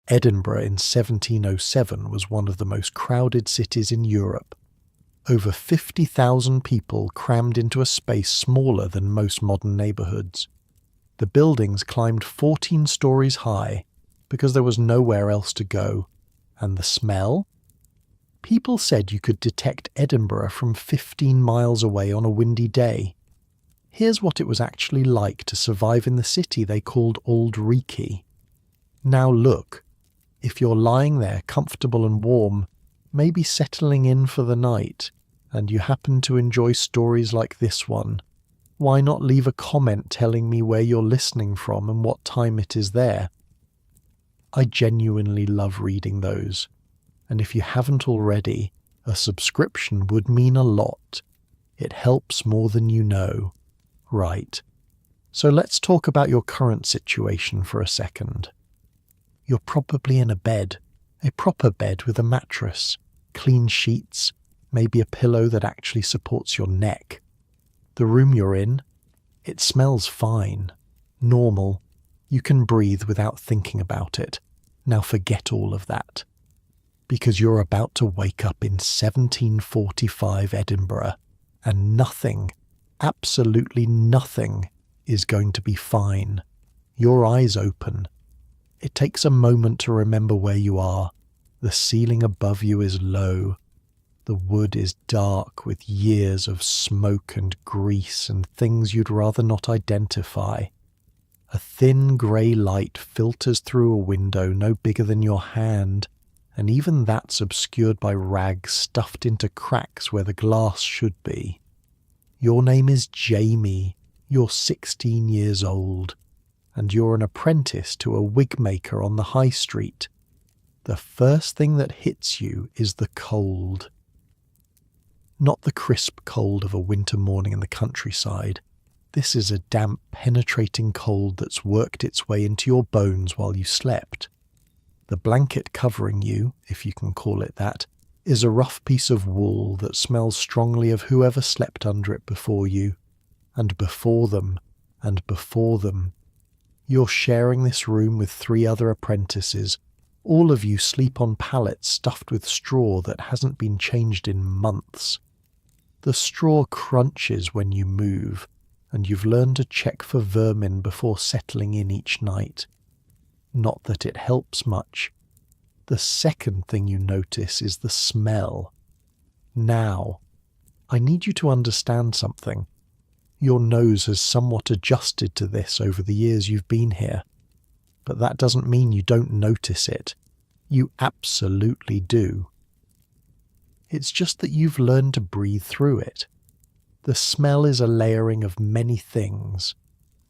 Edinburgh in 1707 was one of the most crowded cities in Europe. Over 50,000 people crammed into a space smaller than most modern neighbourhoods. The buildings climbed 14 stories high because there was nowhere else to go. And the smell? People said you could detect Edinburgh from 15 miles away on a windy day. Here's what it was actually like to survive in the city they called Auld Reekie. Now look, if you're lying there comfortable and warm, maybe settling in for the night, and you happen to enjoy stories like this one, why not leave a comment telling me where you're listening from and what time it is there? I genuinely love reading those, and if you haven't already, a subscription would mean a lot. It helps more than you know. Right. So let's talk about your current situation for a second. You're probably in a bed, a proper bed with a mattress, clean sheets, maybe a pillow that actually supports your neck. The room you're in, it smells fine, normal. You can breathe without thinking about it. Now forget all of that. Because you're about to wake up in 1745 Edinburgh, and nothing, absolutely nothing, is going to be fine. Your eyes open. It takes a moment to remember where you are. The ceiling above you is low. The wood is dark with years of smoke and grease and things you'd rather not identify. A thin grey light filters through a window no bigger than your hand, and even that's obscured by rags stuffed into cracks where the glass should be. Your name is Jamie. You're 16 years old, and you're an apprentice to a wig maker on the high street. The first thing that hits you is the cold. Not the crisp cold of a winter morning in the countryside. This is a damp, penetrating cold that's worked its way into your bones while you slept. The blanket covering you, if you can call it that, is a rough piece of wool that smells strongly of whoever slept under it before you, and before them, and before them. You're sharing this room with 3 other apprentices. All of you sleep on pallets stuffed with straw that hasn't been changed in months. The straw crunches when you move, and you've learned to check for vermin before settling in each night. Not that it helps much. The second thing you notice is the smell. Now, I need you to understand something. Your nose has somewhat adjusted to this over the years you've been here, but that doesn't mean you don't notice it. You absolutely do. It's just that you've learned to breathe through it. The smell is a layering of many things.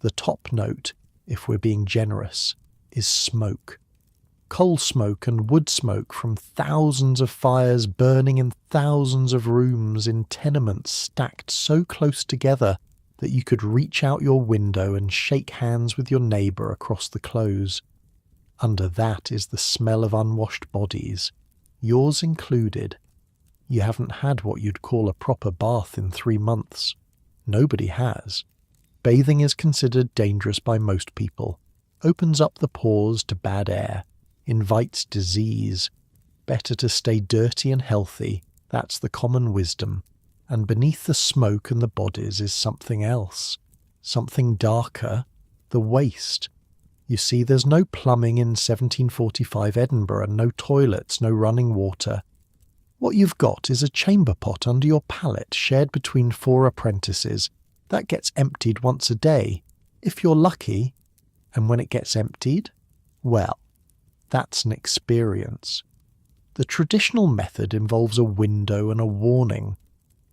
The top note, if we're being generous, is smoke. Coal smoke and wood smoke from thousands of fires burning in thousands of rooms in tenements stacked so close together that you could reach out your window and shake hands with your neighbour across the close. Under that is the smell of unwashed bodies, yours included. You haven't had what you'd call a proper bath in 3 months. Nobody has. Bathing is considered dangerous by most people, opens up the pores to bad air, invites disease. Better to stay dirty and healthy, that's the common wisdom. And beneath the smoke and the bodies is something else, something darker, the waste. You see, there's no plumbing in 1745 Edinburgh, no toilets, no running water. What you've got is a chamber pot under your pallet shared between 4 apprentices. That gets emptied once a day, if you're lucky. And when it gets emptied, well, that's an experience. The traditional method involves a window and a warning.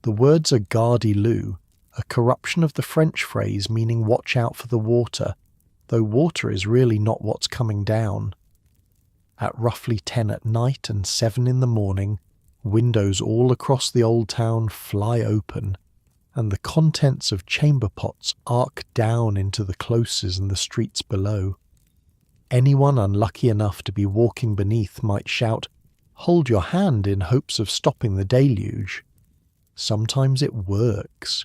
The words are garde-lou, a corruption of the French phrase meaning watch out for the water, though water is really not what's coming down. At roughly 10 at night and 7 in the morning, windows all across the old town fly open, and the contents of chamber pots arc down into the closes and the streets below. Anyone unlucky enough to be walking beneath might shout, "Hold your hand," in hopes of stopping the deluge. Sometimes it works.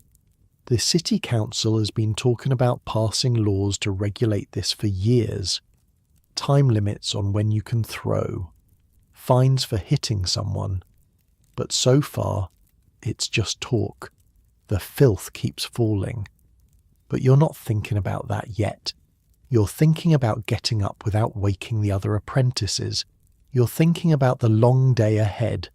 The city council has been talking about passing laws to regulate this for years. time limits on when you can throw, fines for hitting someone. But so far, it's just talk. The filth keeps falling. But you're not thinking about that yet. You're thinking about getting up without waking the other apprentices. You're thinking about the long day ahead.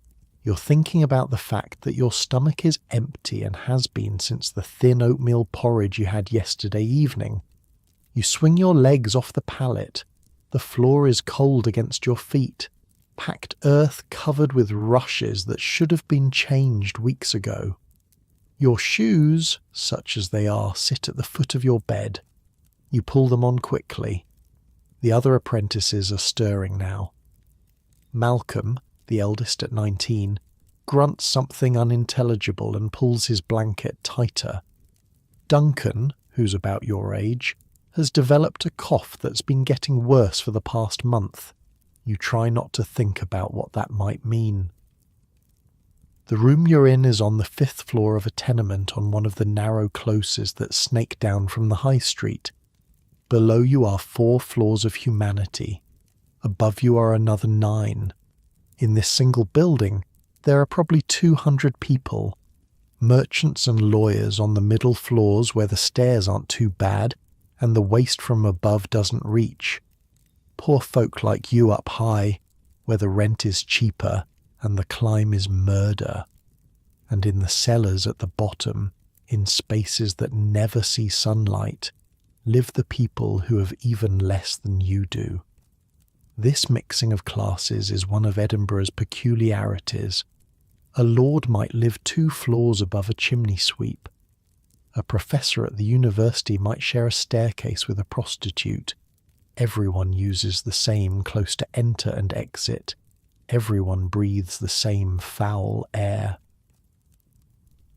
You're thinking about the fact that your stomach is empty and has been since the thin oatmeal porridge you had yesterday evening. You swing your legs off the pallet. The floor is cold against your feet. Packed earth covered with rushes that should have been changed weeks ago. Your shoes, such as they are, sit at the foot of your bed. You pull them on quickly. The other apprentices are stirring now. Malcolm, the eldest at 19, grunts something unintelligible and pulls his blanket tighter. Duncan, who's about your age, has developed a cough that's been getting worse for the past month. You try not to think about what that might mean. The room you're in is on the 5th floor of a tenement on one of the narrow closes that snake down from the high street. Below you are 4 floors of humanity. Above you are another 9. In this single building, there are probably 200 people. Merchants and lawyers on the middle floors where the stairs aren't too bad and the waste from above doesn't reach. Poor folk like you up high, where the rent is cheaper and the climb is murder. And in the cellars at the bottom, in spaces that never see sunlight, live the people who have even less than you do. This mixing of classes is one of Edinburgh's peculiarities. A lord might live 2 floors above a chimney sweep. A professor at the university might share a staircase with a prostitute. Everyone uses the same close to enter and exit. Everyone breathes the same foul air.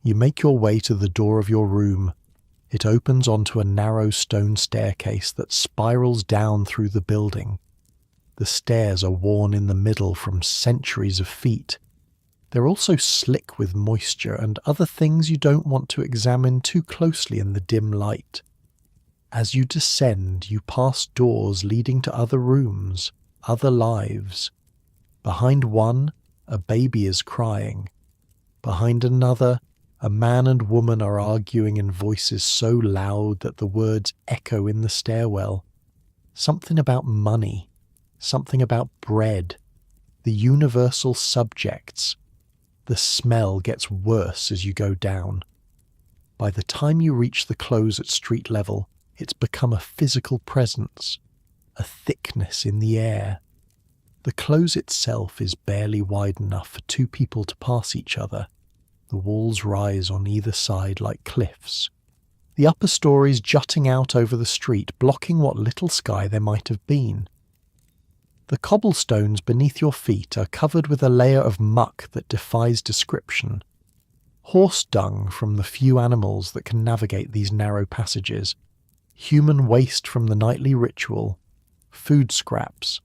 You make your way to the door of your room. It opens onto a narrow stone staircase that spirals down through the building. The stairs are worn in the middle from centuries of feet. They're also slick with moisture and other things you don't want to examine too closely in the dim light. As you descend, you pass doors leading to other rooms, other lives. Behind one, a baby is crying. Behind another, a man and woman are arguing in voices so loud that the words echo in the stairwell. Something about money, something about bread, the universal subjects. The smell gets worse as you go down. By the time you reach the close at street level, it's become a physical presence, a thickness in the air. The close itself is barely wide enough for 2 people to pass each other. The walls rise on either side like cliffs. The upper stories jutting out over the street, blocking what little sky there might have been. The cobblestones beneath your feet are covered with a layer of muck that defies description. Horse dung from the few animals that can navigate these narrow passages. Human waste from the nightly ritual. Food scraps.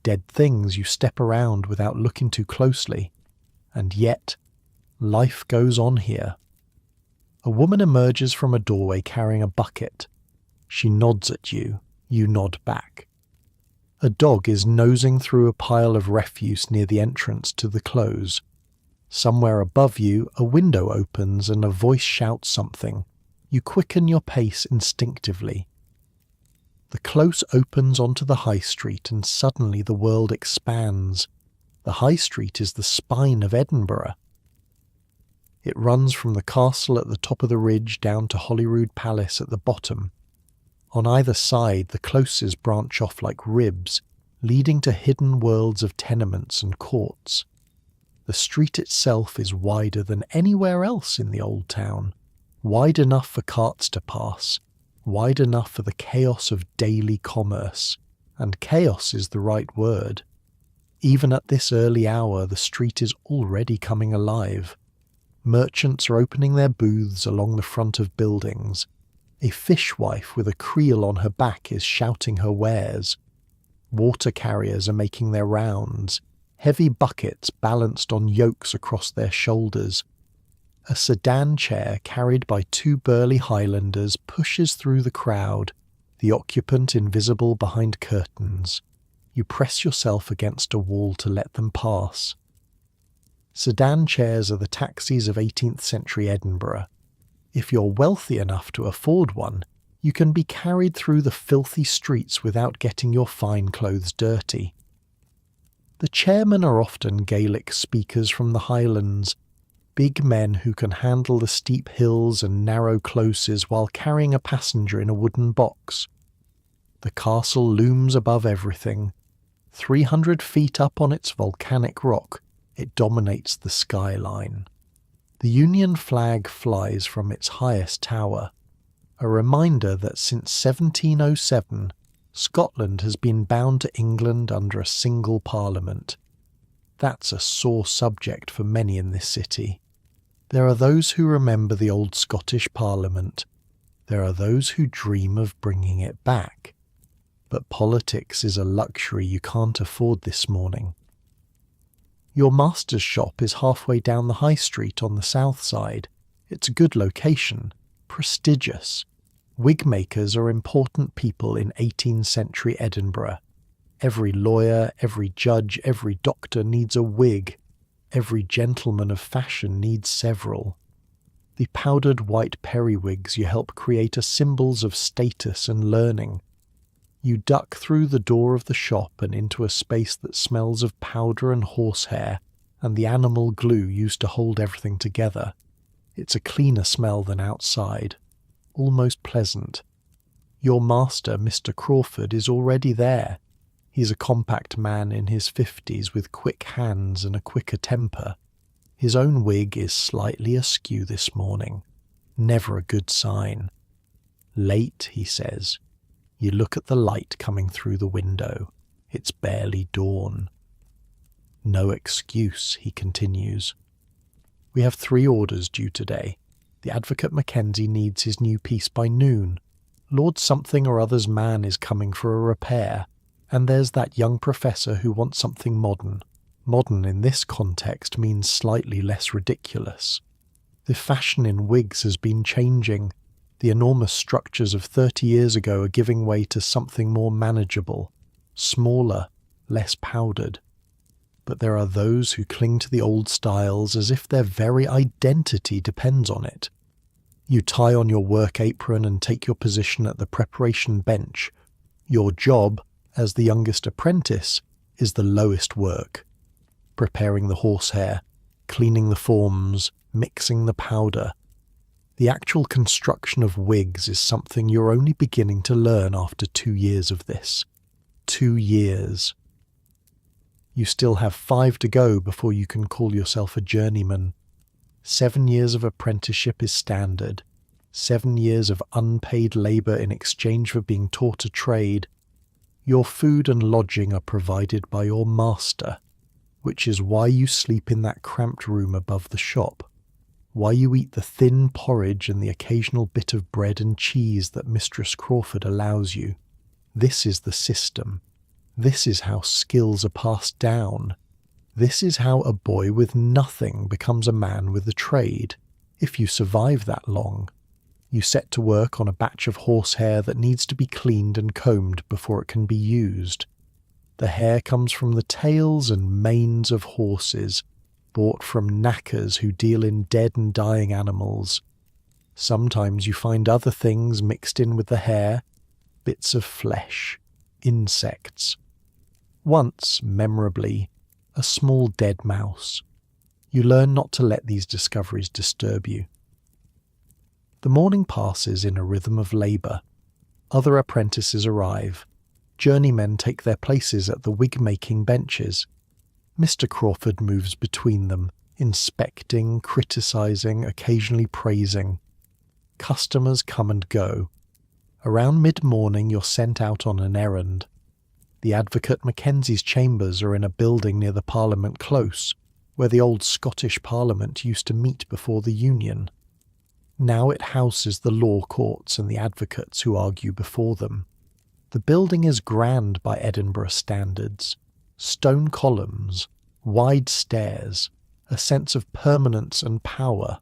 Dead things you step around without looking too closely. And yet, life goes on here. A woman emerges from a doorway carrying a bucket. She nods at you. You nod back. A dog is nosing through a pile of refuse near the entrance to the close. Somewhere above you, a window opens and a voice shouts something. You quicken your pace instinctively. The close opens onto the high street and suddenly the world expands. The high street is the spine of Edinburgh. It runs from the castle at the top of the ridge down to Holyrood Palace at the bottom. On either side, the closes branch off like ribs, leading to hidden worlds of tenements and courts. The street itself is wider than anywhere else in the old town, wide enough for carts to pass, wide enough for the chaos of daily commerce, and chaos is the right word. Even at this early hour, the street is already coming alive. Merchants are opening their booths along the front of buildings. A fishwife with a creel on her back is shouting her wares. Water carriers are making their rounds, heavy buckets balanced on yokes across their shoulders. A sedan chair carried by 2 burly Highlanders pushes through the crowd, the occupant invisible behind curtains. You press yourself against a wall to let them pass. Sedan chairs are the taxis of 18th century Edinburgh. If you're wealthy enough to afford one, you can be carried through the filthy streets without getting your fine clothes dirty. The chairmen are often Gaelic speakers from the Highlands, big men who can handle the steep hills and narrow closes while carrying a passenger in a wooden box. The castle looms above everything. 300 feet up on its volcanic rock, it dominates the skyline. The Union flag flies from its highest tower, a reminder that since 1707, Scotland has been bound to England under a single parliament. That's a sore subject for many in this city. There are those who remember the old Scottish Parliament. There are those who dream of bringing it back. But politics is a luxury you can't afford this morning. Your master's shop is halfway down the high street on the south side. It's a good location, prestigious. Wig makers are important people in 18th century Edinburgh. Every lawyer, every judge, every doctor needs a wig. Every gentleman of fashion needs several. The powdered white periwigs you help create are symbols of status and learning. You duck through the door of the shop and into a space that smells of powder and horsehair and the animal glue used to hold everything together. It's a cleaner smell than outside, almost pleasant. Your master, Mr. Crawford, is already there. He's a compact man in his 50s with quick hands and a quicker temper. His own wig is slightly askew this morning. Never a good sign. Late, he says. You look at the light coming through the window. It's barely dawn. No excuse, he continues. We have 3 orders due today. The Advocate Mackenzie needs his new piece by noon. Lord something or other's man is coming for a repair. And there's that young professor who wants something modern. Modern in this context means slightly less ridiculous. The fashion in wigs has been changing. The enormous structures of 30 years ago are giving way to something more manageable, smaller, less powdered. But there are those who cling to the old styles as if their very identity depends on it. You tie on your work apron and take your position at the preparation bench. Your job, as the youngest apprentice, is the lowest work. Preparing the horsehair, cleaning the forms, mixing the powder. The actual construction of wigs is something you're only beginning to learn after 2 years of this. 2 years. You still have 5 to go before you can call yourself a journeyman. 7 years of apprenticeship is standard. 7 years of unpaid labour in exchange for being taught a trade. Your food and lodging are provided by your master, which is why you sleep in that cramped room above the shop, why you eat the thin porridge and the occasional bit of bread and cheese that Mistress Crawford allows you. This is the system. This is how skills are passed down. This is how a boy with nothing becomes a man with a trade, if you survive that long. You set to work on a batch of horsehair that needs to be cleaned and combed before it can be used. The hair comes from the tails and manes of horses, bought from knackers who deal in dead and dying animals. Sometimes you find other things mixed in with the hair, bits of flesh, insects. Once, memorably, a small dead mouse. You learn not to let these discoveries disturb you. The morning passes in a rhythm of labour. Other apprentices arrive. Journeymen take their places at the wig-making benches. Mr. Crawford moves between them, inspecting, criticising, occasionally praising. Customers come and go. Around mid-morning you're sent out on an errand. The Advocate Mackenzie's chambers are in a building near the Parliament Close, where the old Scottish Parliament used to meet before the Union. Now it houses the law courts and the advocates who argue before them. The building is grand by Edinburgh standards. Stone columns, wide stairs, a sense of permanence and power.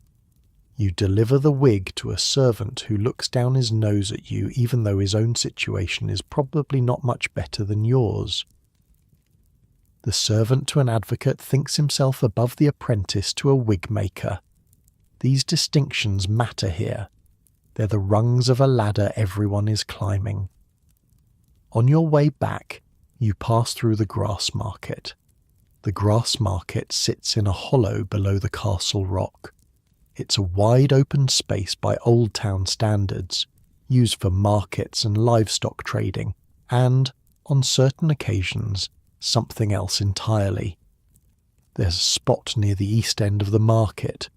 You deliver the wig to a servant who looks down his nose at you even though his own situation is probably not much better than yours. The servant to an advocate thinks himself above the apprentice to a wig maker. These distinctions matter here. They're the rungs of a ladder everyone is climbing. On your way back, you pass through the grass market. The grass market sits in a hollow below the castle rock. It's a wide open space by Old Town standards, used for markets and livestock trading, and, on certain occasions, something else entirely. There's a spot near the east end of the market,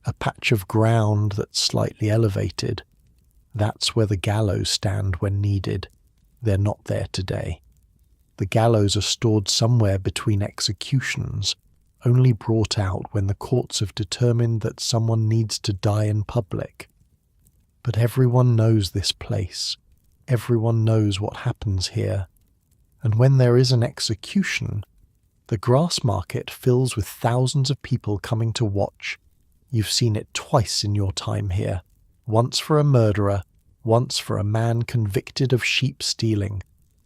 a patch of ground that's slightly elevated. That's where the gallows stand when needed. They're not there today. The gallows are stored somewhere between executions, only brought out when the courts have determined that someone needs to die in public. But everyone knows this place. Everyone knows what happens here. And when there is an execution, the grass market fills with thousands of people coming to watch. You've seen it twice in your time here. Once for a murderer, once for a man convicted of sheep stealing.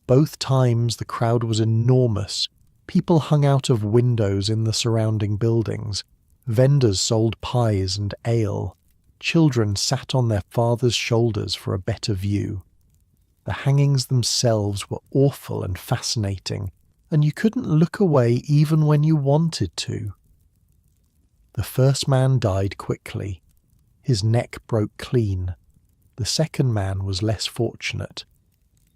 Both times the crowd was enormous. People hung out of windows in the surrounding buildings. Vendors sold pies and ale. Children sat on their fathers' shoulders for a better view. The hangings themselves were awful and fascinating, and you couldn't look away even when you wanted to. The first man died quickly. His neck broke clean. The second man was less fortunate.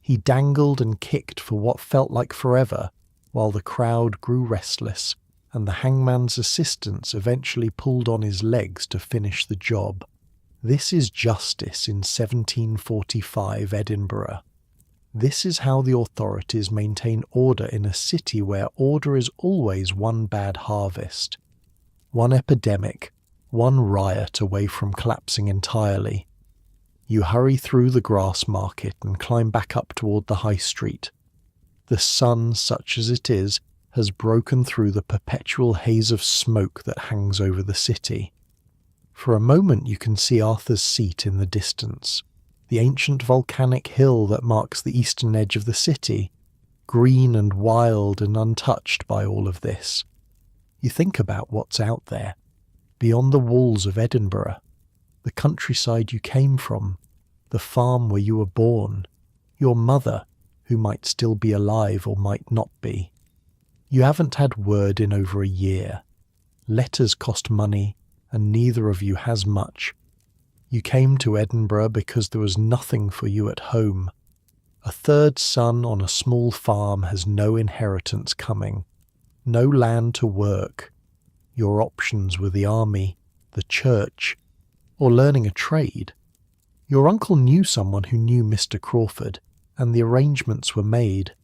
He dangled and kicked for what felt like forever, while the crowd grew restless, and the hangman's assistants eventually pulled on his legs to finish the job. This is justice in 1745 Edinburgh. This is how the authorities maintain order in a city where order is always one bad harvest, one epidemic, one riot away from collapsing entirely. You hurry through the grass market and climb back up toward the high street. The sun, such as it is, has broken through the perpetual haze of smoke that hangs over the city. For a moment you can see Arthur's Seat in the distance, the ancient volcanic hill that marks the eastern edge of the city, green and wild and untouched by all of this. You think about what's out there, beyond the walls of Edinburgh, the countryside you came from, the farm where you were born, your mother, who might still be alive or might not be. You haven't had word in over a year. Letters cost money, and neither of you has much. You came to Edinburgh because there was nothing for you at home. A third son on a small farm has no inheritance coming, no land to work. Your options were the army, the church, or learning a trade. Your uncle knew someone who knew Mr. Crawford, and the arrangements were made.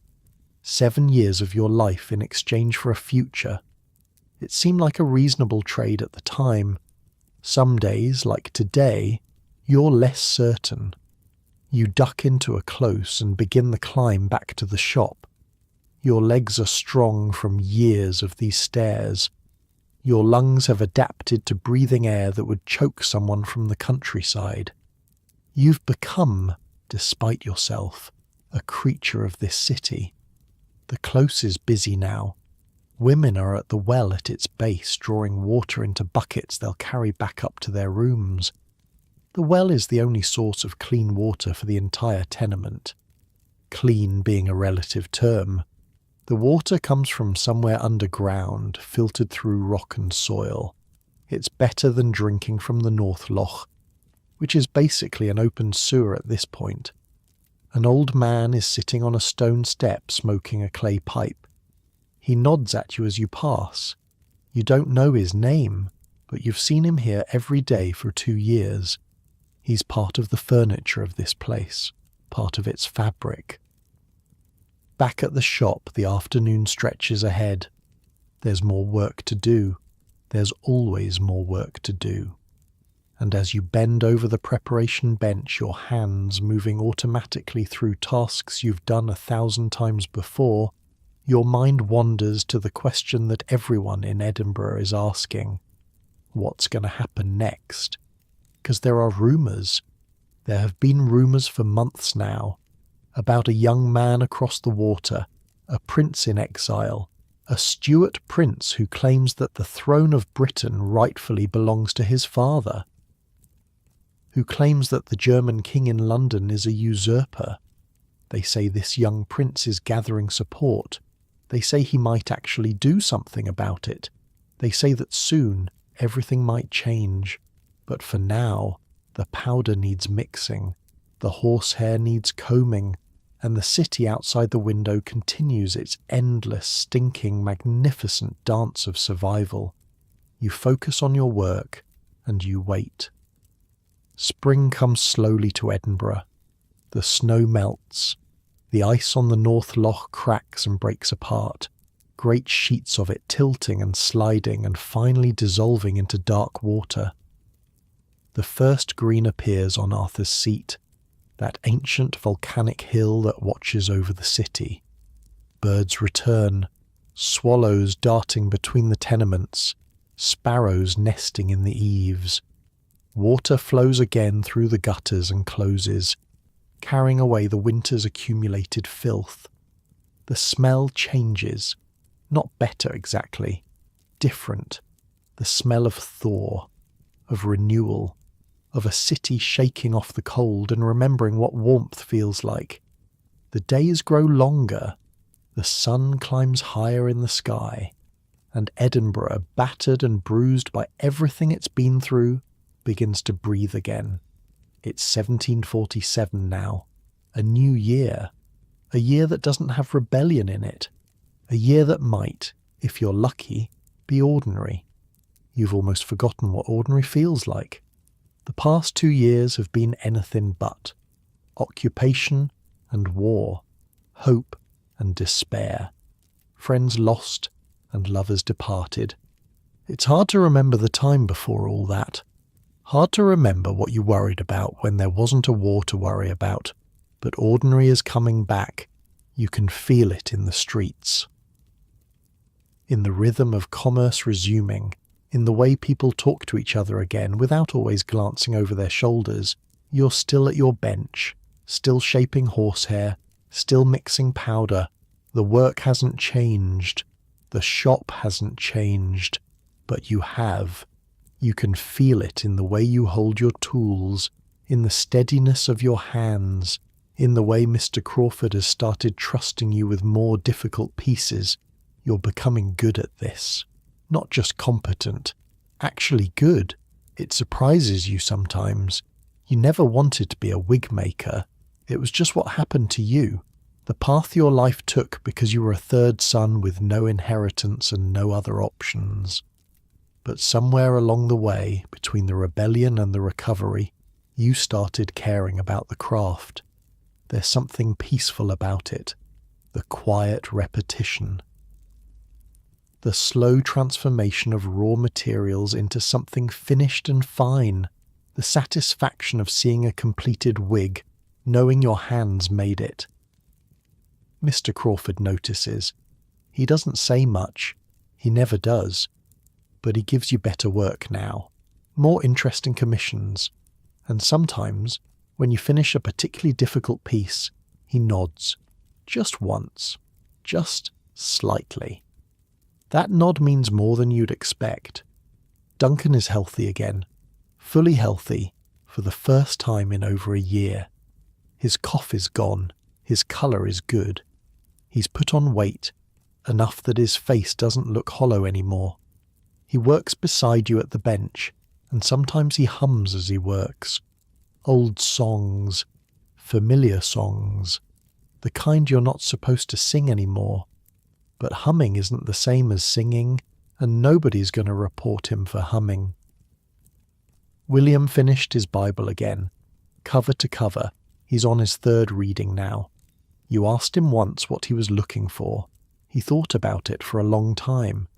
7 years of your life in exchange for a future. It seemed like a reasonable trade at the time. Some days, like today, you're less certain. You duck into a close and begin the climb back to the shop. Your legs are strong from years of these stairs. Your lungs have adapted to breathing air that would choke someone from the countryside. You've become, despite yourself, a creature of this city. The close is busy now. Women are at the well at its base, drawing water into buckets they'll carry back up to their rooms. The well is the only source of clean water for the entire tenement. Clean being a relative term. The water comes from somewhere underground, filtered through rock and soil. It's better than drinking from the North Loch, which is basically an open sewer at this point. An old man is sitting on a stone step smoking a clay pipe. He nods at you as you pass. You don't know his name, but you've seen him here every day for 2 years. He's part of the furniture of this place, part of its fabric. Back at the shop, the afternoon stretches ahead. There's more work to do. There's always more work to do. And as you bend over the preparation bench, your hands moving automatically through tasks you've done 1,000 times before, your mind wanders to the question that everyone in Edinburgh is asking. What's going to happen next? Because there are rumours. There have been rumours for months now about a young man across the water, a prince in exile, a Stuart prince who claims that the throne of Britain rightfully belongs to his father, who claims that the German king in London is a usurper. They say this young prince is gathering support. They say he might actually do something about it. They say that soon everything might change. But for now, the powder needs mixing, the horsehair needs combing, and the city outside the window continues its endless, stinking, magnificent dance of survival. You focus on your work, and you wait. Spring comes slowly to Edinburgh. The snow melts. The ice on the North Loch cracks and breaks apart, great sheets of it tilting and sliding and finally dissolving into dark water. The first green appears on Arthur's Seat, that ancient volcanic hill that watches over the city. Birds return, swallows darting between the tenements, sparrows nesting in the eaves. Water flows again through the gutters and closes, carrying away the winter's accumulated filth. The smell changes, not better exactly, different. The smell of thaw, of renewal, of a city shaking off the cold and remembering what warmth feels like. The days grow longer, the sun climbs higher in the sky, and Edinburgh, battered and bruised by everything it's been through, begins to breathe again. It's 1747 now, a new year, a year that doesn't have rebellion in it, a year that might, if you're lucky, be ordinary. You've almost forgotten what ordinary feels like. The past 2 years have been anything but. Occupation and war, hope and despair, friends lost and lovers departed. It's hard to remember the time before all that. Hard to remember what you worried about when there wasn't a war to worry about, but ordinary is coming back. You can feel it in the streets. In the rhythm of commerce resuming, in the way people talk to each other again without always glancing over their shoulders, you're still at your bench, still shaping horsehair, still mixing powder. The work hasn't changed, the shop hasn't changed, but you have. You can feel it in the way you hold your tools, in the steadiness of your hands, in the way Mr. Crawford has started trusting you with more difficult pieces. You're becoming good at this. Not just competent, actually good. It surprises you sometimes. You never wanted to be a wig maker. It was just what happened to you. The path your life took because you were a third son with no inheritance and no other options. But somewhere along the way, between the rebellion and the recovery, you started caring about the craft. There's something peaceful about it, the quiet repetition. The slow transformation of raw materials into something finished and fine, the satisfaction of seeing a completed wig, knowing your hands made it. Mr. Crawford notices. He doesn't say much, he never does. But he gives you better work now, more interesting commissions, and sometimes, when you finish a particularly difficult piece, he nods, just once, just slightly. That nod means more than you'd expect. Duncan is healthy again, fully healthy, for the first time in over a year. His cough is gone, his colour is good. He's put on weight, enough that his face doesn't look hollow anymore. He works beside you at the bench, and sometimes he hums as he works. Old songs, familiar songs, the kind you're not supposed to sing anymore. But humming isn't the same as singing, and nobody's going to report him for humming. William finished his Bible again, cover to cover. He's on his 3rd reading now. You asked him once what he was looking for. He thought about it for a long time.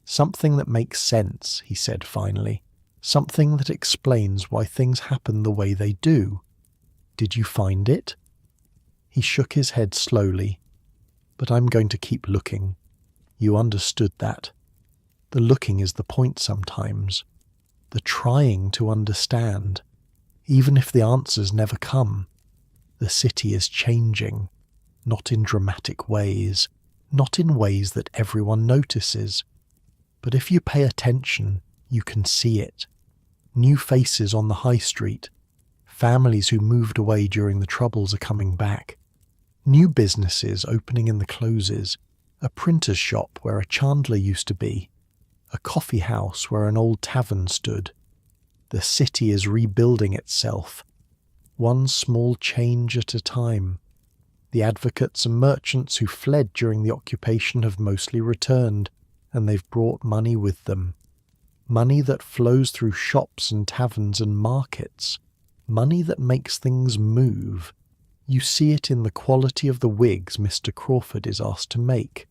Something that makes sense, he said finally. Something that explains why things happen the way they do. Did you find it? He shook his head slowly. But I'm going to keep looking. You understood that. The looking is the point sometimes. The trying to understand. Even if the answers never come. The city is changing. Not in dramatic ways. not in ways that everyone notices. But if you pay attention, you can see it. New faces on the high street. Families who moved away during the Troubles are coming back. New businesses opening in the closes. A printer's shop where a chandler used to be. A coffee house where an old tavern stood. The city is rebuilding itself, one small change at a time. The advocates and merchants who fled during the occupation have mostly returned, and they've brought money with them. Money that flows through shops and taverns and markets. Money that makes things move. You see it in the quality of the wigs Mr. Crawford is asked to make.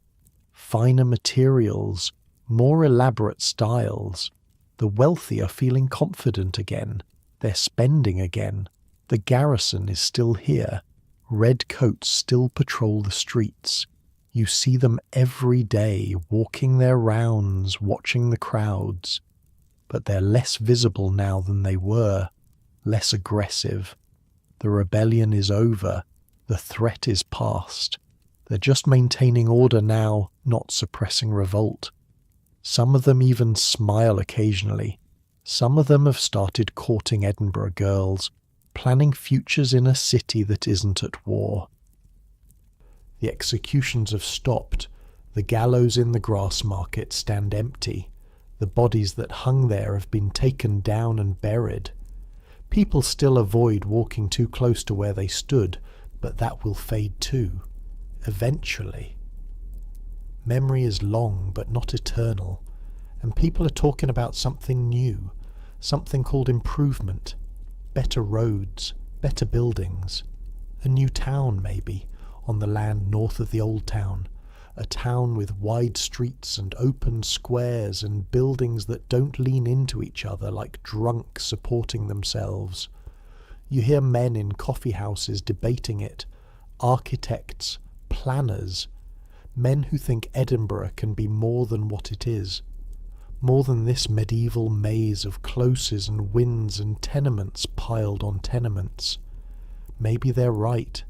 Finer materials, more elaborate styles. The wealthy are feeling confident again. They're spending again. The garrison is still here. Red coats still patrol the streets. You see them every day, walking their rounds, watching the crowds. But they're less visible now than they were, less aggressive. The rebellion is over. The threat is past. They're just maintaining order now, not suppressing revolt. Some of them even smile occasionally. Some of them have started courting Edinburgh girls, planning futures in a city that isn't at war. The executions have stopped. The gallows in the grass market stand empty. The bodies that hung there have been taken down and buried. People still avoid walking too close to where they stood, but that will fade too, eventually. Memory is long but not eternal, and people are talking about something new, something called improvement, better roads, better buildings, a new town maybe, on the land north of the old town, a town with wide streets and open squares and buildings that don't lean into each other like drunks supporting themselves. You hear men in coffee houses debating it, architects, planners, men who think Edinburgh can be more than what it is, more than this medieval maze of closes and wynds and tenements piled on tenements. Maybe they're right.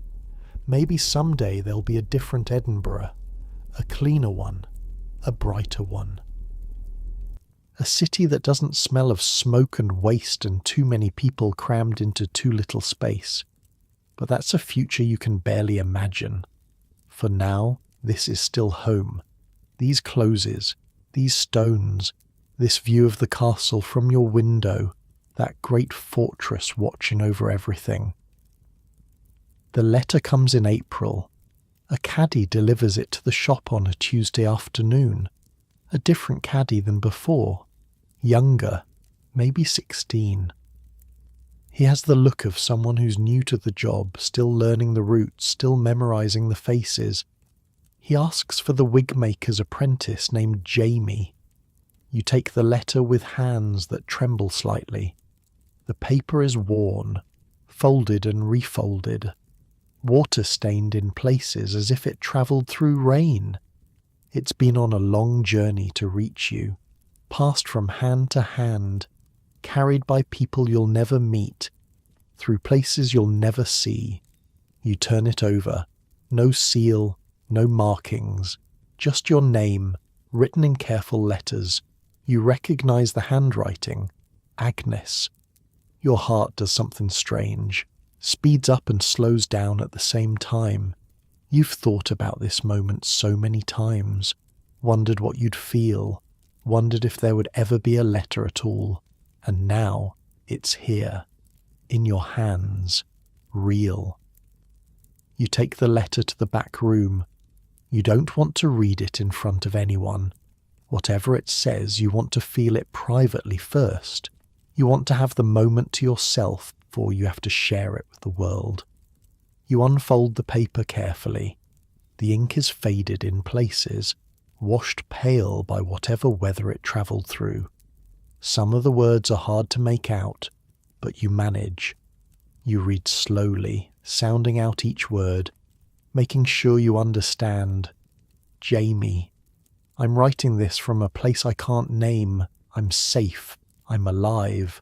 Maybe someday there'll be a different Edinburgh, a cleaner one, a brighter one. A city that doesn't smell of smoke and waste and too many people crammed into too little space. But that's a future you can barely imagine. For now, this is still home. These closes, these stones, this view of the castle from your window, that great fortress watching over everything. The letter comes in April. A caddie delivers it to the shop on a Tuesday afternoon. A different caddie than before. Younger, maybe 16. He has the look of someone who's new to the job, still learning the routes, still memorizing the faces. He asks for the wigmaker's apprentice named Jamie. You take the letter with hands that tremble slightly. The paper is worn, folded and refolded, water-stained in places as if it travelled through rain. It's been on a long journey to reach you, passed from hand to hand, carried by people you'll never meet, through places you'll never see. You turn it over, no seal, no markings, just your name, written in careful letters. You recognise the handwriting, Agnes. Your heart does something strange, speeds up and slows down at the same time. You've thought about this moment so many times, wondered what you'd feel, wondered if there would ever be a letter at all, and now it's here, in your hands, real. You take the letter to the back room. You don't want to read it in front of anyone. Whatever it says, you want to feel it privately first. You want to have the moment to yourself before you have to share it with the world. You unfold the paper carefully. The ink is faded in places, washed pale by whatever weather it travelled through. Some of the words are hard to make out, but you manage. You read slowly, sounding out each word, making sure you understand. Jamie. I'm writing this from a place I can't name. I'm safe. I'm alive.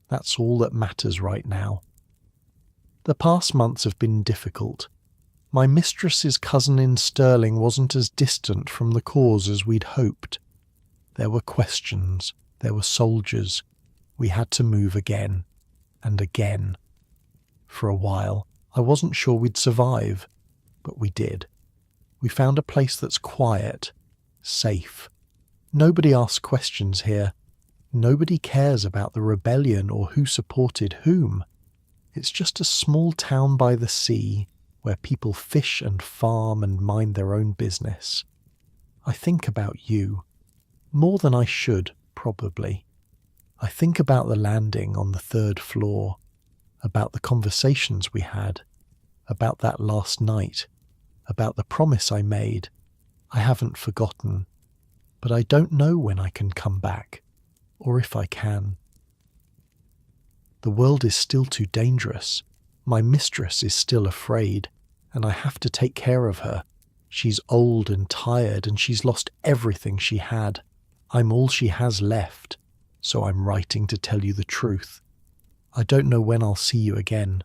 That's all that matters right now. The past months have been difficult. My mistress's cousin in Stirling wasn't as distant from the cause as we'd hoped. There were questions, there were soldiers. We had to move again, and again. For a while, I wasn't sure we'd survive, but we did. We found a place that's quiet, safe. Nobody asks questions here. Nobody cares about the rebellion or who supported whom. It's just a small town by the sea where people fish and farm and mind their own business. I think about you. More than I should, probably. I think about the landing on the 3rd floor, about the conversations we had, about that last night, about the promise I made. I haven't forgotten, but I don't know when I can come back, or if I can. The world is still too dangerous. My mistress is still afraid, and I have to take care of her. She's old and tired, and she's lost everything she had. I'm all she has left, so I'm writing to tell you the truth. I don't know when I'll see you again.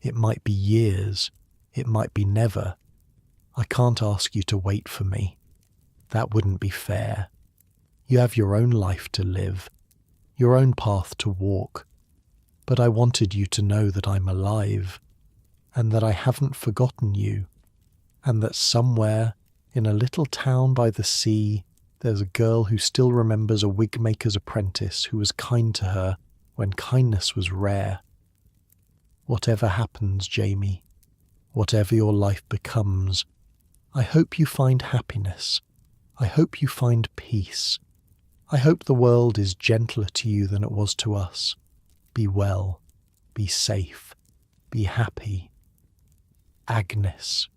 It might be years. It might be never. I can't ask you to wait for me. That wouldn't be fair. You have your own life to live, your own path to walk. But I wanted you to know that I'm alive, and that I haven't forgotten you, and that somewhere in a little town by the sea there's a girl who still remembers a wig-maker's apprentice who was kind to her when kindness was rare. Whatever happens, Jamie, whatever your life becomes, I hope you find happiness. I hope you find peace. I hope the world is gentler to you than it was to us. Be well, be safe, be happy. Agnes.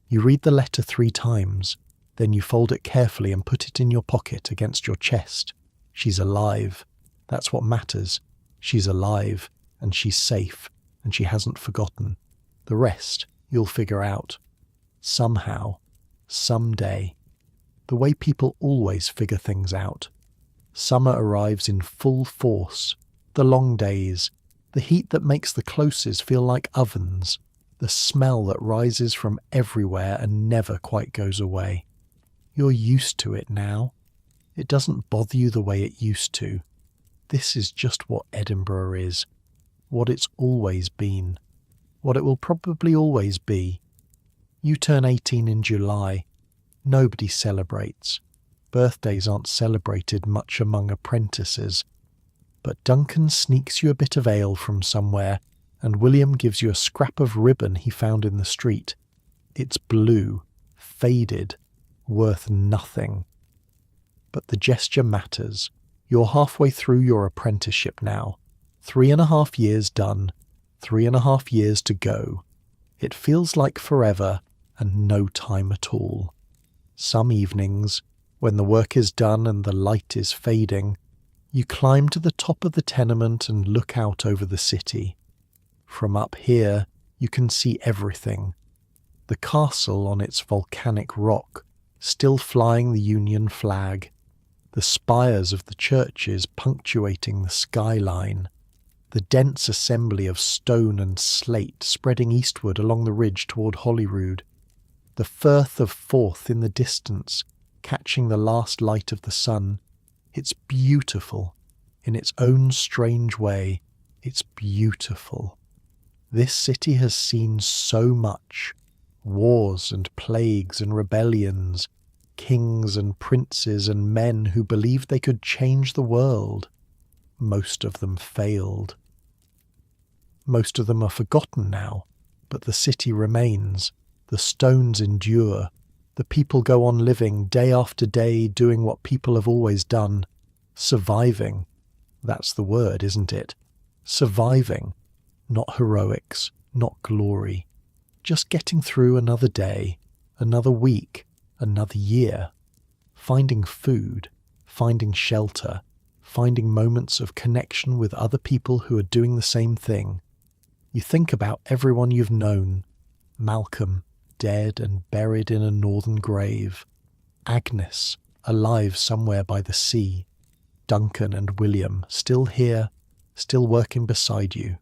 You read the letter 3 times, then you fold it carefully and put it in your pocket against your chest. She's alive. That's what matters. She's alive, and she's safe, and she hasn't forgotten. The rest you'll figure out. Somehow, someday. The way people always figure things out. Summer arrives in full force. The long days, the heat that makes the closes feel like ovens, the smell that rises from everywhere and never quite goes away. You're used to it now. It doesn't bother you the way it used to. This is just what Edinburgh is, what it's always been, what it will probably always be. You turn 18 in July. Nobody celebrates. Birthdays aren't celebrated much among apprentices. But Duncan sneaks you a bit of ale from somewhere, and William gives you a scrap of ribbon he found in the street. It's blue, faded, worth nothing. But the gesture matters. You're halfway through your apprenticeship now. 3.5 years done, 3.5 years to go. It feels like forever and no time at all. Some evenings, when the work is done and the light is fading, you climb to the top of the tenement and look out over the city. From up here, you can see everything. The castle on its volcanic rock, still flying the Union flag. The spires of the churches punctuating the skyline. The dense assembly of stone and slate spreading eastward along the ridge toward Holyrood. The Firth of Forth in the distance, catching the last light of the sun. It's beautiful. In its own strange way, it's beautiful. This city has seen so much. Wars and plagues and rebellions, kings and princes and men who believed they could change the world. Most of them failed. Most of them are forgotten now, but the city remains. The stones endure. The people go on living day after day, doing what people have always done. Surviving. That's the word, isn't it? Surviving. Not heroics, not glory. Just getting through another day, another week, another year. Finding food, finding shelter, finding moments of connection with other people who are doing the same thing. You think about everyone you've known. Malcolm, dead and buried in a northern grave. Agnes, alive somewhere by the sea. Duncan and William, still here, still working beside you.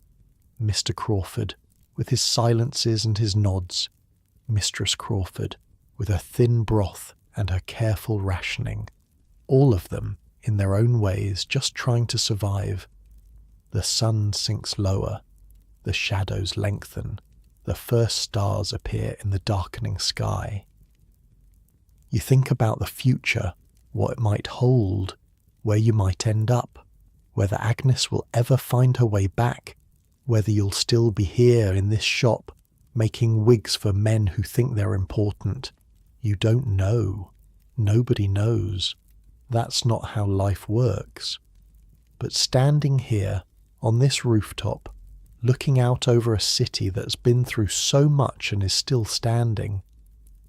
Mr. Crawford, with his silences and his nods, Mistress Crawford, with her thin broth and her careful rationing, all of them, in their own ways, just trying to survive. The sun sinks lower, the shadows lengthen, the first stars appear in the darkening sky. You think about the future, what it might hold, where you might end up, whether Agnes will ever find her way back, whether you'll still be here in this shop, making wigs for men who think they're important. You don't know. Nobody knows. That's not how life works. But standing here, on this rooftop, looking out over a city that's been through so much and is still standing,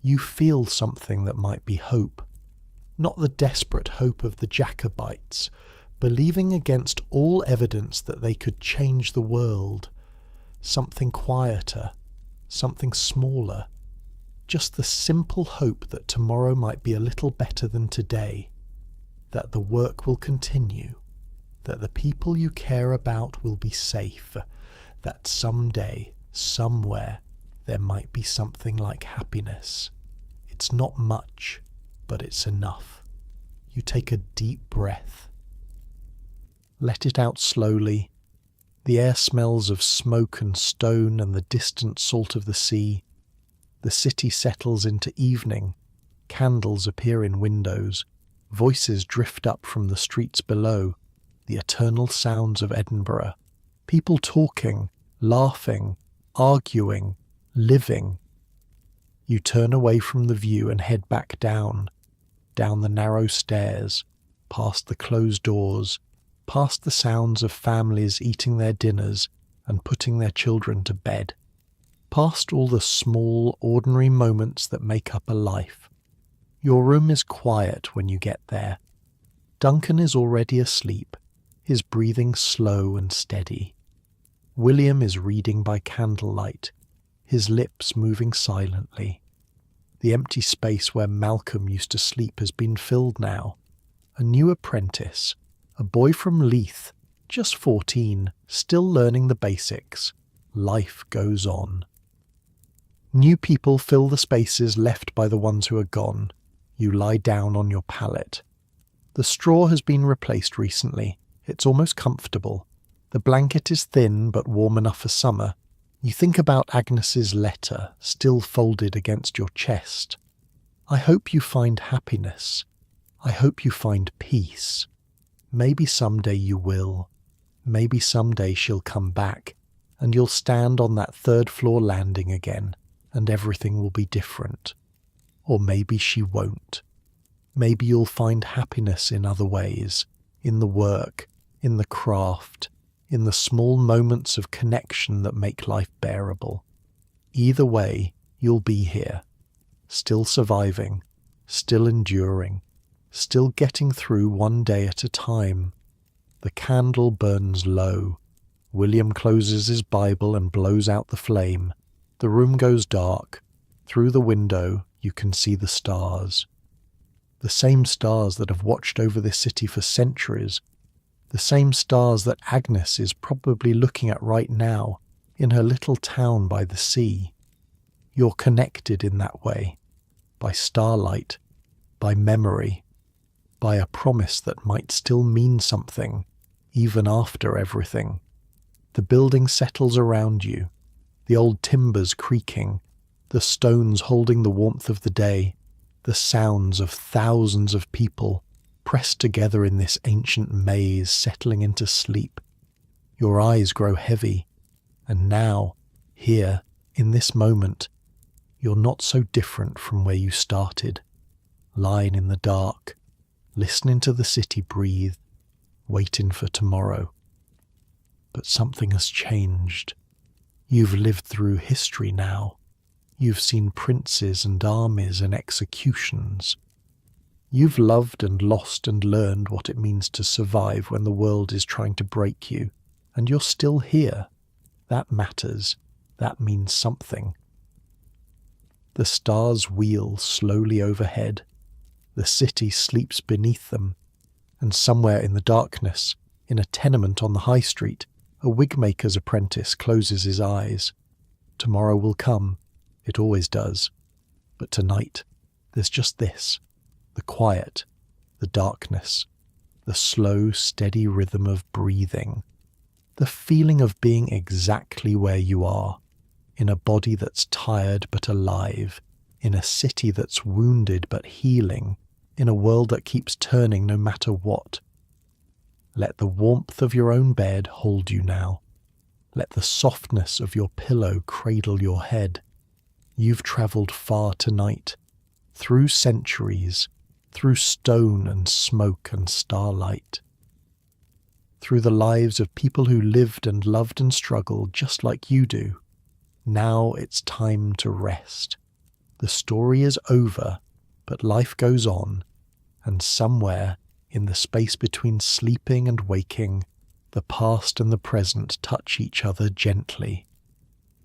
you feel something that might be hope. Not the desperate hope of the Jacobites, believing against all evidence that they could change the world. Something quieter, something smaller. Just the simple hope that tomorrow might be a little better than today, that the work will continue, that the people you care about will be safe, that someday, somewhere, there might be something like happiness. It's not much, but it's enough. You take a deep breath. Let it out slowly. The air smells of smoke and stone and the distant salt of the sea. The city settles into evening. Candles appear in windows. Voices drift up from the streets below. The eternal sounds of Edinburgh. People talking, laughing, arguing, living. You turn away from the view and head back down the narrow stairs, past the closed doors, past the sounds of families eating their dinners and putting their children to bed, past all the small, ordinary moments that make up a life. Your room is quiet when you get there. Duncan is already asleep, his breathing slow and steady. William is reading by candlelight, his lips moving silently. The empty space where Malcolm used to sleep has been filled now. A new apprentice, a boy from Leith, just 14, still learning the basics. Life goes on. New people fill the spaces left by the ones who are gone. You lie down on your pallet. The straw has been replaced recently. It's almost comfortable. The blanket is thin but warm enough for summer. You think about Agnes's letter, still folded against your chest. I hope you find happiness. I hope you find peace. Maybe someday you will. Maybe someday she'll come back, and you'll stand on that third-floor landing again, and everything will be different. Or maybe she won't. Maybe you'll find happiness in other ways, in the work, in the craft, in the small moments of connection that make life bearable. Either way, you'll be here, still surviving, still enduring, still getting through one day at a time. The candle burns low. William closes his Bible and blows out the flame. The room goes dark. Through the window, you can see the stars. The same stars that have watched over this city for centuries. The same stars that Agnes is probably looking at right now in her little town by the sea. You're connected in that way, by starlight, by memory, by a promise that might still mean something, even after everything. The building settles around you, the old timbers creaking, the stones holding the warmth of the day, the sounds of thousands of people pressed together in this ancient maze, settling into sleep. Your eyes grow heavy, and now, here, in this moment, you're not so different from where you started, lying in the dark, listening to the city breathe, waiting for tomorrow. But something has changed. You've lived through history now. You've seen princes and armies and executions. You've loved and lost and learned what it means to survive when the world is trying to break you, and you're still here. That matters. That means something. The stars wheel slowly overhead. The city sleeps beneath them, and somewhere in the darkness, in a tenement on the high street, a wigmaker's apprentice closes his eyes. Tomorrow will come. It always does. But tonight, there's just this. The quiet, the darkness, the slow, steady rhythm of breathing. The feeling of being exactly where you are, in a body that's tired but alive, in a city that's wounded but healing, in a world that keeps turning no matter what. Let the warmth of your own bed hold you now. Let the softness of your pillow cradle your head. You've travelled far tonight, through centuries, through stone and smoke and starlight, through the lives of people who lived and loved and struggled just like you do. Now it's time to rest. The story is over, but life goes on, and somewhere in the space between sleeping and waking, the past and the present touch each other gently.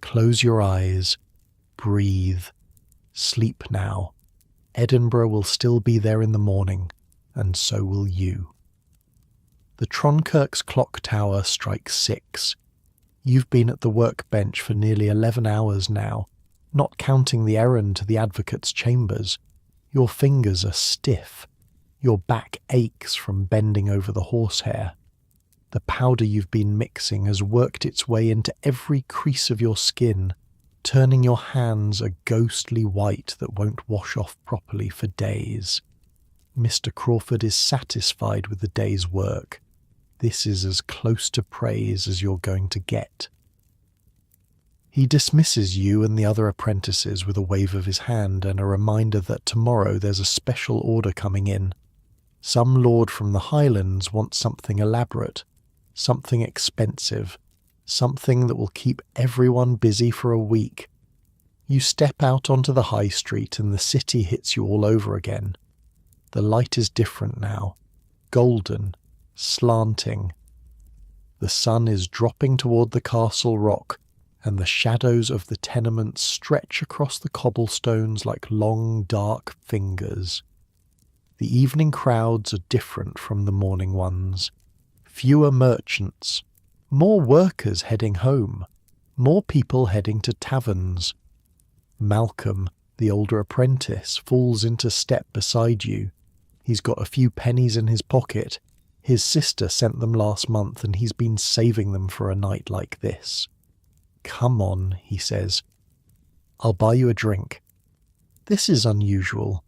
Close your eyes, breathe, sleep now. Edinburgh will still be there in the morning, and so will you. The Tronkirk's clock tower strikes 6. You've been at the workbench for nearly 11 hours now, not counting the errand to the advocate's chambers. Your fingers are stiff. Your back aches from bending over the horsehair. The powder you've been mixing has worked its way into every crease of your skin, turning your hands a ghostly white that won't wash off properly for days. Mr. Crawford is satisfied with the day's work. This is as close to praise as you're going to get. He dismisses you and the other apprentices with a wave of his hand and a reminder that tomorrow there's a special order coming in. Some lord from the Highlands wants something elaborate, something expensive, something that will keep everyone busy for a week. You step out onto the high street and the city hits you all over again. The light is different now, golden, slanting. The sun is dropping toward the castle rock, and the shadows of the tenements stretch across the cobblestones like long, dark fingers. The evening crowds are different from the morning ones. Fewer merchants, more workers heading home, more people heading to taverns. Malcolm, the older apprentice, falls into step beside you. He's got a few pennies in his pocket. His sister sent them last month and he's been saving them for a night like this. "Come on," he says. "I'll buy you a drink." This is unusual.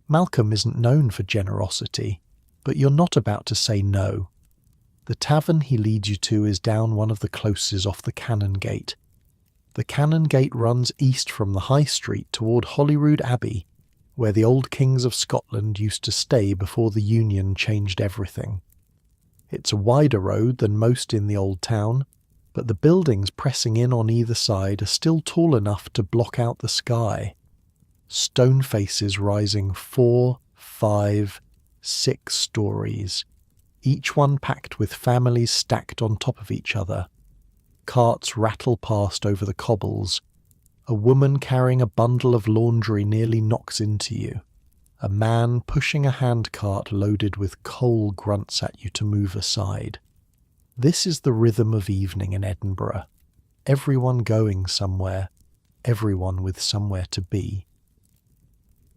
Malcolm isn't known for generosity, but you're not about to say no. The tavern he leads you to is down one of the closes off the Canongate. The Canongate runs east from the High Street toward Holyrood Abbey, where the old kings of Scotland used to stay before the Union changed everything. It's a wider road than most in the old town, but the buildings pressing in on either side are still tall enough to block out the sky. Stone faces rising 4, 5, 6 stories, each one packed with families stacked on top of each other. Carts rattle past over the cobbles. A woman carrying a bundle of laundry nearly knocks into you. A man pushing a handcart loaded with coal grunts at you to move aside. This is the rhythm of evening in Edinburgh. Everyone going somewhere, everyone with somewhere to be.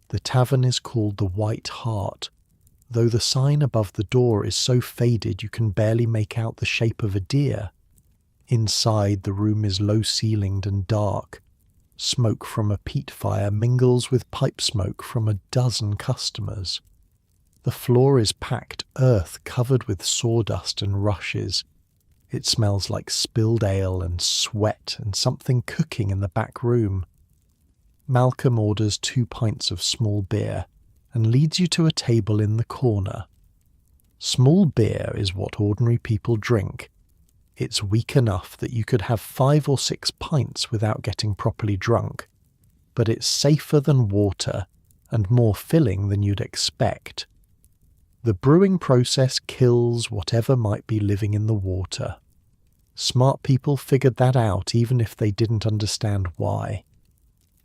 The tavern is called the White Hart, though the sign above the door is so faded you can barely make out the shape of a deer. Inside, the room is low-ceilinged and dark. Smoke from a peat fire mingles with pipe smoke from a dozen customers. The floor is packed earth covered with sawdust and rushes. It smells like spilled ale and sweat and something cooking in the back room. Malcolm orders 2 pints of small beer and leads you to a table in the corner. Small beer is what ordinary people drink. It's weak enough that you could have 5 or 6 pints without getting properly drunk, but it's safer than water and more filling than you'd expect. The brewing process kills whatever might be living in the water. Smart people figured that out even if they didn't understand why.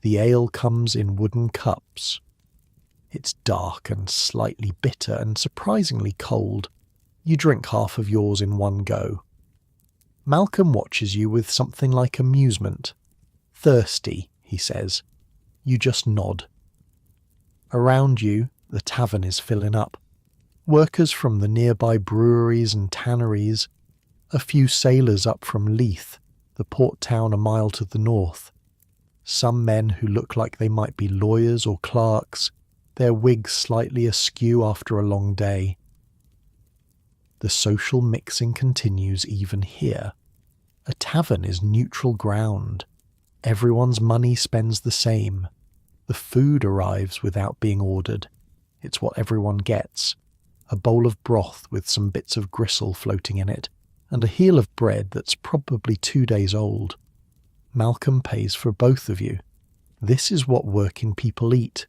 The ale comes in wooden cups. It's dark and slightly bitter and surprisingly cold. You drink half of yours in one go. Malcolm watches you with something like amusement. thirsty," he says. You just nod. Around you, the tavern is filling up. Workers from the nearby breweries and tanneries, a few sailors up from Leith, the port town a mile to the north. Some men who look like they might be lawyers or clerks, their wigs slightly askew after a long day. The social mixing continues even here. A tavern is neutral ground. Everyone's money spends the same. The food arrives without being ordered. It's what everyone gets. A bowl of broth with some bits of gristle floating in it, and a heel of bread that's probably 2 days old. Malcolm pays for both of you. This is what working people eat.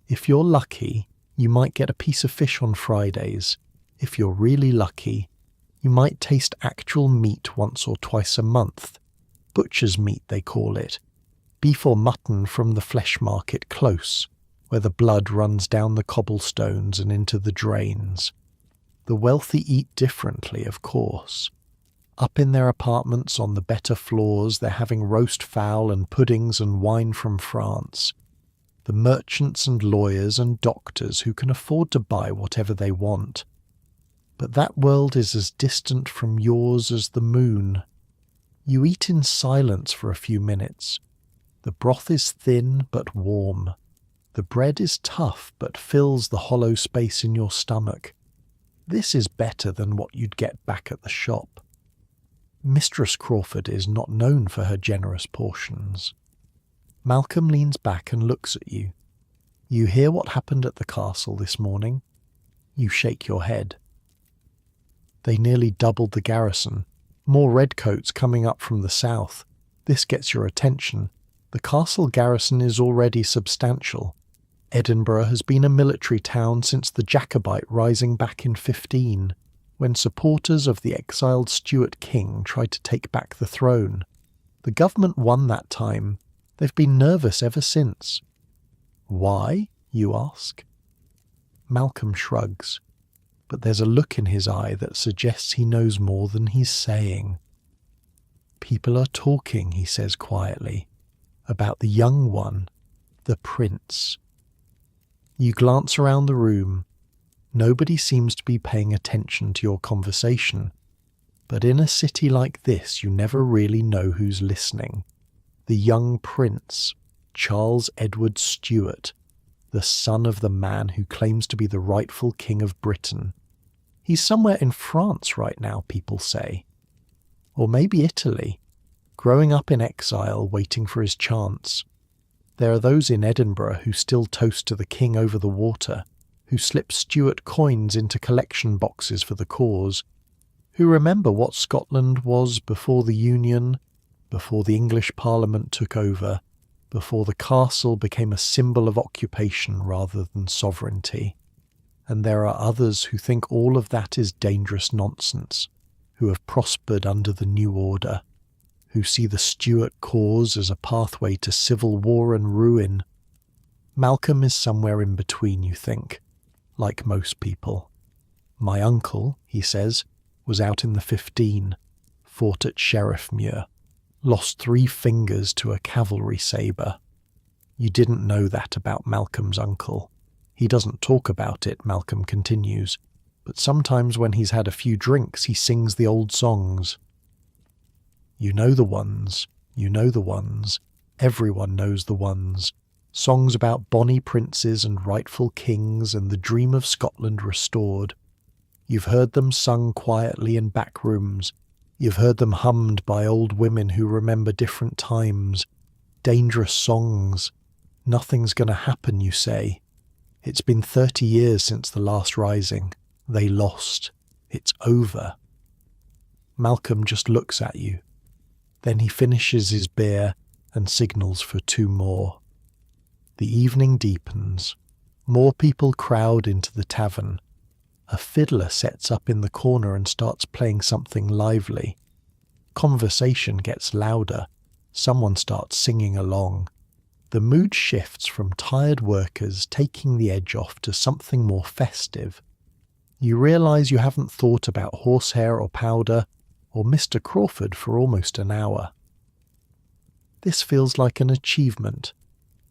If you're lucky, you might get a piece of fish on Fridays. If you're really lucky, you might taste actual meat once or twice a month. Butcher's meat, they call it. Beef or mutton from the flesh market close, where the blood runs down the cobblestones and into the drains. The wealthy eat differently, of course. Up in their apartments on the better floors, they're having roast fowl and puddings and wine from France. The merchants and lawyers and doctors who can afford to buy whatever they want. But that world is as distant from yours as the moon. You eat in silence for a few minutes. The broth is thin but warm. The bread is tough but fills the hollow space in your stomach. This is better than what you'd get back at the shop. Mistress Crawford is not known for her generous portions. Malcolm leans back and looks at you. You hear what happened at the castle this morning? You shake your head. They nearly doubled the garrison. More redcoats coming up from the south. This gets your attention. The castle garrison is already substantial. Edinburgh has been a military town since the Jacobite rising back in 15, when supporters of the exiled Stuart king tried to take back the throne. The government won that time. They've been nervous ever since. Why, you ask? Malcolm shrugs, but there's a look in his eye that suggests he knows more than he's saying. People are talking, he says quietly, about the young one, the prince. You glance around the room. Nobody seems to be paying attention to your conversation, but in a city like this you never really know who's listening. The young prince, Charles Edward Stuart, the son of the man who claims to be the rightful king of Britain. He's somewhere in France right now, people say. Or maybe Italy, growing up in exile, waiting for his chance. There are those in Edinburgh who still toast to the king over the water, who slip Stuart coins into collection boxes for the cause, who remember what Scotland was before the Union, before the English Parliament took over, before the castle became a symbol of occupation rather than sovereignty. And there are others who think all of that is dangerous nonsense, who have prospered under the new order, who see the Stuart cause as a pathway to civil war and ruin. Malcolm is somewhere in between, you think, like most people. My uncle, he says, was out in the 15, fought at Sheriffmuir, lost 3 fingers to a cavalry sabre. You didn't know that about Malcolm's uncle. He doesn't talk about it, Malcolm continues, but sometimes when he's had a few drinks he sings the old songs. You know the ones, you know the ones, everyone knows the ones. Songs about bonny princes and rightful kings and the dream of Scotland restored. You've heard them sung quietly in back rooms. You've heard them hummed by old women who remember different times. Dangerous songs. Nothing's going to happen, you say. It's been 30 years since the last rising. They lost. It's over. Malcolm just looks at you. Then he finishes his beer and signals for 2 more. The evening deepens. More people crowd into the tavern. A fiddler sets up in the corner and starts playing something lively. Conversation gets louder. Someone starts singing along. The mood shifts from tired workers taking the edge off to something more festive. You realise you haven't thought about horsehair or powder or Mr. Crawford for almost an hour. This feels like an achievement.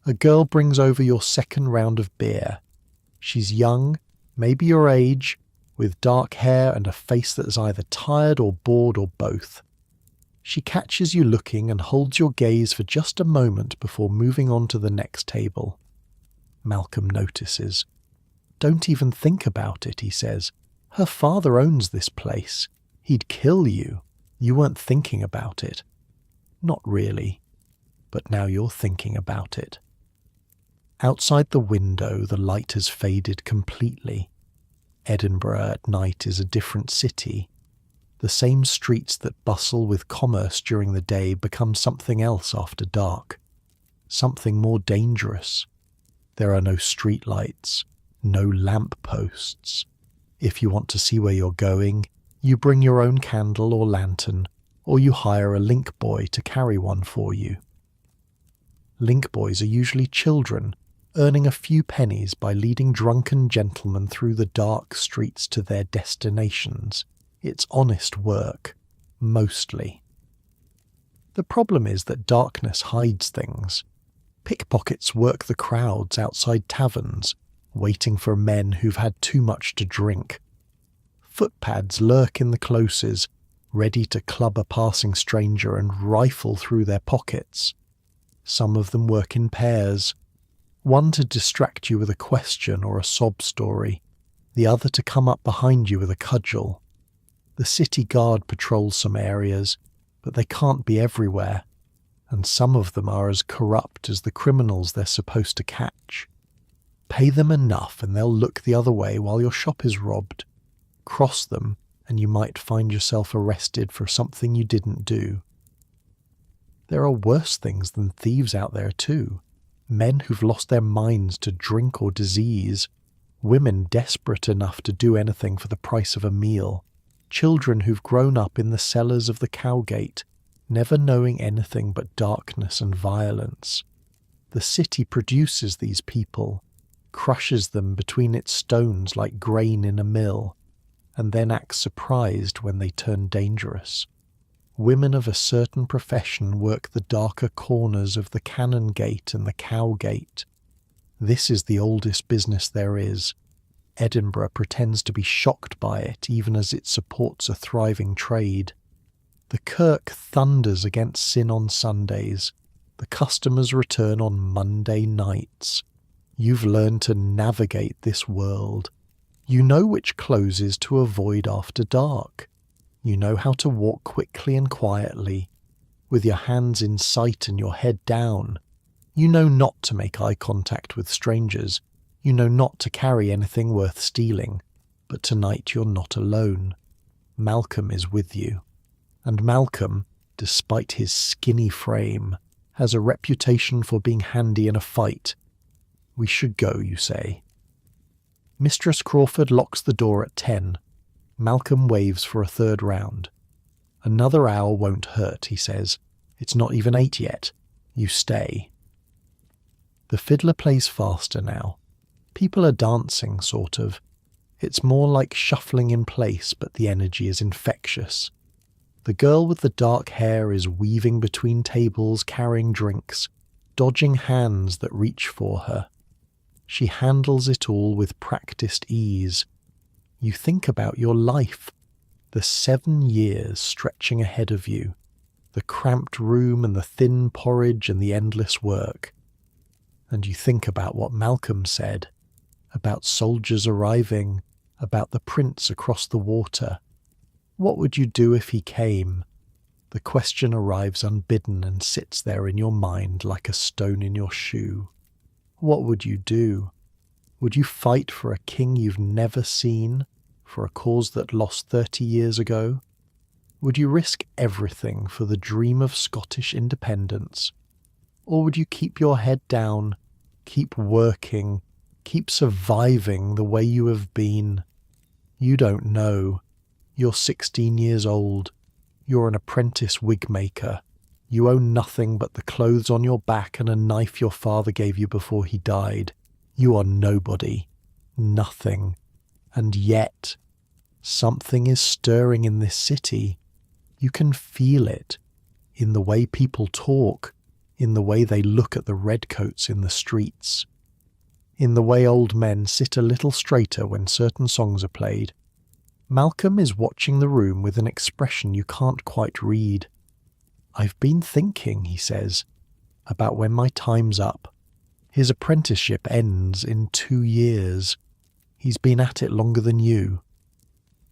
A girl brings over your second round of beer. She's young, maybe your age, with dark hair and a face that's either tired or bored or both. She catches you looking and holds your gaze for just a moment before moving on to the next table. Malcolm notices. "Don't even think about it," he says. "Her father owns this place. He'd kill you. You weren't thinking about it." "Not really. But now you're thinking about it." Outside the window, the light has faded completely. Edinburgh at night is a different city. The same streets that bustle with commerce during the day become something else after dark. Something more dangerous. There are no streetlights, no lamp posts. If you want to see where you're going, you bring your own candle or lantern, or you hire a link boy to carry one for you. Link boys are usually children, earning a few pennies by leading drunken gentlemen through the dark streets to their destinations. It's honest work, mostly. The problem is that darkness hides things. Pickpockets work the crowds outside taverns, waiting for men who've had too much to drink. Footpads lurk in the closes, ready to club a passing stranger and rifle through their pockets. Some of them work in pairs, one to distract you with a question or a sob story, the other to come up behind you with a cudgel. The city guard patrols some areas, but they can't be everywhere, and some of them are as corrupt as the criminals they're supposed to catch. Pay them enough and they'll look the other way while your shop is robbed. Cross them and you might find yourself arrested for something you didn't do. There are worse things than thieves out there too. Men who've lost their minds to drink or disease. Women desperate enough to do anything for the price of a meal. Children who've grown up in the cellars of the Cowgate, never knowing anything but darkness and violence. The city produces these people, crushes them between its stones like grain in a mill, and then acts surprised when they turn dangerous. Women of a certain profession work the darker corners of the Canongate and the Cowgate. This is the oldest business there is. Edinburgh pretends to be shocked by it even as it supports a thriving trade. The Kirk thunders against sin on Sundays. The customers return on Monday nights. You've learned to navigate this world. You know which closes to avoid after dark. You know how to walk quickly and quietly, with your hands in sight and your head down. You know not to make eye contact with strangers. You know not to carry anything worth stealing. But tonight you're not alone. Malcolm is with you. And Malcolm, despite his skinny frame, has a reputation for being handy in a fight. We should go, you say. Mistress Crawford locks the door at 10. Malcolm waves for a third round. Another hour won't hurt, he says. It's not even 8 yet. You stay. The fiddler plays faster now. People are dancing, sort of. It's more like shuffling in place, but the energy is infectious. The girl with the dark hair is weaving between tables carrying drinks, dodging hands that reach for her. She handles it all with practiced ease. You think about your life, the 7 years stretching ahead of you, the cramped room and the thin porridge and the endless work. And you think about what Malcolm said, about soldiers arriving, about the prince across the water. What would you do if he came? The question arrives unbidden and sits there in your mind like a stone in your shoe. What would you do? Would you fight for a king you've never seen, for a cause that lost 30 years ago? Would you risk everything for the dream of Scottish independence? Or would you keep your head down, keep working, keep surviving the way you have been? You don't know. You're 16 years old. You're an apprentice wig maker. You own nothing but the clothes on your back and a knife your father gave you before he died. You are nobody. Nothing. And yet, something is stirring in this city. You can feel it. In the way people talk, in the way they look at the redcoats in the streets, in the way old men sit a little straighter when certain songs are played. Malcolm is watching the room with an expression you can't quite read. "I've been thinking," he says, "about when my time's up. His apprenticeship ends in 2 years. He's been at it longer than you.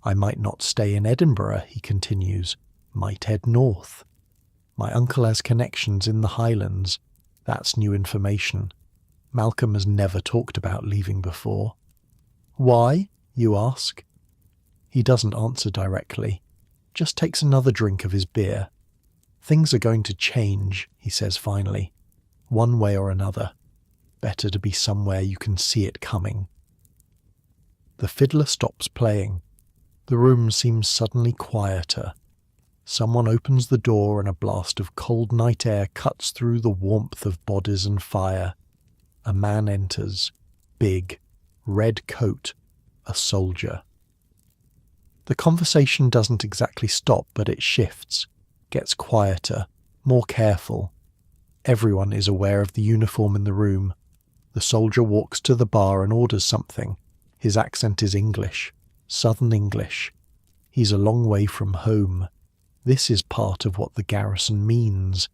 I might not stay in Edinburgh," he continues, "might head north. My uncle has connections in the Highlands. That's new information. Malcolm has never talked about leaving before." "Why?" you ask. He doesn't answer directly, just takes another drink of his beer. "Things are going to change," he says finally, "one way or another. Better to be somewhere you can see it coming." The fiddler stops playing. The room seems suddenly quieter. Someone opens the door and a blast of cold night air cuts through the warmth of bodies and fire. A man enters, big, red coat, a soldier. The conversation doesn't exactly stop, but it shifts, gets quieter, more careful. Everyone is aware of the uniform in the room. The soldier walks to the bar and orders something. His accent is English, Southern English. He's a long way from home. This is part of what the garrison means.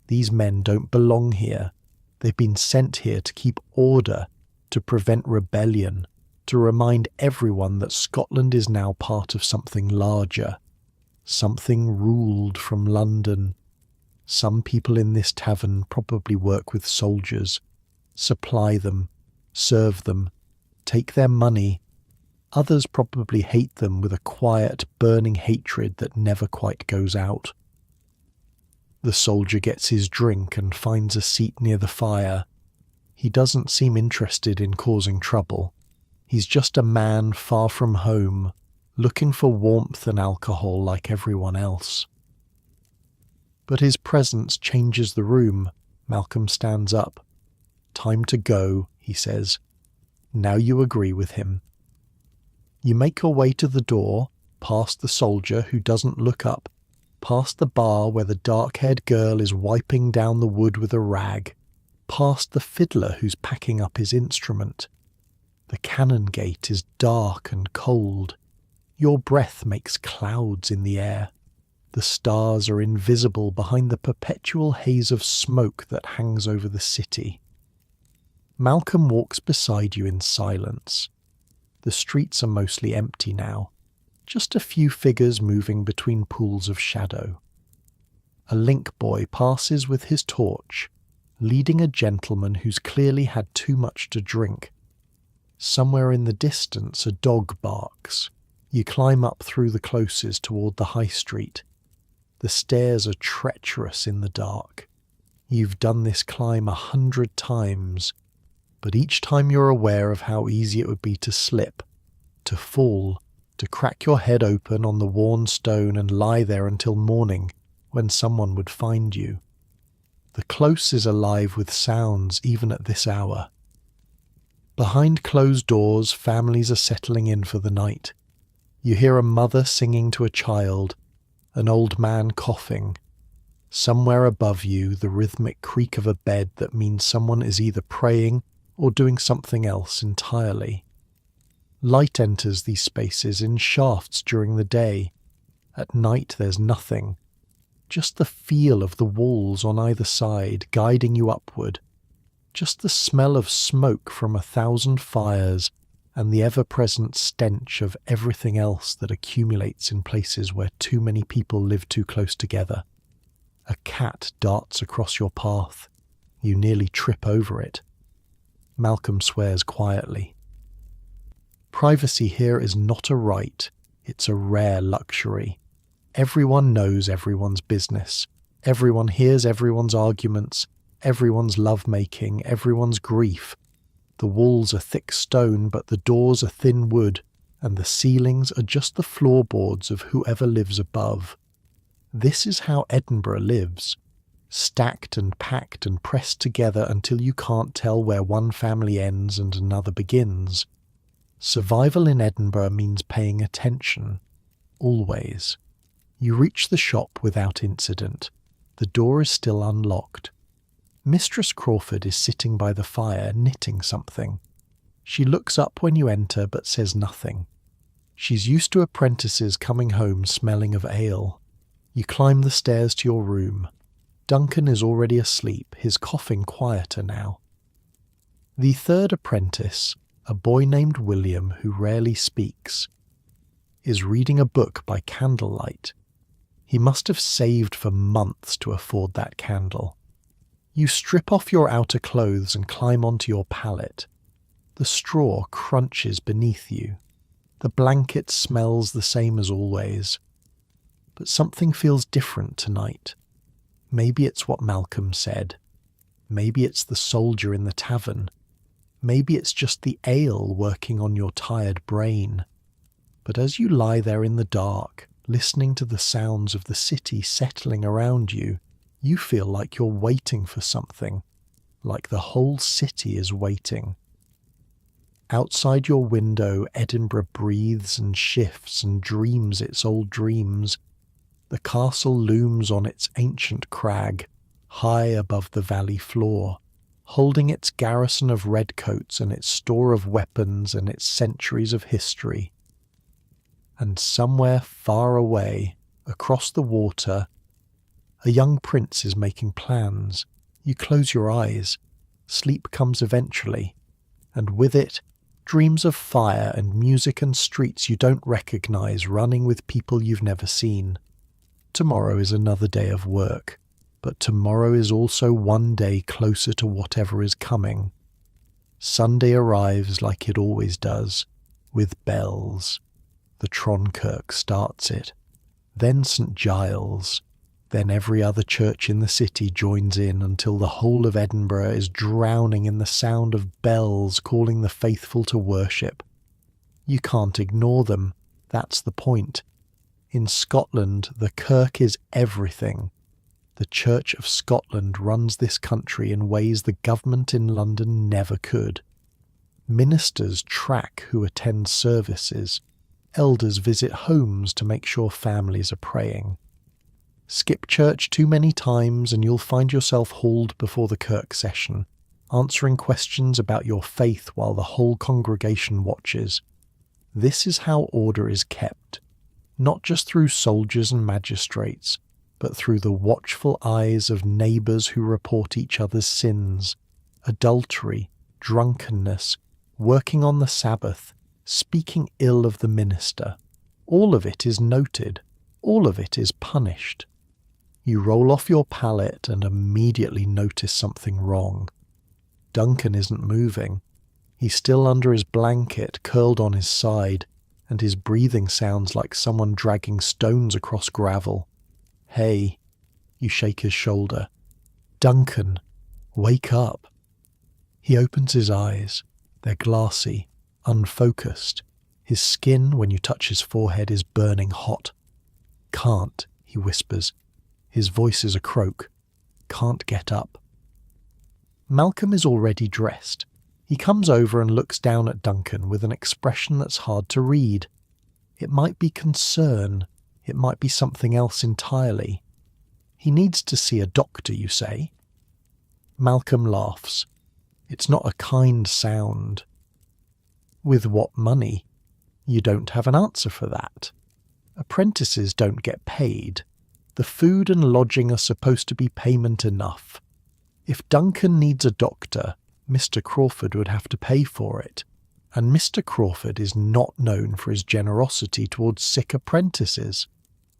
These men don't belong here. They've been sent here to keep order, to prevent rebellion, to remind everyone that Scotland is now part of something larger, something ruled from London. Some people in this tavern probably work with soldiers, supply them, serve them, take their money. Others probably hate them with a quiet, burning hatred that never quite goes out. The soldier gets his drink and finds a seat near the fire. He doesn't seem interested in causing trouble. He's just a man far from home, looking for warmth and alcohol like everyone else. But his presence changes the room. Malcolm stands up. "Time to go," he says. Now you agree with him. You make your way to the door, past the soldier who doesn't look up, past the bar where the dark-haired girl is wiping down the wood with a rag, past the fiddler who's packing up his instrument. The cannon gate is dark and cold. Your breath makes clouds in the air. The stars are invisible behind the perpetual haze of smoke that hangs over the city. Malcolm walks beside you in silence. The streets are mostly empty now, just a few figures moving between pools of shadow. A link boy passes with his torch, leading a gentleman who's clearly had too much to drink. Somewhere in the distance a dog barks. You climb up through the closes toward the high street. The stairs are treacherous in the dark. You've done this climb 100 times, but each time you're aware of how easy it would be to slip, to fall, to crack your head open on the worn stone and lie there until morning, when someone would find you. The close is alive with sounds even at this hour. Behind closed doors, families are settling in for the night. You hear a mother singing to a child, an old man coughing. Somewhere above you, the rhythmic creak of a bed that means someone is either praying or doing something else entirely. Light enters these spaces in shafts during the day. At night there's nothing, just the feel of the walls on either side guiding you upward, just the smell of smoke from 1,000 fires and the ever-present stench of everything else that accumulates in places where too many people live too close together. A cat darts across your path. You nearly trip over it. Malcolm swears quietly. Privacy here is not a right, it's a rare luxury. Everyone knows everyone's business. Everyone hears everyone's arguments, everyone's love-making, everyone's grief. The walls are thick stone, but the doors are thin wood, and the ceilings are just the floorboards of whoever lives above. This is how Edinburgh lives, stacked and packed and pressed together until you can't tell where one family ends and another begins. Survival in Edinburgh means paying attention, always. You reach the shop without incident. The door is still unlocked. Mistress Crawford is sitting by the fire knitting something. She looks up when you enter but says nothing. She's used to apprentices coming home smelling of ale. You climb the stairs to your room. Duncan is already asleep, his coughing quieter now. The third apprentice, a boy named William who rarely speaks, is reading a book by candlelight. He must have saved for months to afford that candle. You strip off your outer clothes and climb onto your pallet. The straw crunches beneath you. The blanket smells the same as always. But something feels different tonight. Maybe it's what Malcolm said. Maybe it's the soldier in the tavern. Maybe it's just the ale working on your tired brain. But as you lie there in the dark, listening to the sounds of the city settling around you, you feel like you're waiting for something, like the whole city is waiting. Outside your window, Edinburgh breathes and shifts and dreams its old dreams. The castle looms on its ancient crag, high above the valley floor, holding its garrison of redcoats and its store of weapons and its centuries of history. And somewhere far away, across the water, a young prince is making plans. You close your eyes. Sleep comes eventually, and with it, dreams of fire and music and streets you don't recognize running with people you've never seen. Tomorrow is another day of work, but tomorrow is also one day closer to whatever is coming. Sunday arrives like it always does, with bells. The Tronkirk starts it, then St. Giles, then every other church in the city joins in until the whole of Edinburgh is drowning in the sound of bells calling the faithful to worship. You can't ignore them, that's the point. In Scotland, the kirk is everything. The Church of Scotland runs this country in ways the government in London never could. Ministers track who attend services. Elders visit homes to make sure families are praying. Skip church too many times and you'll find yourself hauled before the kirk session, answering questions about your faith while the whole congregation watches. This is how order is kept, not just through soldiers and magistrates, but through the watchful eyes of neighbours who report each other's sins, adultery, drunkenness, working on the Sabbath, speaking ill of the minister. All of it is noted. All of it is punished. You roll off your pallet and immediately notice something wrong. Duncan isn't moving. He's still under his blanket, curled on his side, and his breathing sounds like someone dragging stones across gravel. Hey, you shake his shoulder. Duncan, wake up. He opens his eyes. They're glassy, unfocused. His skin, when you touch his forehead, is burning hot. Can't, he whispers. His voice is a croak. Can't get up. Malcolm is already dressed. He comes over and looks down at Duncan with an expression that's hard to read. It might be concern. It might be something else entirely. He needs to see a doctor, you say? Malcolm laughs. It's not a kind sound. With what money? You don't have an answer for that. Apprentices don't get paid. The food and lodging are supposed to be payment enough. If Duncan needs a doctor, Mr. Crawford would have to pay for it, and Mr. Crawford is not known for his generosity towards sick apprentices.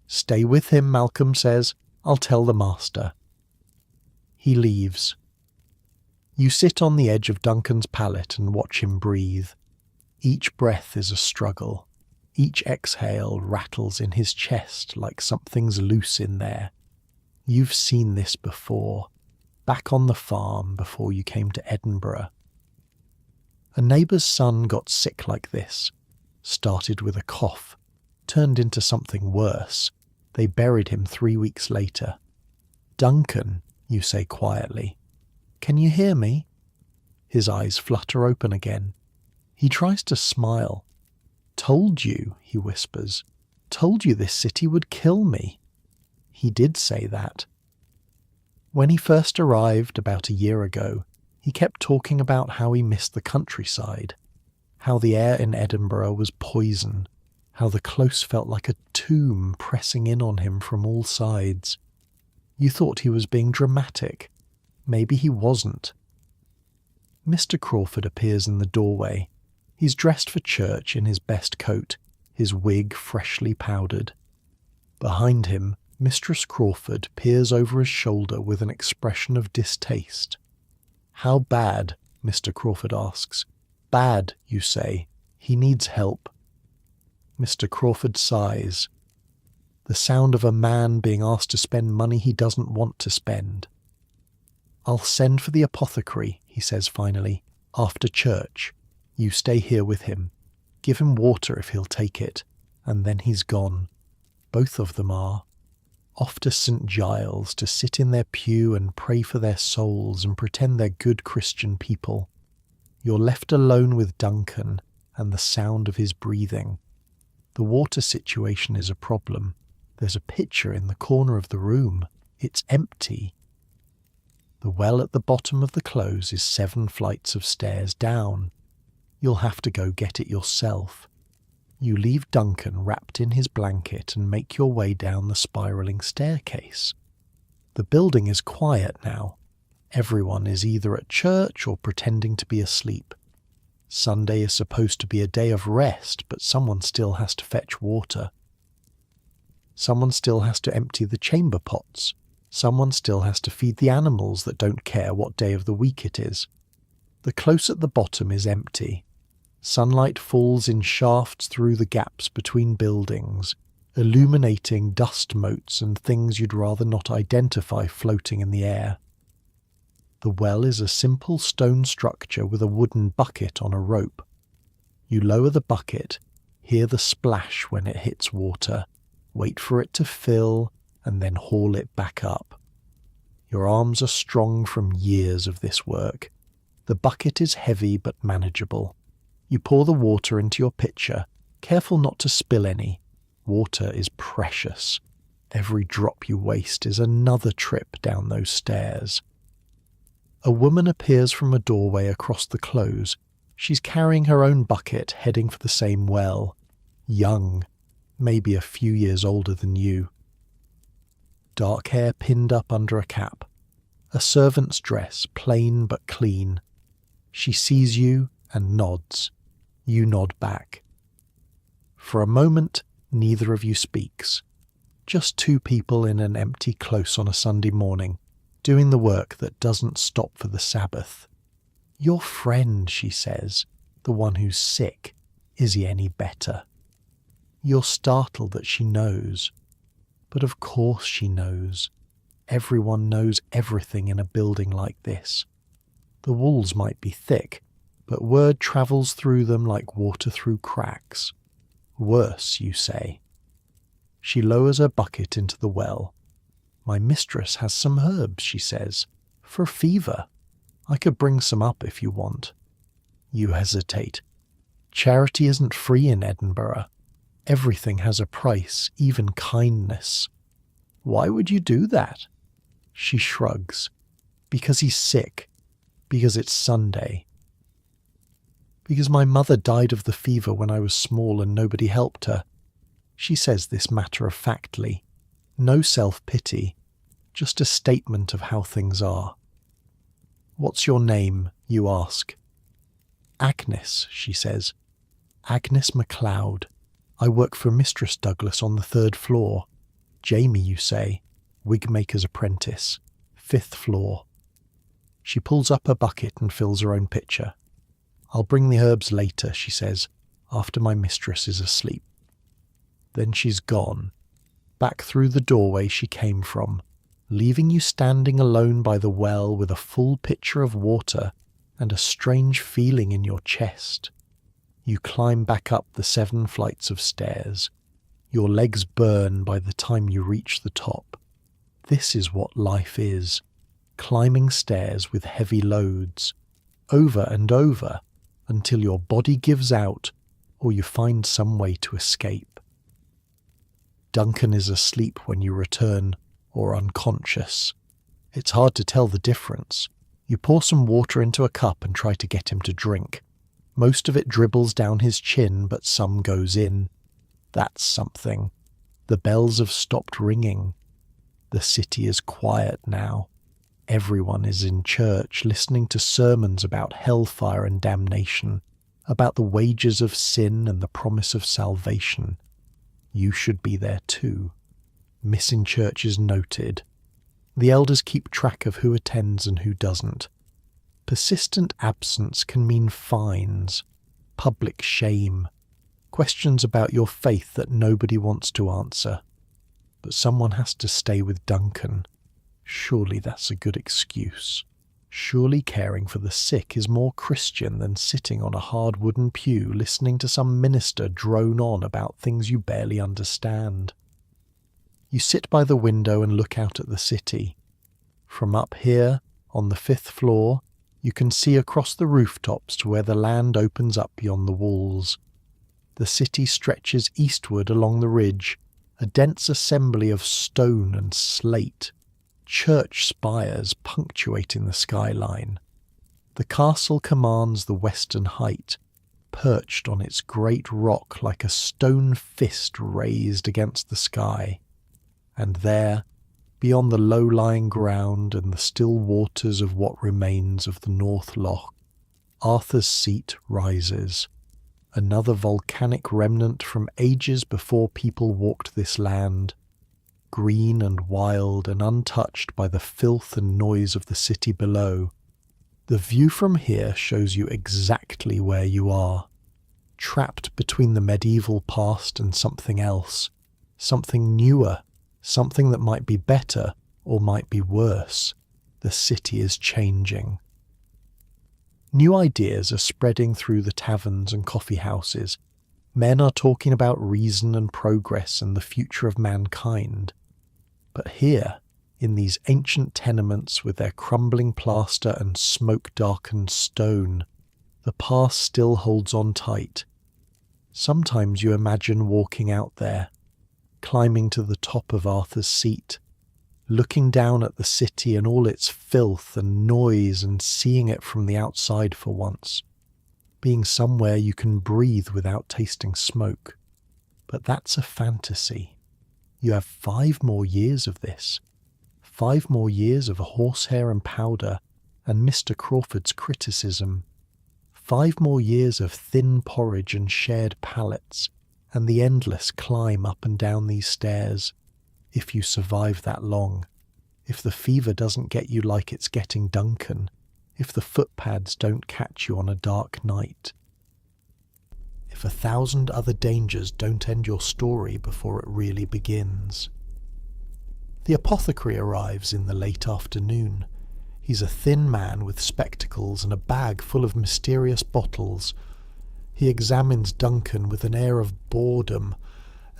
Stay with him, Malcolm says. I'll tell the master. He leaves. You sit on the edge of Duncan's pallet and watch him breathe. Each breath is a struggle. Each exhale rattles in his chest like something's loose in there. You've seen this before, back on the farm before you came to Edinburgh. A neighbour's son got sick like this, started with a cough, turned into something worse. They buried him 3 weeks later. Duncan, you say quietly, can you hear me? His eyes flutter open again. He tries to smile. Told you, he whispers. Told you this city would kill me. He did say that. When he first arrived about a year ago, he kept talking about how he missed the countryside, how the air in Edinburgh was poison, how the close felt like a tomb pressing in on him from all sides. You thought he was being dramatic. Maybe he wasn't. Mr. Crawford appears in the doorway. He's dressed for church in his best coat, his wig freshly powdered. Behind him, Mistress Crawford peers over his shoulder with an expression of distaste. "How bad?" Mr. Crawford asks. "Bad, you say. He needs help." Mr. Crawford sighs. The sound of a man being asked to spend money he doesn't want to spend. "I'll send for the apothecary," he says finally, "after church. You stay here with him. Give him water if he'll take it, and then he's gone. Both of them are. Off to St. Giles to sit in their pew and pray for their souls and pretend they're good Christian people. You're left alone with Duncan and the sound of his breathing. The water situation is a problem. There's a pitcher in the corner of the room. It's empty. The well at the bottom of the close is 7 flights of stairs down. You'll have to go get it yourself. You leave Duncan wrapped in his blanket and make your way down the spiralling staircase. The building is quiet now. Everyone is either at church or pretending to be asleep. Sunday is supposed to be a day of rest, but someone still has to fetch water. Someone still has to empty the chamber pots. Someone still has to feed the animals that don't care what day of the week it is. The close at the bottom is empty. Sunlight falls in shafts through the gaps between buildings, illuminating dust motes and things you'd rather not identify floating in the air. The well is a simple stone structure with a wooden bucket on a rope. You lower the bucket, hear the splash when it hits water, wait for it to fill, and then haul it back up. Your arms are strong from years of this work. The bucket is heavy but manageable. You pour the water into your pitcher, careful not to spill any. Water is precious. Every drop you waste is another trip down those stairs. A woman appears from a doorway across the close. She's carrying her own bucket, heading for the same well. Young, maybe a few years older than you. Dark hair pinned up under a cap. A servant's dress, plain but clean. She sees you and nods. You nod back. For a moment, neither of you speaks. Just 2 people in an empty close on a Sunday morning, doing the work that doesn't stop for the Sabbath. "Your friend," she says, "the one who's sick, is he any better?" You're startled that she knows. But of course she knows. Everyone knows everything in a building like this. The walls might be thick, but word travels through them like water through cracks. Worse, you say. She lowers her bucket into the well. "My mistress has some herbs," she says, "for fever. I could bring some up if you want." You hesitate. Charity isn't free in Edinburgh. Everything has a price, even kindness. "Why would you do that?" She shrugs. "Because he's sick. Because it's Sunday. Because my mother died of the fever when I was small and nobody helped her." She says this matter-of-factly. No self-pity, just a statement of how things are. "What's your name?" you ask. "Agnes," she says. "Agnes MacLeod. I work for Mistress Douglas on the 3rd floor. Jamie, you say. Wigmaker's apprentice. 5th floor." She pulls up her bucket and fills her own pitcher. "I'll bring the herbs later," she says, "after my mistress is asleep." Then she's gone, back through the doorway she came from, leaving you standing alone by the well with a full pitcher of water and a strange feeling in your chest. You climb back up the 7 flights of stairs. Your legs burn by the time you reach the top. This is what life is, climbing stairs with heavy loads, over and over, until your body gives out or you find some way to escape. Duncan is asleep when you return, or unconscious. It's hard to tell the difference. You pour some water into a cup and try to get him to drink. Most of it dribbles down his chin, but some goes in. That's something. The bells have stopped ringing. The city is quiet now. Everyone is in church listening to sermons about hellfire and damnation, about the wages of sin and the promise of salvation. You should be there too. Missing church is noted. The elders keep track of who attends and who doesn't. Persistent absence can mean fines, public shame, questions about your faith that nobody wants to answer. But someone has to stay with Duncan. Surely that's a good excuse. Surely caring for the sick is more Christian than sitting on a hard wooden pew listening to some minister drone on about things you barely understand. You sit by the window and look out at the city. From up here, on the 5th floor, you can see across the rooftops to where the land opens up beyond the walls. The city stretches eastward along the ridge, a dense assembly of stone and slate, church spires punctuating the skyline. The castle commands the western height, perched on its great rock like a stone fist raised against the sky. And there, beyond the low-lying ground and the still waters of what remains of the North Loch, Arthur's Seat rises, another volcanic remnant from ages before people walked this land, green and wild and untouched by the filth and noise of the city below. The view from here shows you exactly where you are, trapped between the medieval past and something else, something newer, something that might be better or might be worse. The city is changing. New ideas are spreading through the taverns and coffee houses. Men are talking about reason and progress and the future of mankind. But here, in these ancient tenements with their crumbling plaster and smoke-darkened stone, the past still holds on tight. Sometimes you imagine walking out there, climbing to the top of Arthur's Seat, looking down at the city and all its filth and noise and seeing it from the outside for once, being somewhere you can breathe without tasting smoke. But that's a fantasy. You have 5 more years of this. 5 more years of horsehair and powder and Mr. Crawford's criticism. 5 more years of thin porridge and shared pallets and the endless climb up and down these stairs, if you survive that long, if the fever doesn't get you like it's getting Duncan, if the footpads don't catch you on a dark night, if 1,000 other dangers don't end your story before it really begins. The apothecary arrives in the late afternoon. He's a thin man with spectacles and a bag full of mysterious bottles. He examines Duncan with an air of boredom,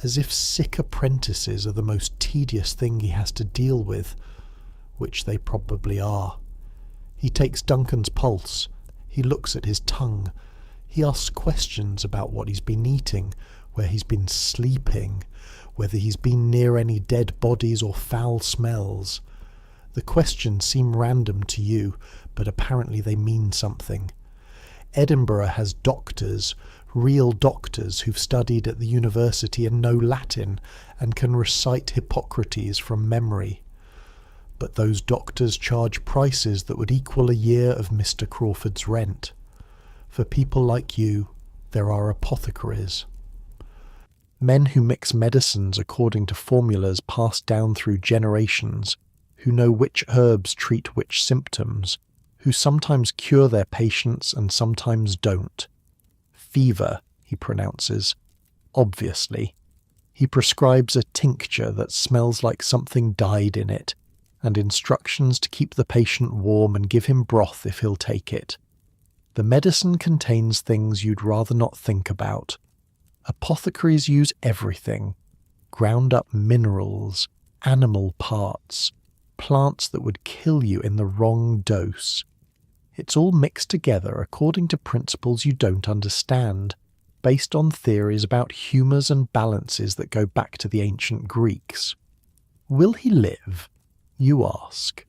as if sick apprentices are the most tedious thing he has to deal with, which they probably are. He takes Duncan's pulse. He looks at his tongue. He asks questions about what he's been eating, where he's been sleeping, whether he's been near any dead bodies or foul smells. The questions seem random to you, but apparently they mean something. Edinburgh has doctors, real doctors who've studied at the university and know Latin and can recite Hippocrates from memory. But those doctors charge prices that would equal a year of Mr. Crawford's rent. For people like you, there are apothecaries. Men who mix medicines according to formulas passed down through generations, who know which herbs treat which symptoms, who sometimes cure their patients and sometimes don't. Fever, he pronounces. Obviously. He prescribes a tincture that smells like something died in it, and instructions to keep the patient warm and give him broth if he'll take it. The medicine contains things you'd rather not think about. Apothecaries use everything. Ground up minerals, animal parts, plants that would kill you in the wrong dose. It's all mixed together according to principles you don't understand, based on theories about humours and balances that go back to the ancient Greeks. Will he live? You ask.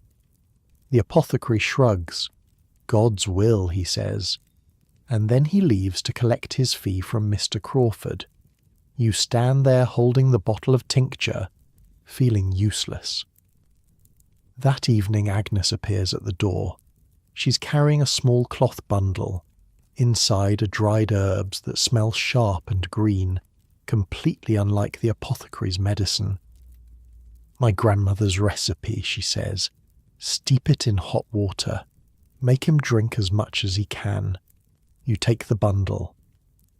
The apothecary shrugs. God's will, he says. And then he leaves to collect his fee from Mr. Crawford. You stand there holding the bottle of tincture, feeling useless. That evening Agnes appears at the door. She's carrying a small cloth bundle. Inside are dried herbs that smell sharp and green, completely unlike the apothecary's medicine. My grandmother's recipe, she says. Steep it in hot water. Make him drink as much as he can. You take the bundle.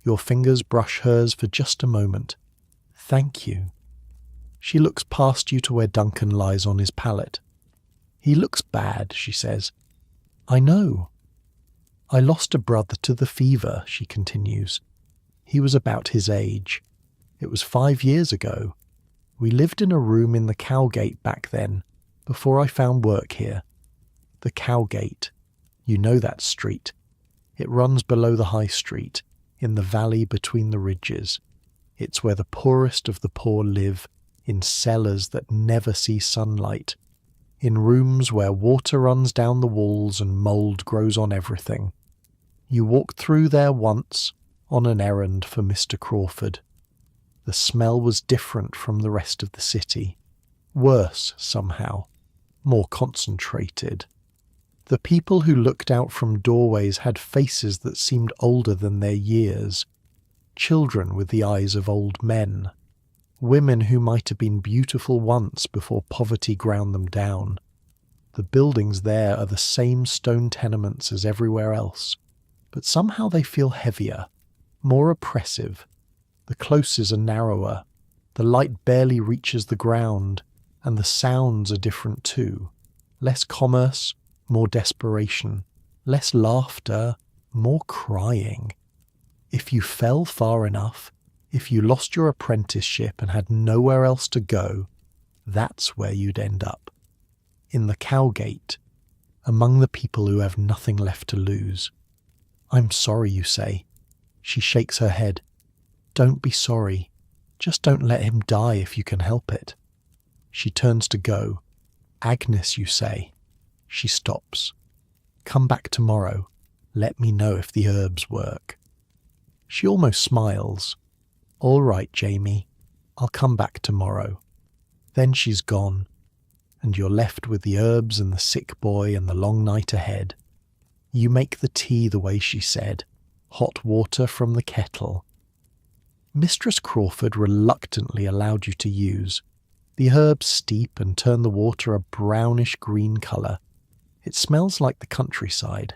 Your fingers brush hers for just a moment. Thank you. She looks past you to where Duncan lies on his pallet. He looks bad, she says. I know. I lost a brother to the fever, she continues. He was about his age. It was 5 years ago. We lived in a room in the Cowgate back then, before I found work here. The Cowgate. You know that street. It runs below the high street, in the valley between the ridges. It's where the poorest of the poor live, in cellars that never see sunlight, in rooms where water runs down the walls and mould grows on everything. You walked through there once, on an errand for Mr. Crawford. The smell was different from the rest of the city. Worse, somehow. More concentrated. The people who looked out from doorways had faces that seemed older than their years. Children with the eyes of old men. Women who might have been beautiful once before poverty ground them down. The buildings there are the same stone tenements as everywhere else, but somehow they feel heavier, more oppressive. The closes are narrower, the light barely reaches the ground, and the sounds are different too. Less commerce, more desperation. Less laughter, more crying. If you fell far enough, if you lost your apprenticeship and had nowhere else to go, that's where you'd end up. In the Cowgate, among the people who have nothing left to lose. I'm sorry, you say. She shakes her head. Don't be sorry. Just don't let him die if you can help it. She turns to go. Agnes, you say. She stops. Come back tomorrow. Let me know if the herbs work. She almost smiles. All right, Jamie. I'll come back tomorrow. Then she's gone, and you're left with the herbs and the sick boy and the long night ahead. You make the tea the way she said, hot water from the kettle. Mistress Crawford reluctantly allowed you to use. The herbs steep and turn the water a brownish-green colour. It smells like the countryside,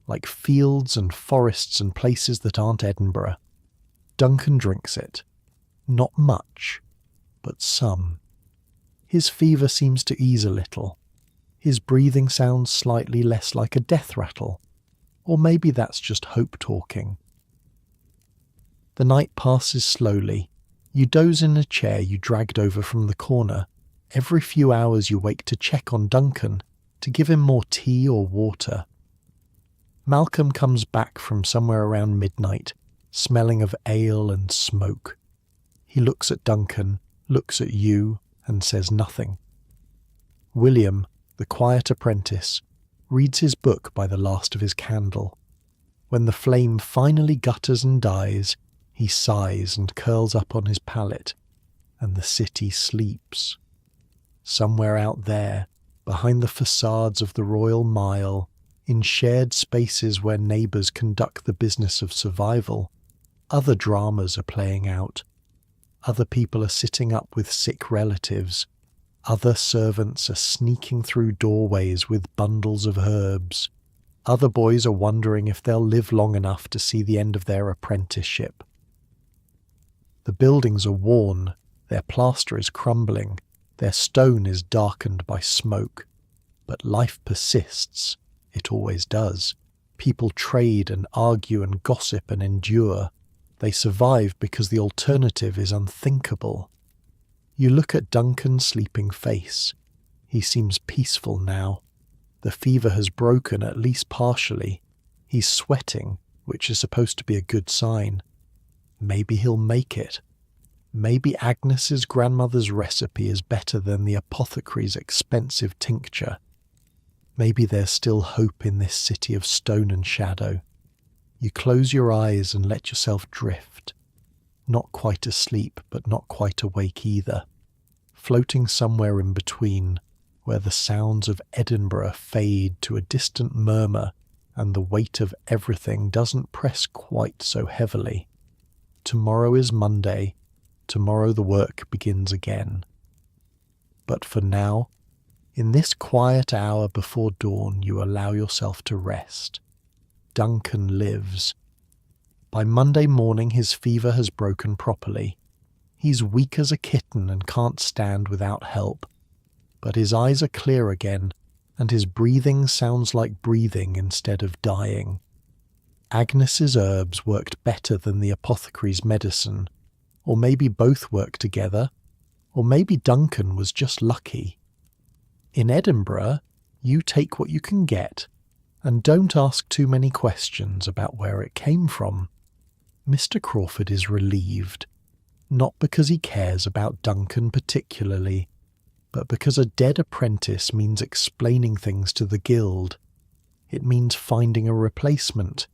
like fields and forests and places that aren't Edinburgh. Duncan drinks it. Not much, but some. His fever seems to ease a little. His breathing sounds slightly less like a death rattle. Or maybe that's just hope talking. The night passes slowly. You doze in a chair you dragged over from the corner. Every few hours you wake to check on Duncan, to give him more tea or water. Malcolm comes back from somewhere around midnight, smelling of ale and smoke. He looks at Duncan, looks at you, and says nothing. William, the quiet apprentice, reads his book by the last of his candle. When the flame finally gutters and dies, he sighs and curls up on his pallet, and the city sleeps. Somewhere out there, behind the facades of the Royal Mile, in shared spaces where neighbours conduct the business of survival, other dramas are playing out. Other people are sitting up with sick relatives. Other servants are sneaking through doorways with bundles of herbs. Other boys are wondering if they'll live long enough to see the end of their apprenticeship. The buildings are worn, their plaster is crumbling, their stone is darkened by smoke. But life persists. It always does. People trade and argue and gossip and endure. They survive because the alternative is unthinkable. You look at Duncan's sleeping face. He seems peaceful now. The fever has broken at least partially. He's sweating, which is supposed to be a good sign. Maybe he'll make it. Maybe Agnes's grandmother's recipe is better than the apothecary's expensive tincture. Maybe there's still hope in this city of stone and shadow. You close your eyes and let yourself drift. Not quite asleep, but not quite awake either. Floating somewhere in between, where the sounds of Edinburgh fade to a distant murmur and the weight of everything doesn't press quite so heavily. Tomorrow is Monday. Tomorrow the work begins again. But for now, in this quiet hour before dawn, you allow yourself to rest. Duncan lives. By Monday morning his fever has broken properly. He's weak as a kitten and can't stand without help. But his eyes are clear again, and his breathing sounds like breathing instead of dying. Agnes's herbs worked better than the apothecary's medicine, or maybe both worked together, or maybe Duncan was just lucky. In Edinburgh, you take what you can get, and don't ask too many questions about where it came from. Mr. Crawford is relieved, not because he cares about Duncan particularly, but because a dead apprentice means explaining things to the guild. It means finding a replacement.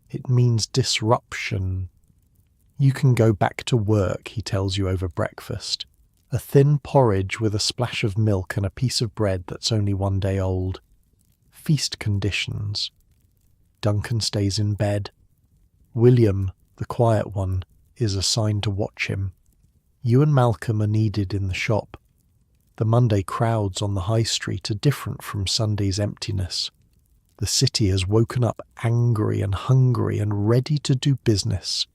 It means disruption. You can go back to work, he tells you over breakfast. A thin porridge with a splash of milk and a piece of bread that's only 1 day old. Feast conditions. Duncan stays in bed. William, the quiet one, is assigned to watch him. You and Malcolm are needed in the shop. The Monday crowds on the high street are different from Sunday's emptiness. The city has woken up angry and hungry and ready to do business.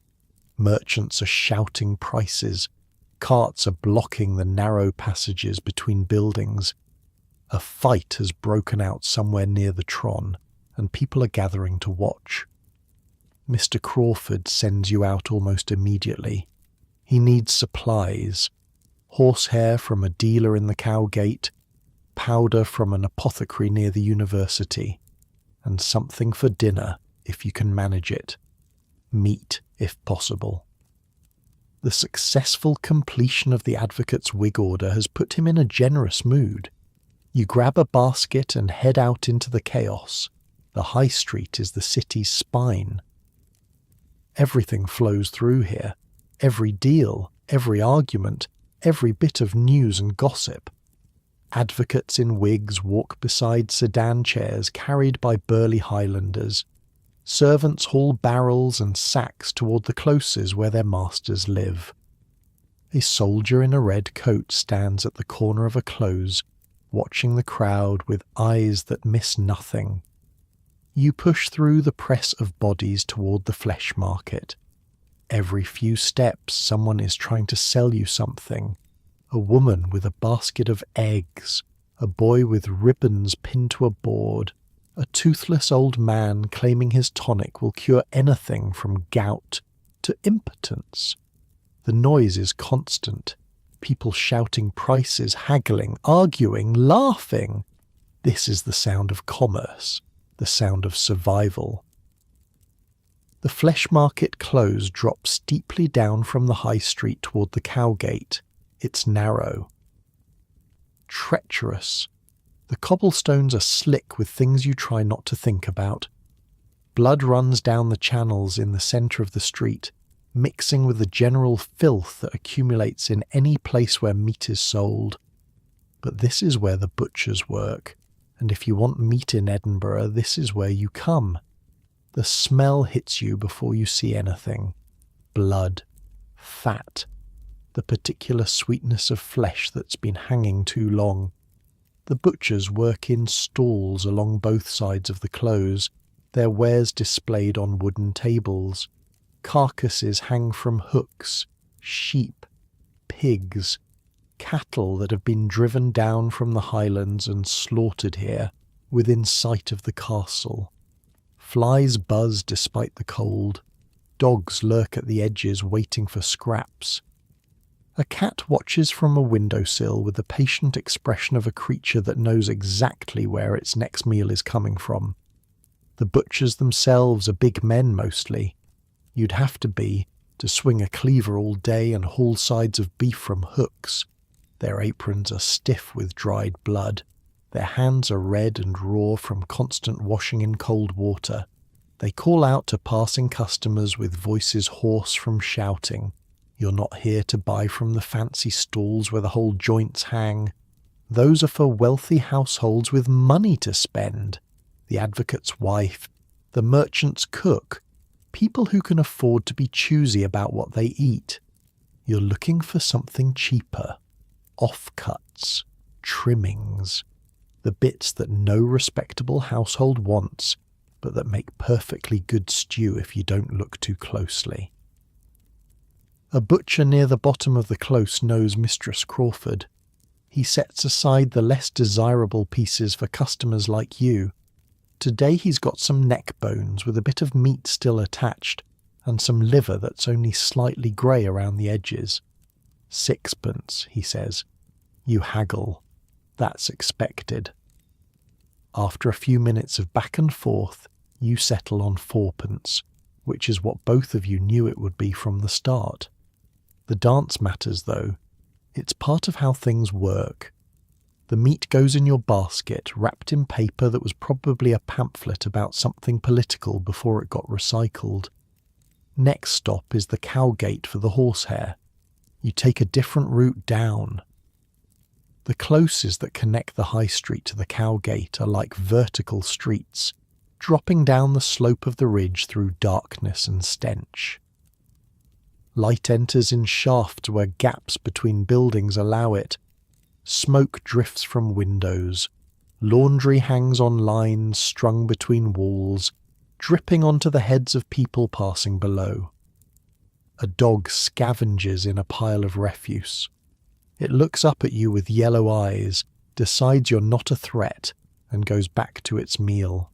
Merchants are shouting prices. Carts are blocking the narrow passages between buildings. A fight has broken out somewhere near the Tron, and people are gathering to watch. Mr. Crawford sends you out almost immediately. He needs supplies. Horsehair from a dealer in the Cowgate, powder from an apothecary near the university, and something for dinner if you can manage it. Meat, if possible. The successful completion of the advocate's wig order has put him in a generous mood. You grab a basket and head out into the chaos. The high street is the city's spine. Everything flows through here. Every deal, every argument, every bit of news and gossip. Advocates in wigs walk beside sedan chairs carried by burly Highlanders. Servants haul barrels and sacks toward the closes where their masters live. A soldier in a red coat stands at the corner of a close, watching the crowd with eyes that miss nothing. You push through the press of bodies toward the flesh market. Every few steps someone is trying to sell you something. A woman with a basket of eggs, a boy with ribbons pinned to a board, a toothless old man claiming his tonic will cure anything from gout to impotence. The noise is constant. People shouting prices, haggling, arguing, laughing. This is the sound of commerce, the sound of survival. The flesh market close drops steeply down from the high street toward the Cowgate. It's narrow. Treacherous. The cobblestones are slick with things you try not to think about. Blood runs down the channels in the centre of the street, mixing with the general filth that accumulates in any place where meat is sold. But this is where the butchers work, and if you want meat in Edinburgh, this is where you come. The smell hits you before you see anything. Blood. Fat. The particular sweetness of flesh that's been hanging too long. The butchers work in stalls along both sides of the close, their wares displayed on wooden tables. Carcasses hang from hooks, sheep, pigs, cattle that have been driven down from the highlands and slaughtered here, within sight of the castle. Flies buzz despite the cold. Dogs lurk at the edges waiting for scraps. A cat watches from a windowsill with the patient expression of a creature that knows exactly where its next meal is coming from. The butchers themselves are big men mostly. You'd have to be to swing a cleaver all day and haul sides of beef from hooks. Their aprons are stiff with dried blood. Their hands are red and raw from constant washing in cold water. They call out to passing customers with voices hoarse from shouting. You're not here to buy from the fancy stalls where the whole joints hang. Those are for wealthy households with money to spend. The advocate's wife, the merchant's cook, people who can afford to be choosy about what they eat. You're looking for something cheaper. Offcuts, trimmings, the bits that no respectable household wants, but that make perfectly good stew if you don't look too closely. A butcher near the bottom of the close knows Mistress Crawford. He sets aside the less desirable pieces for customers like you. Today he's got some neck bones with a bit of meat still attached, and some liver that's only slightly grey around the edges. 6pence, he says. You haggle. That's expected. After a few minutes of back and forth, you settle on 4pence, which is what both of you knew it would be from the start. The dance matters, though. It's part of how things work. The meat goes in your basket, wrapped in paper that was probably a pamphlet about something political before it got recycled. Next stop is the cowgate for the horsehair. You take a different route down. The closes that connect the high street to the cowgate are like vertical streets, dropping down the slope of the ridge through darkness and stench. Light enters in shafts where gaps between buildings allow it. Smoke drifts from windows. Laundry hangs on lines strung between walls, dripping onto the heads of people passing below. A dog scavenges in a pile of refuse. It looks up at you with yellow eyes, decides you're not a threat, and goes back to its meal.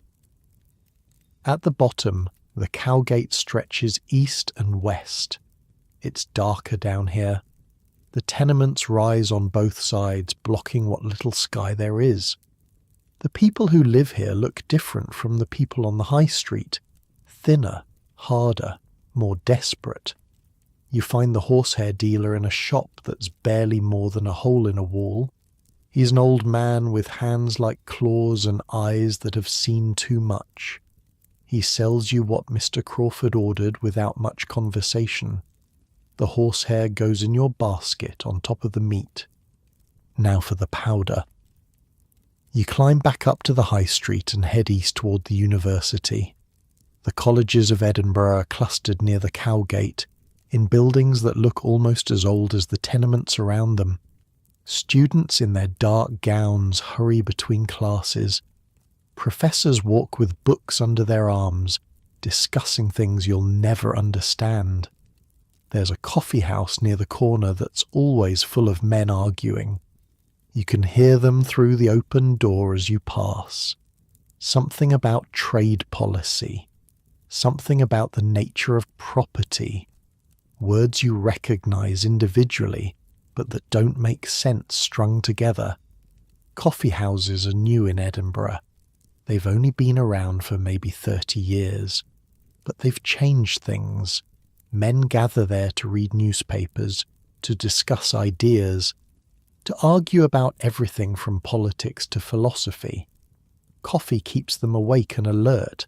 At the bottom, the cowgate stretches east and west. It's darker down here. The tenements rise on both sides, blocking what little sky there is. The people who live here look different from the people on the high street. Thinner, harder, more desperate. You find the horsehair dealer in a shop that's barely more than a hole in a wall. He's an old man with hands like claws and eyes that have seen too much. He sells you what Mr. Crawford ordered without much conversation. The horsehair goes in your basket on top of the meat. Now for the powder. You climb back up to the high street and head east toward the university. The colleges of Edinburgh are clustered near the cowgate, in buildings that look almost as old as the tenements around them. Students in their dark gowns hurry between classes. Professors walk with books under their arms, discussing things you'll never understand. There's a coffee house near the corner that's always full of men arguing. You can hear them through the open door as you pass. Something about trade policy. Something about the nature of property. Words you recognize individually, but that don't make sense strung together. Coffee houses are new in Edinburgh. They've only been around for maybe 30 years, but they've changed things. Men gather there to read newspapers, to discuss ideas, to argue about everything from politics to philosophy. Coffee keeps them awake and alert.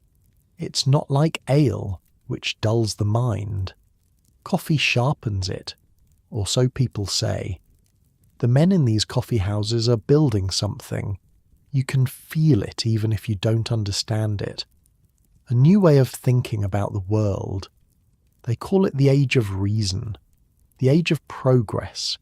It's not like ale, which dulls the mind. Coffee sharpens it, or so people say. The men in these coffee houses are building something. You can feel it even if you don't understand it. A new way of thinking about the world. They call it the age of reason, the age of progress.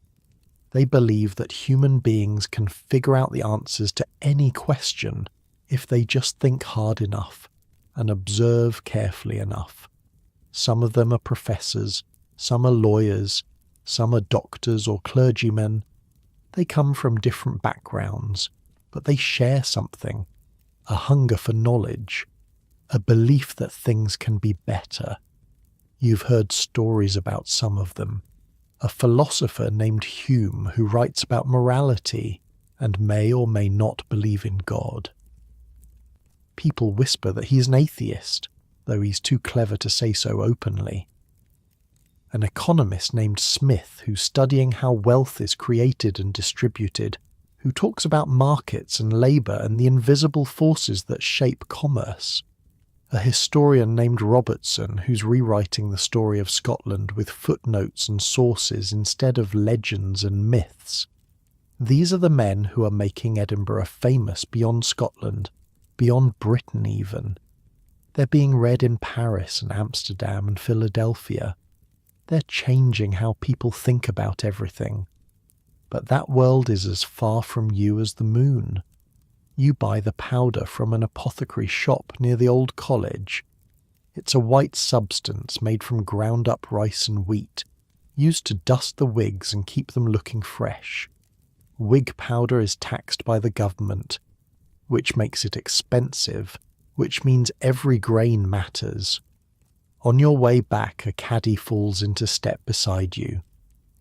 They believe that human beings can figure out the answers to any question if they just think hard enough and observe carefully enough. Some of them are professors, some are lawyers, some are doctors or clergymen. They come from different backgrounds, but they share something, a hunger for knowledge, a belief that things can be better. You've heard stories about some of them. A philosopher named Hume who writes about morality and may or may not believe in God. People whisper that he's an atheist, though he's too clever to say so openly. An economist named Smith who's studying how wealth is created and distributed, who talks about markets and labour and the invisible forces that shape commerce. A historian named Robertson who's rewriting the story of Scotland with footnotes and sources instead of legends and myths. These are the men who are making Edinburgh famous beyond Scotland, beyond Britain even. They're being read in Paris and Amsterdam and Philadelphia. They're changing how people think about everything. But that world is as far from you as the moon. You buy the powder from an apothecary shop near the old college. It's a white substance made from ground-up rice and wheat, used to dust the wigs and keep them looking fresh. Wig powder is taxed by the government, which makes it expensive, which means every grain matters. On your way back, a caddy falls into step beside you.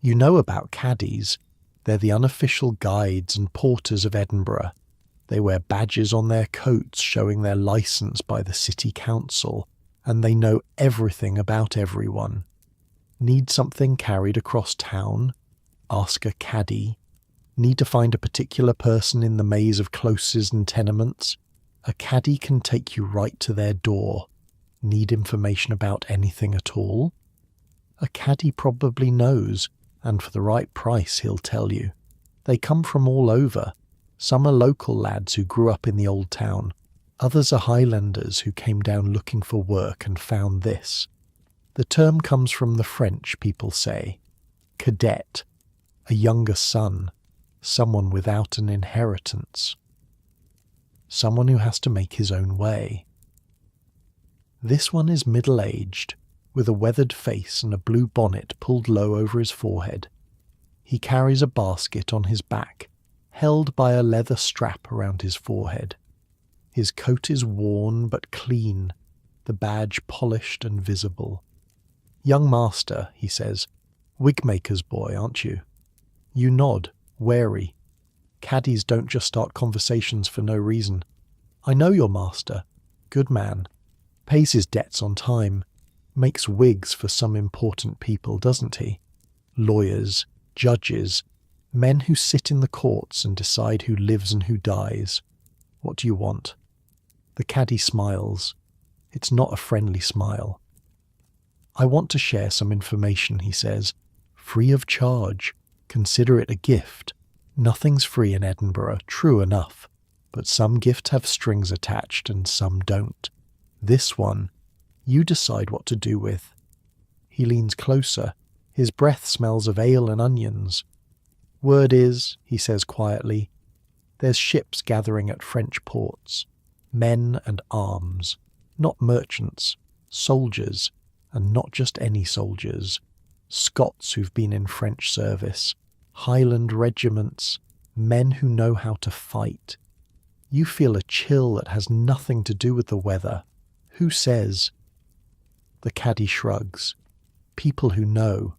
You know about caddies. They're the unofficial guides and porters of Edinburgh. They wear badges on their coats showing their licence by the city council, and they know everything about everyone. Need something carried across town? Ask a caddy. Need to find a particular person in the maze of closes and tenements? A caddy can take you right to their door. Need information about anything at all? A caddy probably knows, and for the right price he'll tell you. They come from all over. Some are local lads who grew up in the old town. Others are Highlanders who came down looking for work and found this. The term comes from the French, people say. Cadet, a younger son, someone without an inheritance. Someone who has to make his own way. This one is middle-aged, with a weathered face and a blue bonnet pulled low over his forehead. He carries a basket on his back, held by a leather strap around his forehead. His coat is worn but clean, the badge polished and visible. "Young master," he says, "wigmaker's boy, aren't you?" You nod, wary. Caddies don't just start conversations for no reason. "I know your master. Good man. Pays his debts on time. Makes wigs for some important people, doesn't he? Lawyers, judges, men who sit in the courts and decide who lives and who dies. What do you want?" The caddy smiles. It's not a friendly smile. "I want to share some information," he says. "Free of charge. Consider it a gift. Nothing's free in Edinburgh, true enough. But some gifts have strings attached and some don't. This one, you decide what to do with." He leans closer. His breath smells of ale and onions. "Word is," he says quietly, "there's ships gathering at French ports. Men and arms. Not merchants. Soldiers. And not just any soldiers. Scots who've been in French service. Highland regiments. Men who know how to fight. You feel a chill that has nothing to do with the weather. Who says?" The caddy shrugs. "People who know.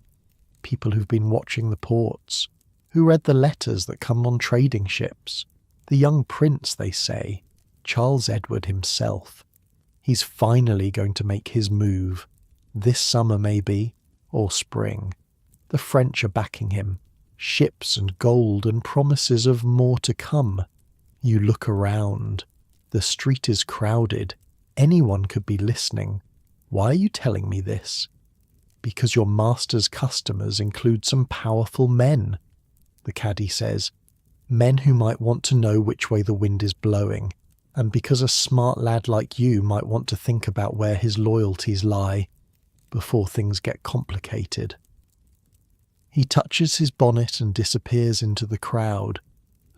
People who've been watching the ports. Who read the letters that come on trading ships. The young prince, they say. Charles Edward himself. He's finally going to make his move. This summer maybe, or spring. The French are backing him. Ships and gold and promises of more to come. You look around. The street is crowded. Anyone could be listening. Why are you telling me this? Because your master's customers include some powerful men," the caddy says. "Men who might want to know which way the wind is blowing, and because a smart lad like you might want to think about where his loyalties lie before things get complicated." He touches his bonnet and disappears into the crowd,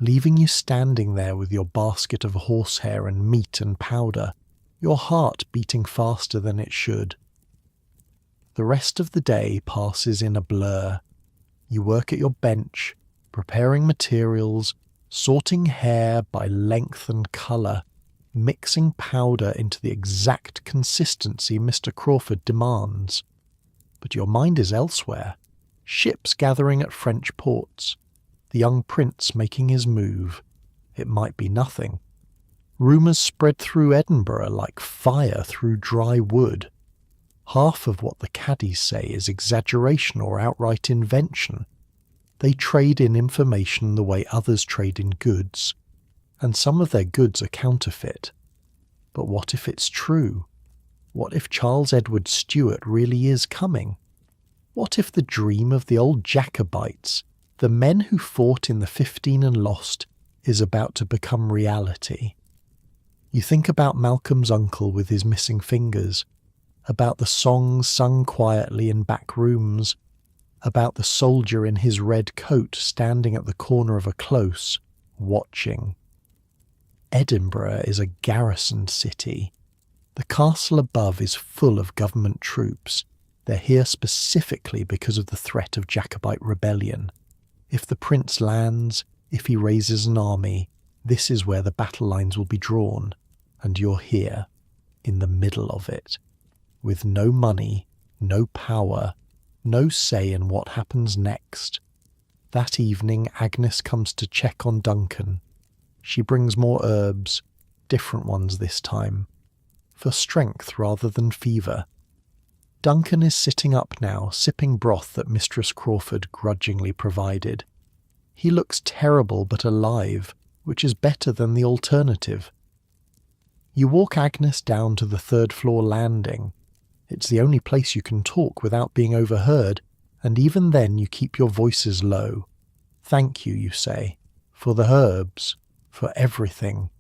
leaving you standing there with your basket of horsehair and meat and powder, your heart beating faster than it should. The rest of the day passes in a blur. You work at your bench, preparing materials, sorting hair by length and colour, mixing powder into the exact consistency Mr. Crawford demands. But your mind is elsewhere. Ships gathering at French ports. The young prince making his move. It might be nothing. Rumours spread through Edinburgh like fire through dry wood. Half of what the caddies say is exaggeration or outright invention. They trade in information the way others trade in goods, and some of their goods are counterfeit. But what if it's true? What if Charles Edward Stuart really is coming? What if the dream of the old Jacobites, the men who fought in the 15 and lost, is about to become reality? You think about Malcolm's uncle with his missing fingers, about the songs sung quietly in back rooms, about the soldier in his red coat standing at the corner of a close, watching. Edinburgh is a garrisoned city. The castle above is full of government troops. They're here specifically because of the threat of Jacobite rebellion. If the prince lands, if he raises an army, this is where the battle lines will be drawn, and you're here, in the middle of it, with no money, no power, no say in what happens next. That evening, Agnes comes to check on Duncan. She brings more herbs, different ones this time, for strength rather than fever. Duncan is sitting up now, sipping broth that Mistress Crawford grudgingly provided. He looks terrible but alive, which is better than the alternative. You walk Agnes down to the third-floor landing. It's the only place you can talk without being overheard, and even then you keep your voices low. Thank you, you say, for the herbs, for everything.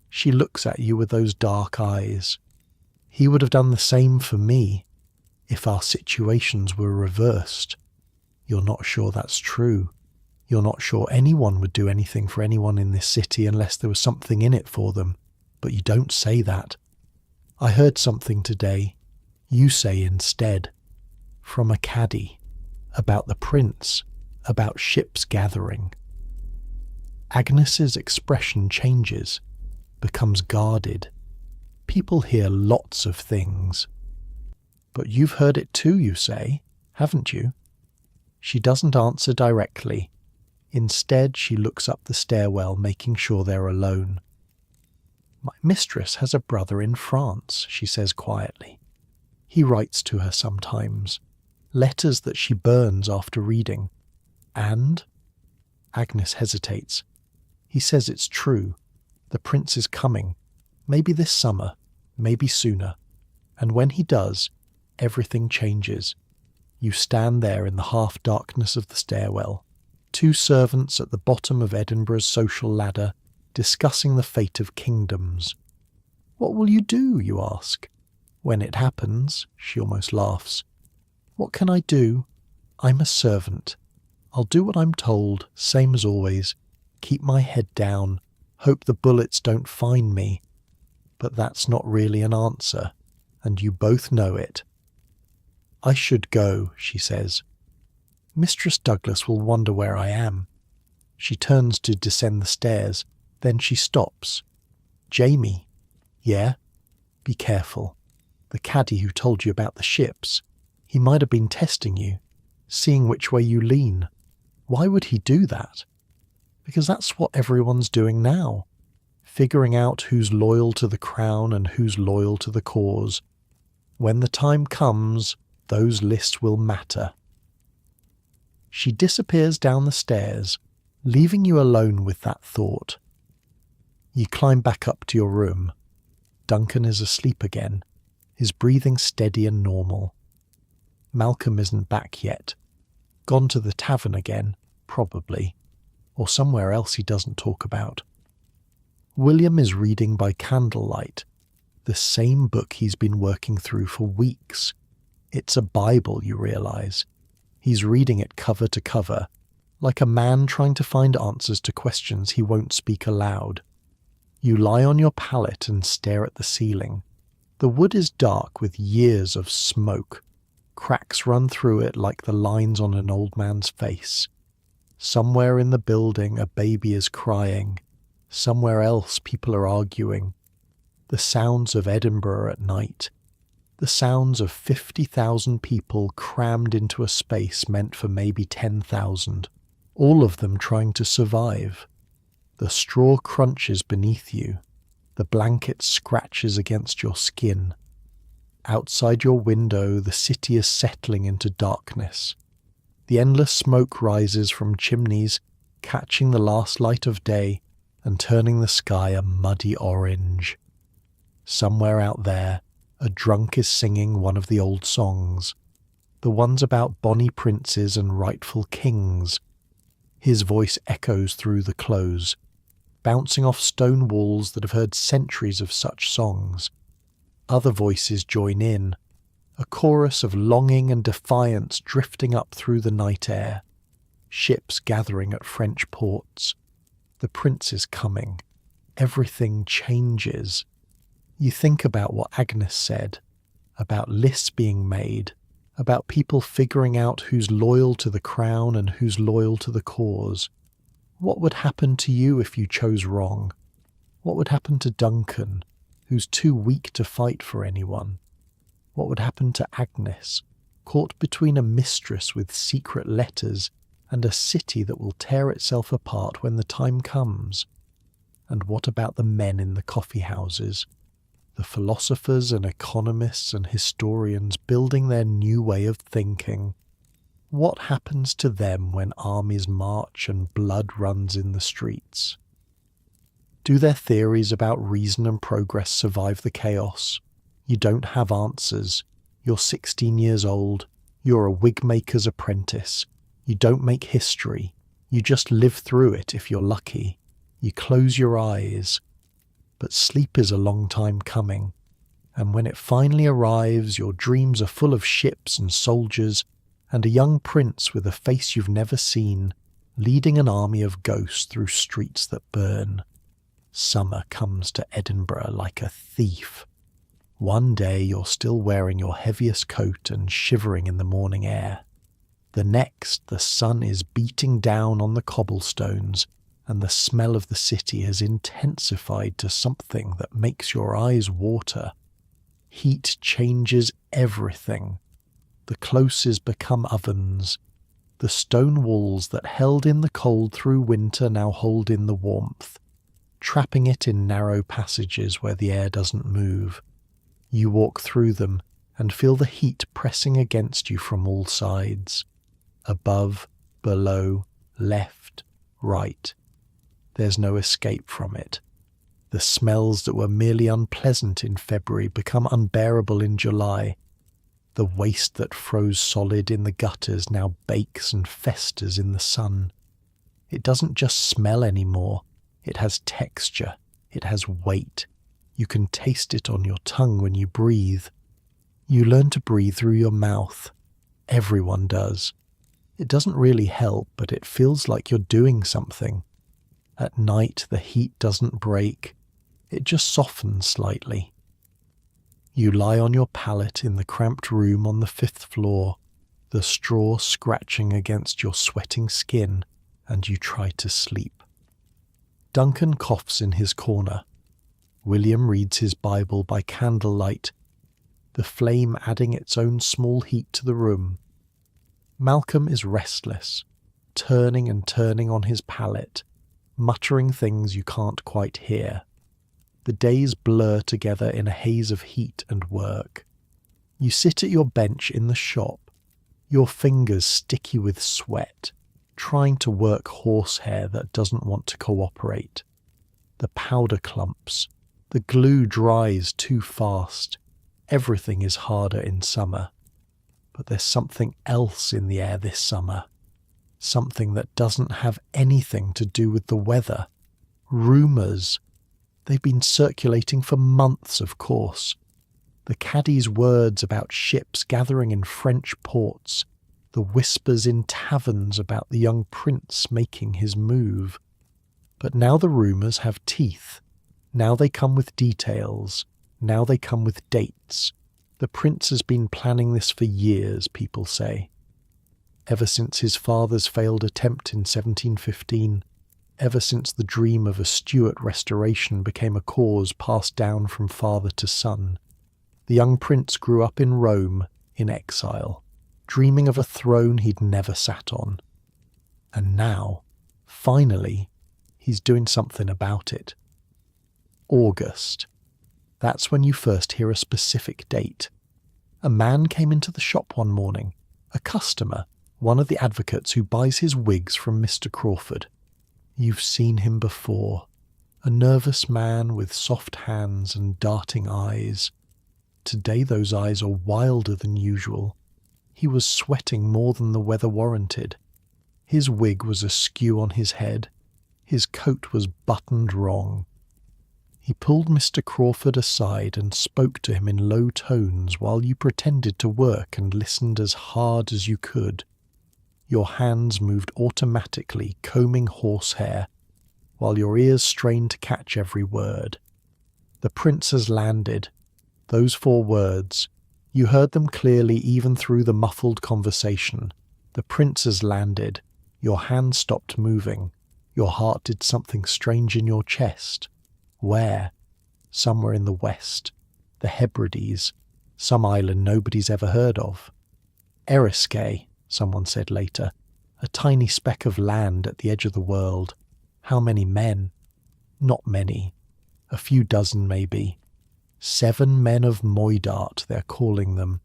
She looks at you with those dark eyes. He would have done the same for me, if our situations were reversed. You're not sure that's true. You're not sure anyone would do anything for anyone in this city unless there was something in it for them. But you don't say that. I heard something today, you say instead, from a caddie, about the prince, about ships gathering. Agnes's expression changes, becomes guarded. People hear lots of things. But you've heard it too, you say, haven't you? She doesn't answer directly. Instead, she looks up the stairwell, making sure they're alone. My mistress has a brother in France, she says quietly. He writes to her sometimes, letters that she burns after reading. And? Agnes hesitates. He says it's true. The prince is coming. Maybe this summer, maybe sooner. And when he does, everything changes. You stand there in the half-darkness of the stairwell, two servants at the bottom of Edinburgh's social ladder, discussing the fate of kingdoms. What will you do, you ask? When it happens, she almost laughs. What can I do? I'm a servant. I'll do what I'm told, same as always. Keep my head down. Hope the bullets don't find me. But that's not really an answer, and you both know it. I should go, she says. Mistress Douglas will wonder where I am. She turns to descend the stairs, then she stops. Jamie. Yeah? Be careful. The caddie who told you about the ships. He might have been testing you, seeing which way you lean. Why would he do that? Because that's what everyone's doing now. Figuring out who's loyal to the crown and who's loyal to the cause. When the time comes, those lists will matter. She disappears down the stairs, leaving you alone with that thought. You climb back up to your room. Duncan is asleep again, his breathing steady and normal. Malcolm isn't back yet. Gone to the tavern again, probably, or somewhere else he doesn't talk about. William is reading by candlelight, the same book he's been working through for weeks. It's a Bible, you realise. He's reading it cover to cover, like a man trying to find answers to questions he won't speak aloud. You lie on your pallet and stare at the ceiling. The wood is dark with years of smoke. Cracks run through it like the lines on an old man's face. Somewhere in the building a baby is crying. Somewhere else people are arguing. The sounds of Edinburgh at night. The sounds of 50,000 people crammed into a space meant for maybe 10,000. All of them trying to survive. The straw crunches beneath you. The blanket scratches against your skin. Outside your window, the city is settling into darkness. The endless smoke rises from chimneys, catching the last light of day and turning the sky a muddy orange. Somewhere out there, a drunk is singing one of the old songs, the ones about bonny princes and rightful kings. His voice echoes through the close, bouncing off stone walls that have heard centuries of such songs. Other voices join in, a chorus of longing and defiance drifting up through the night air. Ships gathering at French ports. The prince is coming. Everything changes. You think about what Agnes said, about lists being made, about people figuring out who's loyal to the crown and who's loyal to the cause. What would happen to you if you chose wrong? What would happen to Duncan, who's too weak to fight for anyone? What would happen to Agnes, caught between a mistress with secret letters and a city that will tear itself apart when the time comes? And what about the men in the coffee houses, the philosophers and economists and historians building their new way of thinking? What happens to them when armies march and blood runs in the streets? Do their theories about reason and progress survive the chaos? You don't have answers. You're 16 years old. You're a wig-maker's apprentice. You don't make history. You just live through it if you're lucky. You close your eyes. But sleep is a long time coming. And when it finally arrives, your dreams are full of ships and soldiers and a young prince with a face you've never seen, leading an army of ghosts through streets that burn. Summer comes to Edinburgh like a thief. One day you're still wearing your heaviest coat and shivering in the morning air. The next, the sun is beating down on the cobblestones, and the smell of the city has intensified to something that makes your eyes water. Heat changes everything. The closes become ovens. The stone walls that held in the cold through winter now hold in the warmth, trapping it in narrow passages where the air doesn't move. You walk through them and feel the heat pressing against you from all sides. Above, below, left, right. There's no escape from it. The smells that were merely unpleasant in February become unbearable in July. The waste that froze solid in the gutters now bakes and festers in the sun. It doesn't just smell anymore. It has texture. It has weight. You can taste it on your tongue when you breathe. You learn to breathe through your mouth. Everyone does. It doesn't really help, but it feels like you're doing something. At night, the heat doesn't break. It just softens slightly. You lie on your pallet in the cramped room on the 5th floor, the straw scratching against your sweating skin, and you try to sleep. Duncan coughs in his corner. William reads his Bible by candlelight, the flame adding its own small heat to the room. Malcolm is restless, turning and turning on his pallet, muttering things you can't quite hear. The days blur together in a haze of heat and work. You sit at your bench in the shop, your fingers sticky with sweat, trying to work horsehair that doesn't want to cooperate. The powder clumps. The glue dries too fast. Everything is harder in summer. But there's something else in the air this summer. Something that doesn't have anything to do with the weather. Rumours. They've been circulating for months, of course. The caddie's words about ships gathering in French ports. The whispers in taverns about the young prince making his move. But now the rumours have teeth. Now they come with details. Now they come with dates. The prince has been planning this for years, people say. Ever since his father's failed attempt in 1715, ever since the dream of a Stuart restoration became a cause passed down from father to son, the young prince grew up in Rome, in exile, dreaming of a throne he'd never sat on. And now, finally, he's doing something about it. August. That's when you first hear a specific date. A man came into the shop one morning, a customer, one of the advocates who buys his wigs from Mr. Crawford. You've seen him before, a nervous man with soft hands and darting eyes. Today those eyes are wilder than usual. He was sweating more than the weather warranted. His wig was askew on his head. His coat was buttoned wrong. He pulled Mr. Crawford aside and spoke to him in low tones while you pretended to work and listened as hard as you could. Your hands moved automatically, combing horsehair, while your ears strained to catch every word. The prince has landed. Those 4 words. You heard them clearly even through the muffled conversation. The prince has landed. Your hands stopped moving. Your heart did something strange in your chest. Where? Somewhere in the west. The Hebrides. Some island nobody's ever heard of. Eriskay, someone said later. A tiny speck of land at the edge of the world. How many men? Not many. A few dozen, maybe. 7 men of Moidart, they're calling them.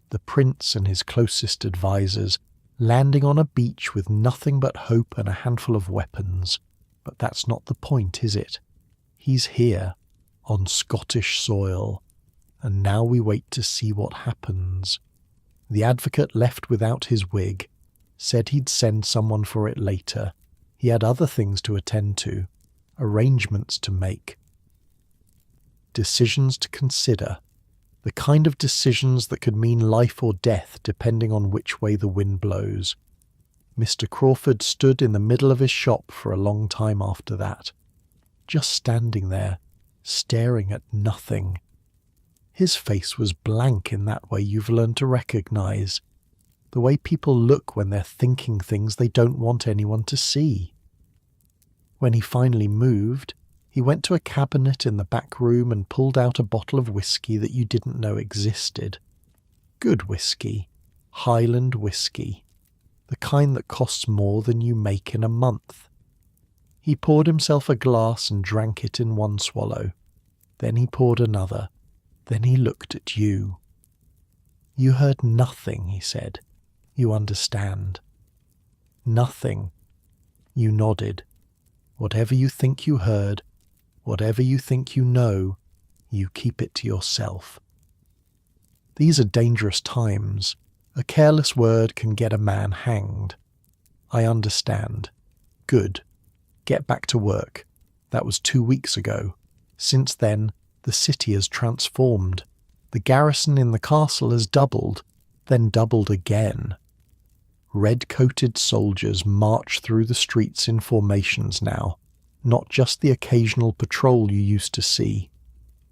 The prince and his closest advisers, landing on a beach with nothing but hope and a handful of weapons. But that's not the point, is it? He's here, on Scottish soil, and now we wait to see what happens. The advocate left without his wig, said he'd send someone for it later. He had other things to attend to, arrangements to make. Decisions to consider, the kind of decisions that could mean life or death depending on which way the wind blows. Mr. Crawford stood in the middle of his shop for a long time after that, just standing there, staring at nothing. His face was blank in that way you've learned to recognize, the way people look when they're thinking things they don't want anyone to see. When he finally moved, he went to a cabinet in the back room and pulled out a bottle of whiskey that you didn't know existed. Good whiskey, Highland whiskey, the kind that costs more than you make in a month. He poured himself a glass and drank it in one swallow. Then he poured another. Then he looked at you. You heard nothing, he said. You understand. Nothing. You nodded. Whatever you think you heard, whatever you think you know, you keep it to yourself. These are dangerous times. A careless word can get a man hanged. I understand. Good. Get back to work. That was 2 weeks ago. Since then, the city has transformed. The garrison in the castle has doubled, then doubled again. Red-coated soldiers march through the streets in formations now, not just the occasional patrol you used to see.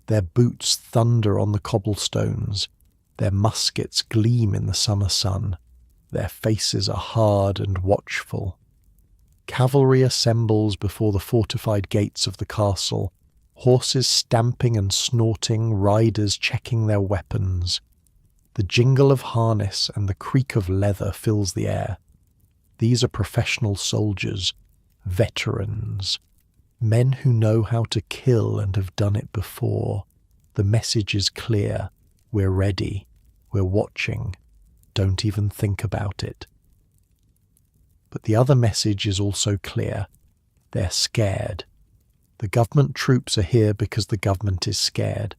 Their boots thunder on the cobblestones. Their muskets gleam in the summer sun. Their faces are hard and watchful. Cavalry assembles before the fortified gates of the castle, horses stamping and snorting, riders checking their weapons. The jingle of harness and the creak of leather fills the air. These are professional soldiers, veterans, men who know how to kill and have done it before. The message is clear. We're ready. We're watching. Don't even think about it. But the other message is also clear. They're scared. The government troops are here because the government is scared.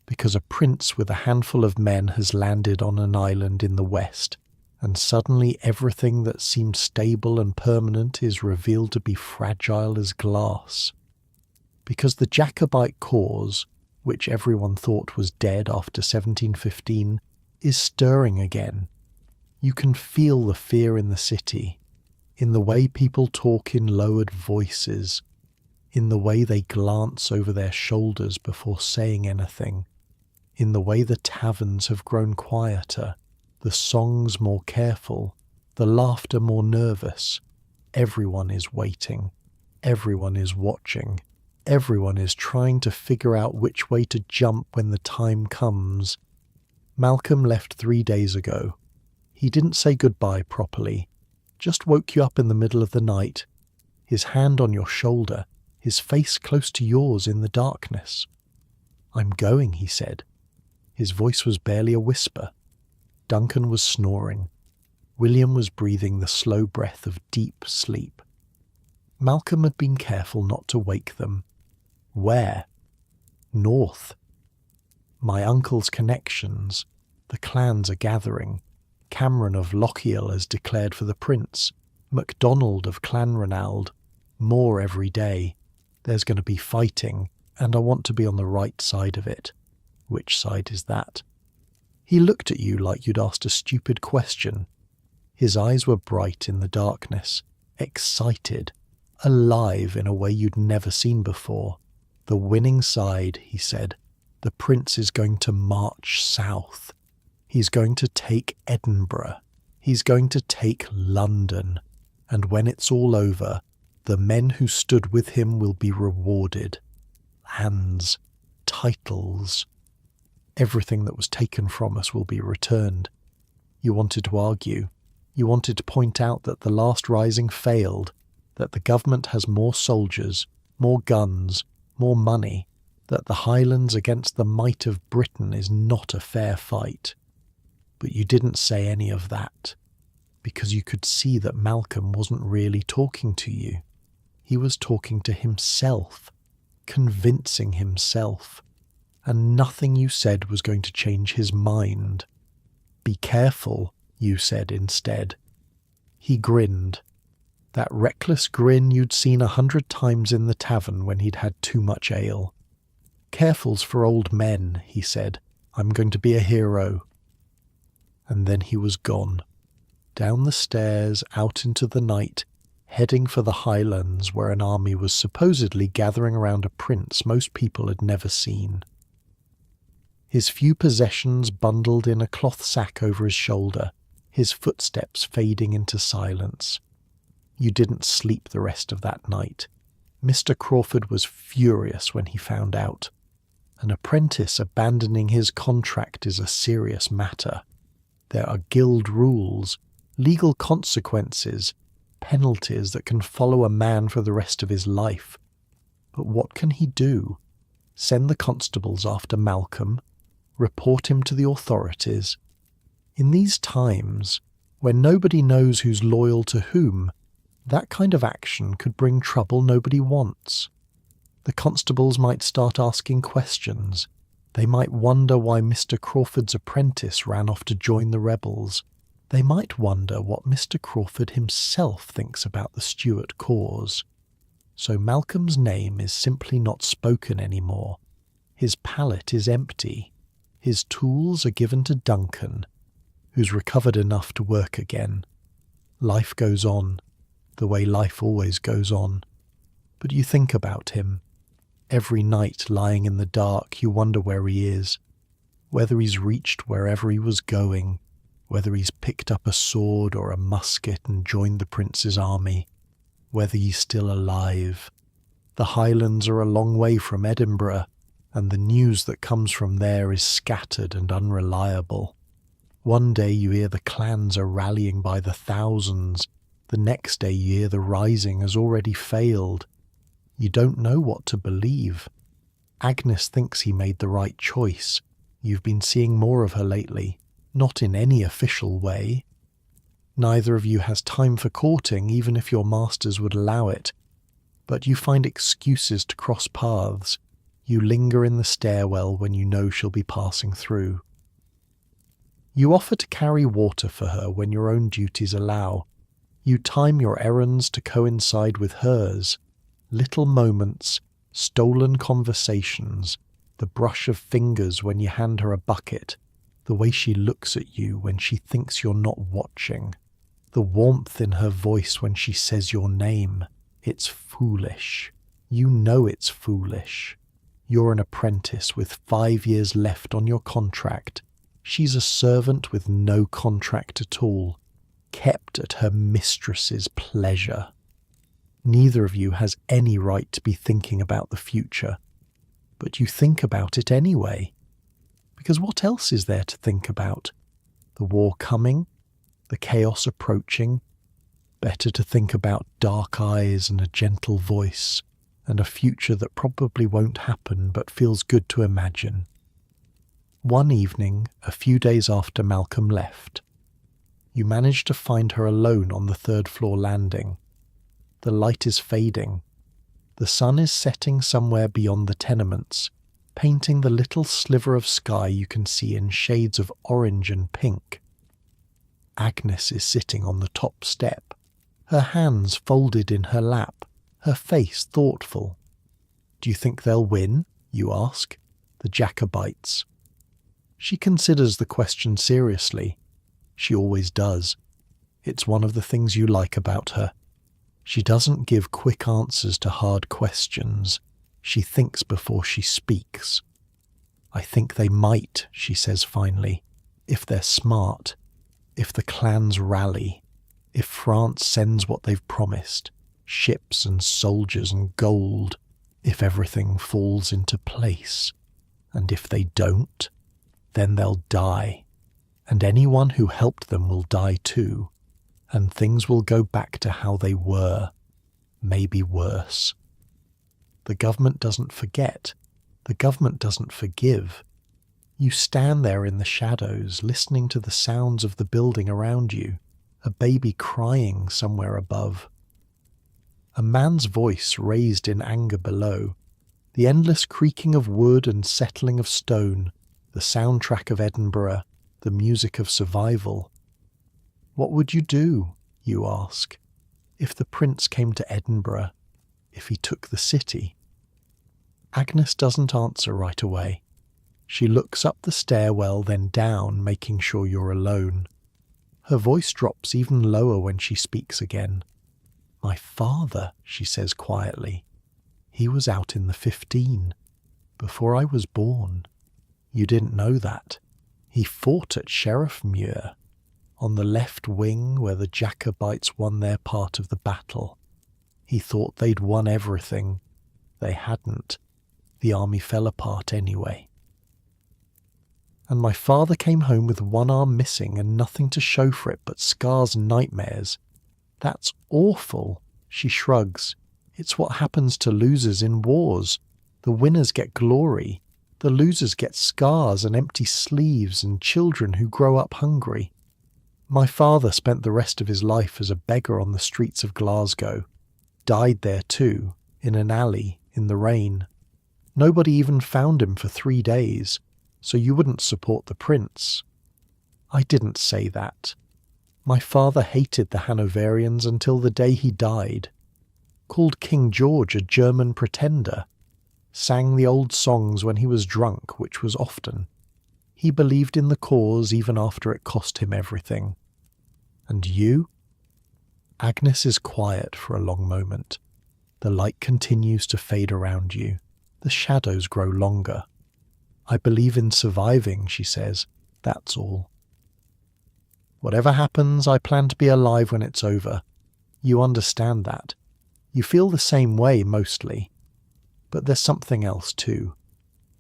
Because a prince with a handful of men has landed on an island in the west, and suddenly everything that seemed stable and permanent is revealed to be fragile as glass. Because the Jacobite cause, which everyone thought was dead after 1715, is stirring again. You can feel the fear in the city, in the way people talk in lowered voices, in the way they glance over their shoulders before saying anything, in the way the taverns have grown quieter, the songs more careful, the laughter more nervous. Everyone is waiting. Everyone is watching. Everyone is trying to figure out which way to jump when the time comes. Malcolm left 3 days ago. He didn't say goodbye properly, just woke you up in the middle of the night, his hand on your shoulder, his face close to yours in the darkness. I'm going, he said. His voice was barely a whisper. Duncan was snoring. William was breathing the slow breath of deep sleep. Malcolm had been careful not to wake them. Where? North. My uncle's connections. The clans are gathering. Cameron of Lochiel has declared for the prince. MacDonald of Clanranald. More every day. There's going to be fighting, and I want to be on the right side of it. Which side is that? He looked at you like you'd asked a stupid question. His eyes were bright in the darkness, excited, alive in a way you'd never seen before. The winning side, he said. The prince is going to march south. He's going to take Edinburgh. He's going to take London. And when it's all over, the men who stood with him will be rewarded. Lands, titles. Everything that was taken from us will be returned. You wanted to argue. You wanted to point out that the last rising failed, that the government has more soldiers, more guns, more money, that the Highlands against the might of Britain is not a fair fight. But you didn't say any of that, because you could see that Malcolm wasn't really talking to you. He was talking to himself, convincing himself, and nothing you said was going to change his mind. Be careful, you said instead. He grinned. That reckless grin you'd seen 100 times in the tavern when he'd had too much ale. Careful's for old men, he said. I'm going to be a hero. And then he was gone. Down the stairs, out into the night, heading for the Highlands where an army was supposedly gathering around a prince most people had never seen. His few possessions bundled in a cloth sack over his shoulder, his footsteps fading into silence. You didn't sleep the rest of that night. Mr. Crawford was furious when he found out. An apprentice abandoning his contract is a serious matter. There are guild rules, legal consequences, penalties that can follow a man for the rest of his life. But what can he do? Send the constables after Malcolm? Report him to the authorities? In these times, when nobody knows who's loyal to whom, that kind of action could bring trouble nobody wants. The constables might start asking questions. They might wonder why Mr. Crawford's apprentice ran off to join the rebels. They might wonder what Mr. Crawford himself thinks about the Stuart cause. So Malcolm's name is simply not spoken anymore. His pallet is empty. His tools are given to Duncan, who's recovered enough to work again. Life goes on, the way life always goes on. But you think about him. Every night lying in the dark you wonder where he is, whether he's reached wherever he was going, whether he's picked up a sword or a musket and joined the prince's army, whether he's still alive. The Highlands are a long way from Edinburgh, and the news that comes from there is scattered and unreliable. One day you hear the clans are rallying by the thousands, the next day you hear the rising has already failed. You don't know what to believe. Agnes thinks he made the right choice. You've been seeing more of her lately, not in any official way. Neither of you has time for courting, even if your masters would allow it. But you find excuses to cross paths. You linger in the stairwell when you know she'll be passing through. You offer to carry water for her when your own duties allow. You time your errands to coincide with hers. Little moments, stolen conversations, the brush of fingers when you hand her a bucket, the way she looks at you when she thinks you're not watching, the warmth in her voice when she says your name. It's foolish. You know it's foolish. You're an apprentice with 5 years left on your contract. She's a servant with no contract at all, kept at her mistress's pleasure. Neither of you has any right to be thinking about the future, but you think about it anyway. Because what else is there to think about? The war coming? The chaos approaching? Better to think about dark eyes and a gentle voice, and a future that probably won't happen but feels good to imagine. One evening, a few days after Malcolm left, You manage to find her alone on the third-floor landing. The light is fading. The sun is setting somewhere beyond the tenements, painting the little sliver of sky you can see in shades of orange and pink. Agnes is sitting on the top step, her hands folded in her lap, her face thoughtful. "Do you think they'll win?" you ask. "The Jacobites." She considers the question seriously. She always does. It's one of the things you like about her. She doesn't give quick answers to hard questions. She thinks before she speaks. "I think they might," she says finally, "if they're smart, if the clans rally, if France sends what they've promised, ships and soldiers and gold, if everything falls into place. And if they don't, then they'll die. And anyone who helped them will die too. And things will go back to how they were, maybe worse. The government doesn't forget. The government doesn't forgive. You stand there in the shadows, listening to the sounds of the building around you, a baby crying somewhere above. A man's voice raised in anger below, the endless creaking of wood and settling of stone, the soundtrack of Edinburgh, the music of survival. "What would you do," you ask, "if the prince came to Edinburgh, if he took the city?" Agnes doesn't answer right away. She looks up the stairwell, then down, making sure you're alone. Her voice drops even lower when she speaks again. "My father," she says quietly. "He was out in the 15, before I was born. You didn't know that. He fought at Sheriffmuir, on the left wing where the Jacobites won their part of the battle. He thought they'd won everything. They hadn't. The army fell apart anyway. And my father came home with one arm missing and nothing to show for it but scars and nightmares. That's awful," she shrugs. "It's what happens to losers in wars. The winners get glory. The losers get scars and empty sleeves and children who grow up hungry. My father spent the rest of his life as a beggar on the streets of Glasgow. Died there too, in an alley, in the rain. Nobody even found him for 3 days, so you wouldn't support the prince." I didn't say that. My father hated the Hanoverians until the day he died. Called King George a German pretender. Sang the old songs when he was drunk, which was often. He believed in the cause even after it cost him everything. And you? Agnes is quiet for a long moment. The light continues to fade around you. The shadows grow longer. "I believe in surviving," she says. "That's all. Whatever happens, I plan to be alive when it's over. You understand that. You feel the same way, mostly. But there's something else, too.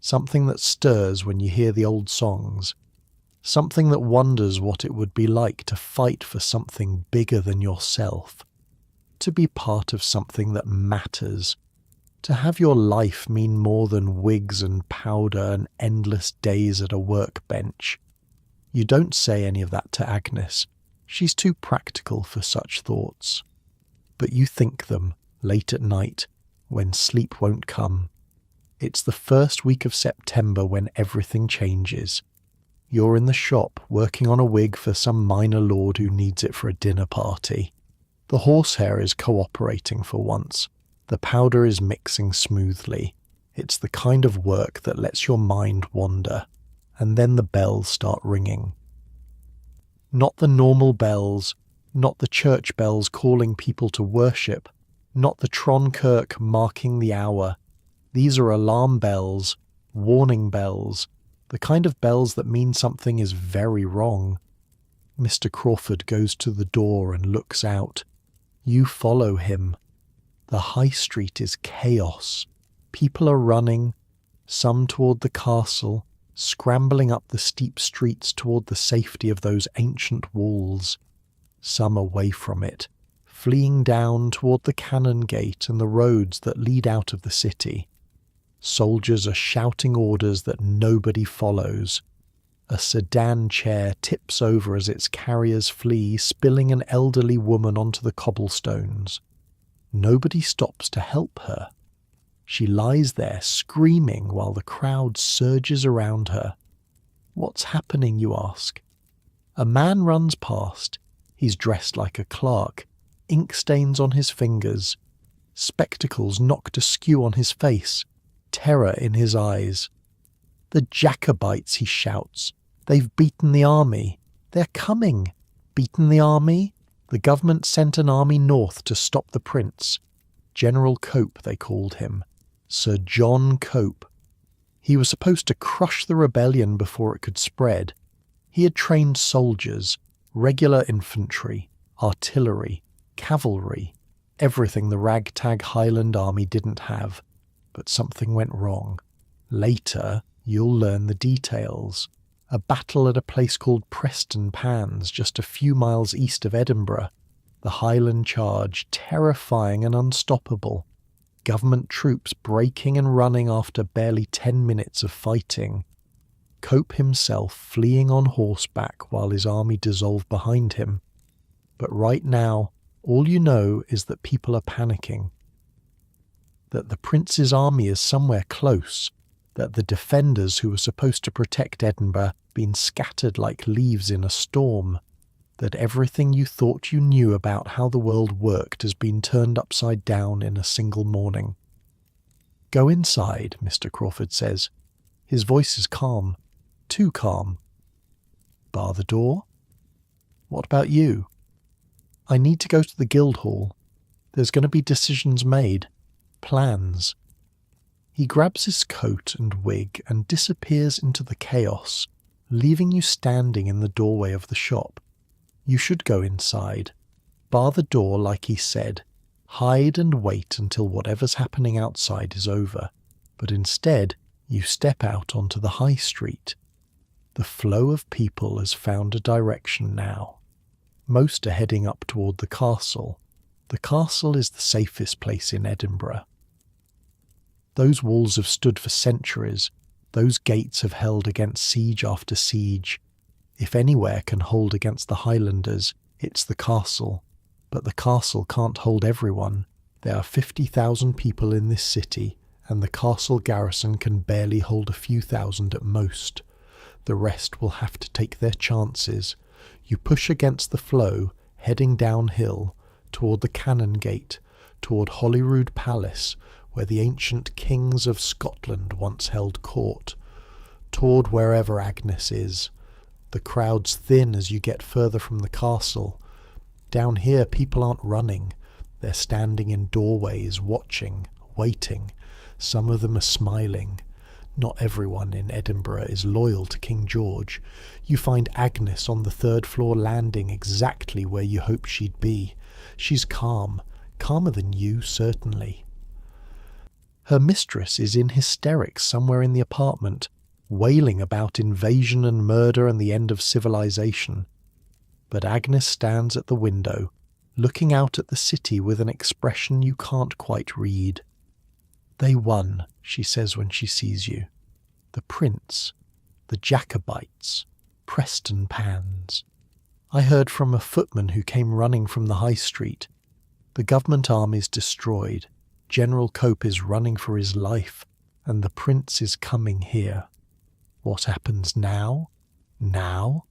Something that stirs when you hear the old songs. Something that wonders what it would be like to fight for something bigger than yourself. To be part of something that matters. To have your life mean more than wigs and powder and endless days at a workbench." You don't say any of that to Agnes. She's too practical for such thoughts. But you think them, late at night, when sleep won't come. It's the first week of September when everything changes. You're in the shop working on a wig for some minor lord who needs it for a dinner party. The horsehair is cooperating for once. The powder is mixing smoothly. It's the kind of work that lets your mind wander. And then the bells start ringing. Not the normal bells, not the church bells calling people to worship, not the Tronkirk marking the hour. These are alarm bells, warning bells, the kind of bells that mean something is very wrong. Mr. Crawford goes to the door and looks out. You follow him. The high street is chaos. People are running, some toward the castle, scrambling up the steep streets toward the safety of those ancient walls, some away from it, fleeing down toward the cannon gate and the roads that lead out of the city. Soldiers are shouting orders that nobody follows. A sedan chair tips over as its carriers flee, spilling an elderly woman onto the cobblestones. Nobody stops to help her. She lies there screaming while the crowd surges around her. What's happening, you ask? A man runs past. He's dressed like a clerk, ink stains on his fingers, spectacles knocked askew on his face, terror in his eyes. "The Jacobites," he shouts. "They've beaten the army. They're coming." Beaten the army? The government sent an army north to stop the prince. General Cope, they called him. Sir John Cope. He was supposed to crush the rebellion before it could spread. He had trained soldiers, regular infantry, artillery, cavalry, everything the ragtag Highland army didn't have. But something went wrong. Later, you'll learn the details. A battle at a place called Preston Pans, just a few miles east of Edinburgh. The Highland charge, terrifying and unstoppable. Government troops breaking and running after barely 10 minutes of fighting. Cope himself fleeing on horseback while his army dissolved behind him. But right now, all you know is that people are panicking. That the prince's army is somewhere close. That the defenders who were supposed to protect Edinburgh been scattered like leaves in a storm. That everything you thought you knew about how the world worked has been turned upside down in a single morning. "Go inside," Mr. Crawford says. His voice is calm. Too calm. "Bar the door?" "What about you?" "I need to go to the Guildhall. There's going to be decisions made. Plans." He grabs his coat and wig and disappears into the chaos, leaving you standing in the doorway of the shop. You should go inside. Bar the door like he said. Hide and wait until whatever's happening outside is over. But instead, you step out onto the high street. The flow of people has found a direction now. Most are heading up toward the castle. The castle is the safest place in Edinburgh. Those walls have stood for centuries. Those gates have held against siege after siege. If anywhere can hold against the Highlanders, it's the castle. But the castle can't hold everyone. There are 50,000 people in this city, and the castle garrison can barely hold a few thousand at most. The rest will have to take their chances. You push against the flow, heading downhill, toward the Cannon Gate, toward Holyrood Palace, where the ancient kings of Scotland once held court, toward wherever Agnes is. The crowd's thin as you get further from the castle. Down here, people aren't running. They're standing in doorways, watching, waiting. Some of them are smiling. Not everyone in Edinburgh is loyal to King George. You find Agnes on the third-floor landing exactly where you hoped she'd be. She's calm, calmer than you, certainly. Her mistress is in hysterics somewhere in the apartment, wailing about invasion and murder and the end of civilization. But Agnes stands at the window, looking out at the city with an expression you can't quite read. "They won," she says when she sees you. "The prince, the Jacobites, Preston Pans. I heard from a footman who came running from the high street. The government army's destroyed. General Cope is running for his life, and the prince is coming here. What happens now? Now?"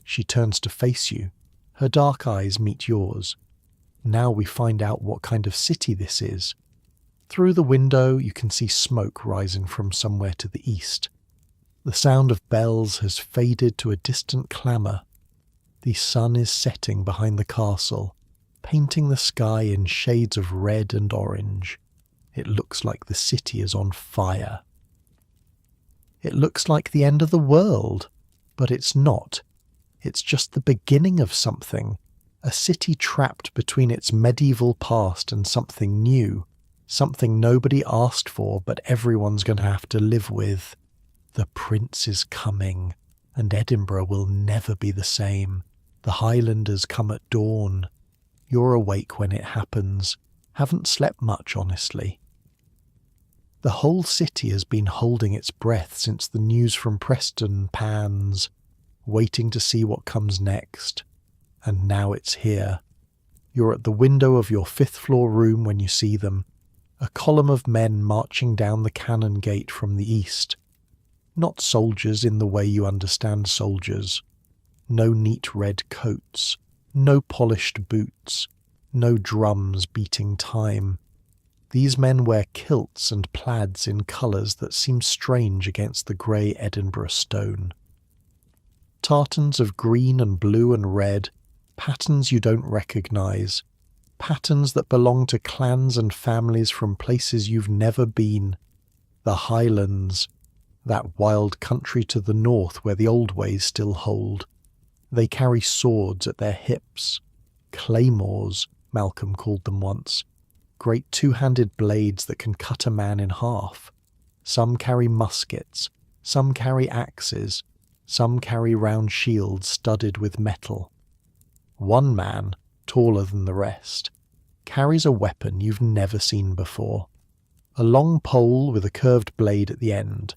She turns to face you. Her dark eyes meet yours. "Now we find out what kind of city this is." Through the window you can see smoke rising from somewhere to the east. The sound of bells has faded to a distant clamour. The sun is setting behind the castle, painting the sky in shades of red and orange. It looks like the city is on fire. It looks like the end of the world, but it's not. It's just the beginning of something, a city trapped between its medieval past and something new, something nobody asked for but everyone's going to have to live with. The prince is coming, and Edinburgh will never be the same. The Highlanders come at dawn. You're awake when it happens. Haven't slept much, honestly. The whole city has been holding its breath since the news from Preston pans, waiting to see what comes next. And now it's here. You're at the window of your 5th floor room when you see them, a column of men marching down the cannon gate from the east. Not soldiers in the way you understand soldiers. No neat red coats, no polished boots, no drums beating time. These men wear kilts and plaids in colours that seem strange against the grey Edinburgh stone. Tartans of green and blue and red, patterns you don't recognise, patterns that belong to clans and families from places you've never been. The Highlands, that wild country to the north where the old ways still hold. They carry swords at their hips. Claymores, Malcolm called them once. Great 2-handed blades that can cut a man in half. Some carry muskets, some carry axes, some carry round shields studded with metal. One man, taller than the rest, carries a weapon you've never seen before. A long pole with a curved blade at the end.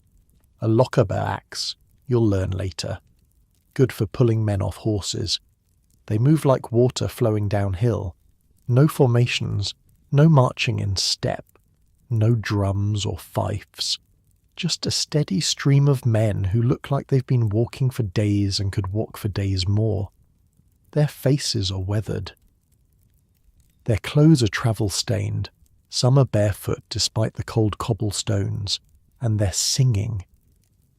A Lochaber axe, you'll learn later. Good for pulling men off horses. They move like water flowing downhill. No formations, no marching in step, no drums or fifes. Just a steady stream of men who look like they've been walking for days and could walk for days more. Their faces are weathered. Their clothes are travel-stained. Some are barefoot despite the cold cobblestones, and they're singing.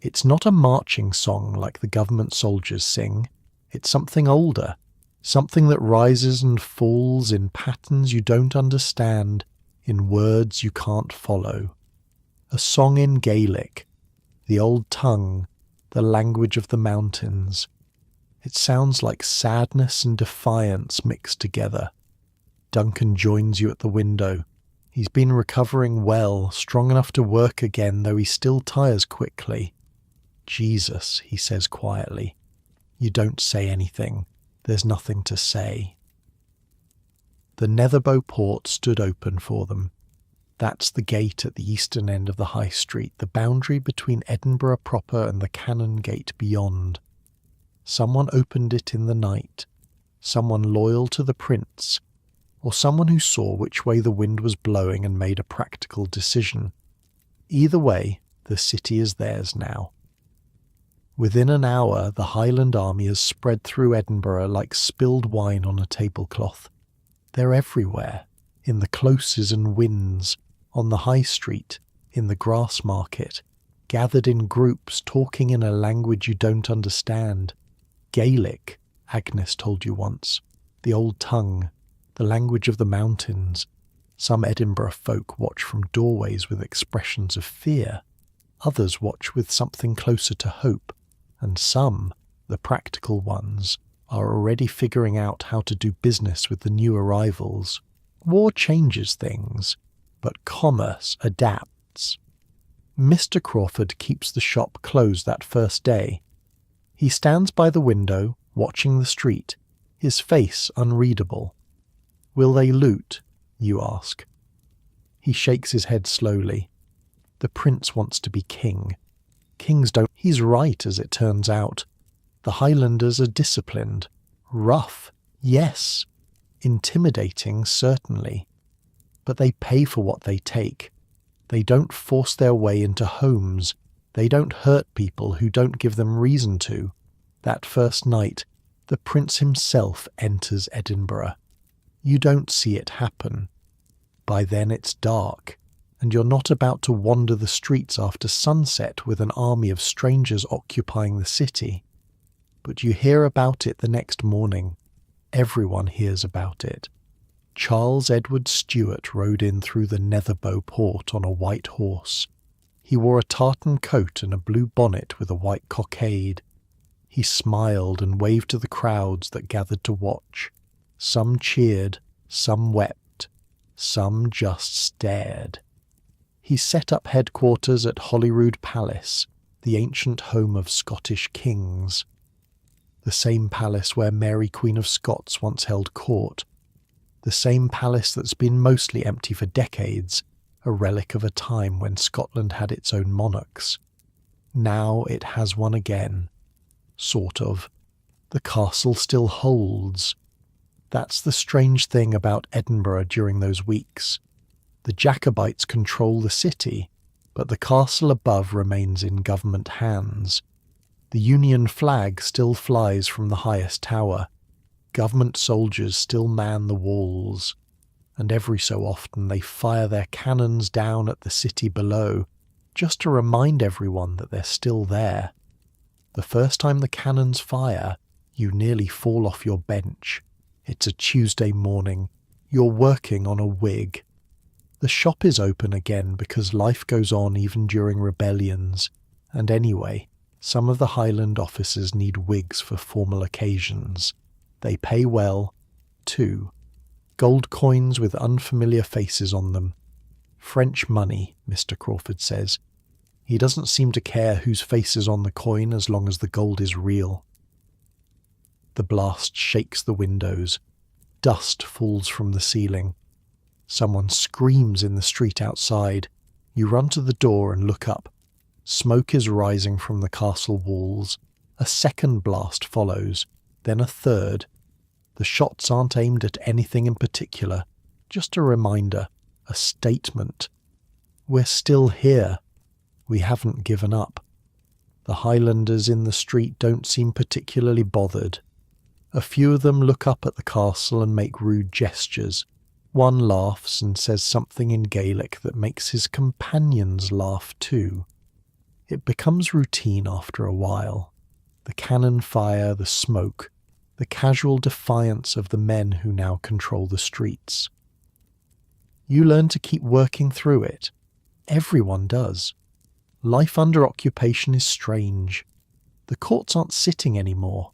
It's not a marching song like the government soldiers sing. It's something older, something that rises and falls in patterns you don't understand, in words you can't follow. A song in Gaelic, the old tongue, the language of the mountains. It sounds like sadness and defiance mixed together. Duncan joins you at the window. He's been recovering well, strong enough to work again, though he still tires quickly. Jesus, he says quietly. You don't say anything. There's nothing to say. The Netherbow port stood open for them. That's the gate at the eastern end of the high street, the boundary between Edinburgh proper and the Cannon Gate beyond. Someone opened it in the night, someone loyal to the prince, or someone who saw which way the wind was blowing and made a practical decision. Either way, the city is theirs now. Within an hour, the Highland army has spread through Edinburgh like spilled wine on a tablecloth. They're everywhere, in the closes and wynds, on the high street, in the grass market, gathered in groups talking in a language you don't understand. Gaelic, Agnes told you once, the old tongue, the language of the mountains. Some Edinburgh folk watch from doorways with expressions of fear. Others watch with something closer to hope. And some, the practical ones, are already figuring out how to do business with the new arrivals. War changes things, but commerce adapts. Mr. Crawford keeps the shop closed that first day. He stands by the window, watching the street, his face unreadable. Will they loot? You ask. He shakes his head slowly. The prince wants to be king. Kings don't. He's right, as it turns out. The Highlanders are disciplined. Rough, yes. Intimidating, certainly. But they pay for what they take. They don't force their way into homes. They don't hurt people who don't give them reason to. That first night, the prince himself enters Edinburgh. You don't see it happen. By then it's dark, and you're not about to wander the streets after sunset with an army of strangers occupying the city. But you hear about it the next morning. Everyone hears about it. Charles Edward Stuart rode in through the Netherbow port on a white horse. He wore a tartan coat and a blue bonnet with a white cockade. He smiled and waved to the crowds that gathered to watch. Some cheered, some wept, some just stared. He set up headquarters at Holyrood Palace, the ancient home of Scottish kings. The same palace where Mary Queen of Scots once held court. The same palace that's been mostly empty for decades, a relic of a time when Scotland had its own monarchs. Now it has one again. Sort of. The castle still holds. That's the strange thing about Edinburgh during those weeks. The Jacobites control the city, but the castle above remains in government hands. The Union flag still flies from the highest tower. Government soldiers still man the walls, and every so often they fire their cannons down at the city below, just to remind everyone that they're still there. The first time the cannons fire, you nearly fall off your bench. It's a Tuesday morning. You're working on a wig. The shop is open again because life goes on even during rebellions, and anyway, some of the Highland officers need wigs for formal occasions. They pay well, too. Gold coins with unfamiliar faces on them. French money, Mr. Crawford says. He doesn't seem to care whose face is on the coin as long as the gold is real. The blast shakes the windows. Dust falls from the ceiling. Someone screams in the street outside. You run to the door and look up. Smoke is rising from the castle walls. A second blast follows, then a third. The shots aren't aimed at anything in particular, just a reminder, a statement. We're still here. We haven't given up. The Highlanders in the street don't seem particularly bothered. A few of them look up at the castle and make rude gestures. One laughs and says something in Gaelic that makes his companions laugh too. It becomes routine after a while. The cannon fire, the smoke, the casual defiance of the men who now control the streets. You learn to keep working through it. Everyone does. Life under occupation is strange. The courts aren't sitting anymore.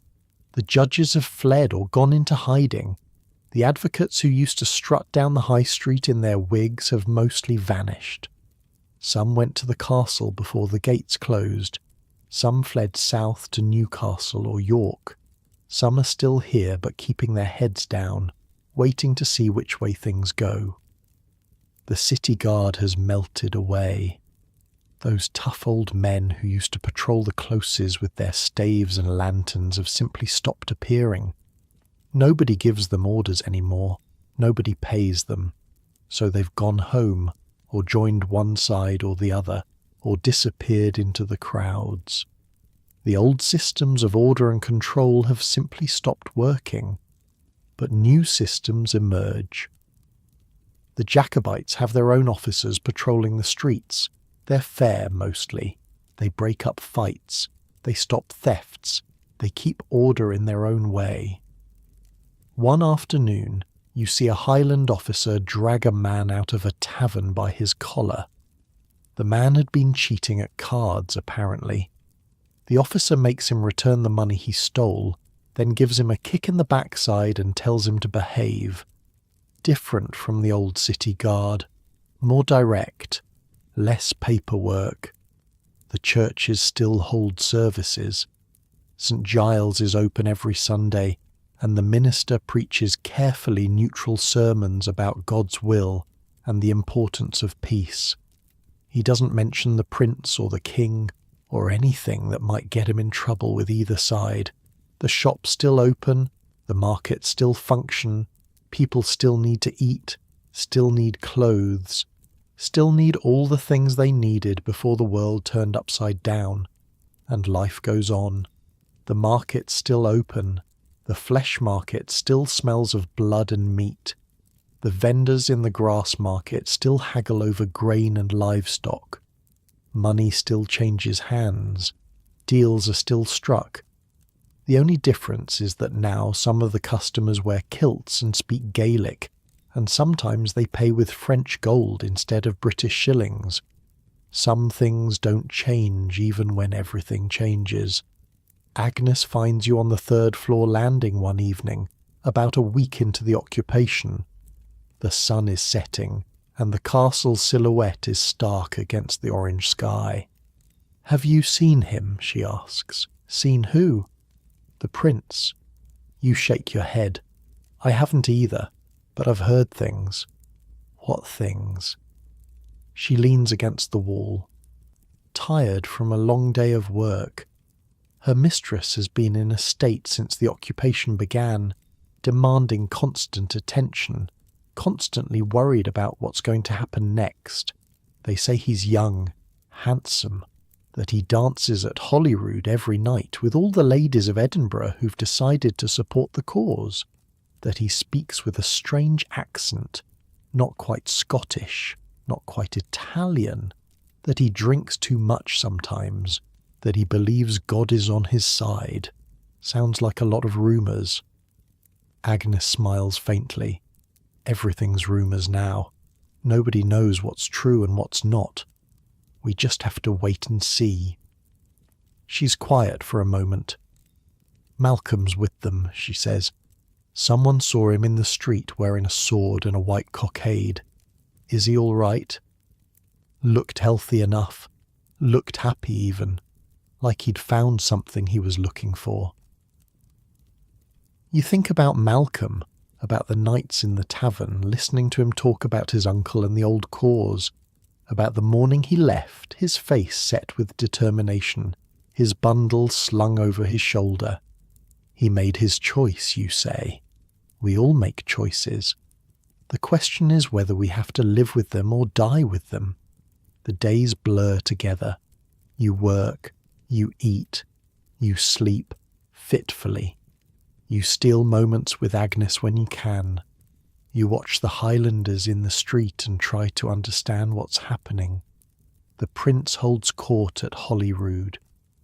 The judges have fled or gone into hiding. The advocates who used to strut down the high street in their wigs have mostly vanished. Some went to the castle before the gates closed. Some fled south to Newcastle or York. Some are still here but keeping their heads down, waiting to see which way things go. The city guard has melted away. Those tough old men who used to patrol the closes with their staves and lanterns have simply stopped appearing. Nobody gives them orders anymore. Nobody pays them. So they've gone home, or joined one side or the other, or disappeared into the crowds. The old systems of order and control have simply stopped working, but new systems emerge. The Jacobites have their own officers patrolling the streets. They're fair, mostly. They break up fights. They stop thefts. They keep order in their own way. One afternoon, you see a Highland officer drag a man out of a tavern by his collar. The man had been cheating at cards, apparently. The officer makes him return the money he stole, then gives him a kick in the backside and tells him to behave. Different from the old city guard. More direct. Less paperwork. The churches still hold services. St. Giles is open every Sunday, and the minister preaches carefully neutral sermons about God's will and the importance of peace. He doesn't mention the prince or the king or anything that might get him in trouble with either side. The shops still open, the markets still function, people still need to eat, still need clothes, still need all the things they needed before the world turned upside down, and life goes on. The market's still open. The flesh market still smells of blood and meat. The vendors in the grass market still haggle over grain and livestock. Money still changes hands. Deals are still struck. The only difference is that now some of the customers wear kilts and speak Gaelic, and sometimes they pay with French gold instead of British shillings. Some things don't change even when everything changes. Agnes finds you on the third-floor landing one evening, about a week into the occupation. The sun is setting, and the castle's silhouette is stark against the orange sky. "Have you seen him?" she asks. "Seen who?" "The prince." You shake your head. "I haven't either, but I've heard things." "What things?" She leans against the wall, tired from a long day of work. Her mistress has been in a state since the occupation began, demanding constant attention, constantly worried about what's going to happen next. They say he's young, handsome, that he dances at Holyrood every night with all the ladies of Edinburgh who've decided to support the cause, that he speaks with a strange accent, not quite Scottish, not quite Italian, that he drinks too much sometimes, that he believes God is on his side. Sounds like a lot of rumours. Agnes smiles faintly. Everything's rumours now. Nobody knows what's true and what's not. We just have to wait and see. She's quiet for a moment. Malcolm's with them, she says. Someone saw him in the street wearing a sword and a white cockade. Is he all right? Looked healthy enough. Looked happy even. Like he'd found something he was looking for. You think about Malcolm, about the nights in the tavern, listening to him talk about his uncle and the old cause, about the morning he left, his face set with determination, his bundle slung over his shoulder. He made his choice, you say. We all make choices. The question is whether we have to live with them or die with them. The days blur together. You work, you eat, you sleep fitfully. You steal moments with Agnes when you can. You watch the Highlanders in the street and try to understand what's happening. The prince holds court at Holyrood.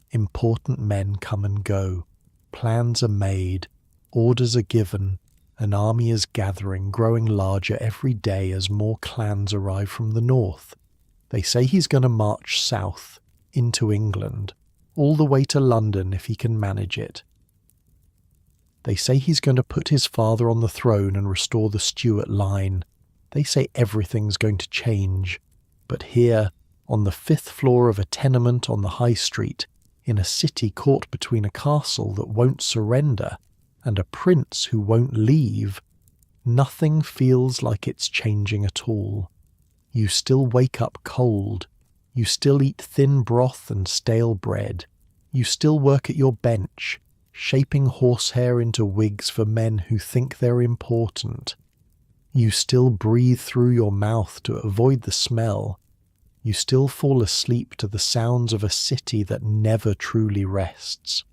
Important men come and go. Plans are made. Orders are given. An army is gathering, growing larger every day as more clans arrive from the north. They say he's going to march south, into England, all the way to London if he can manage it. They say he's going to put his father on the throne and restore the Stuart line. They say everything's going to change. But here, on the 5th floor of a tenement on the high street, in a city caught between a castle that won't surrender and a prince who won't leave, nothing feels like it's changing at all. You still wake up cold. You still eat thin broth and stale bread. You still work at your bench, shaping horsehair into wigs for men who think they're important. You still breathe through your mouth to avoid the smell. You still fall asleep to the sounds of a city that never truly rests.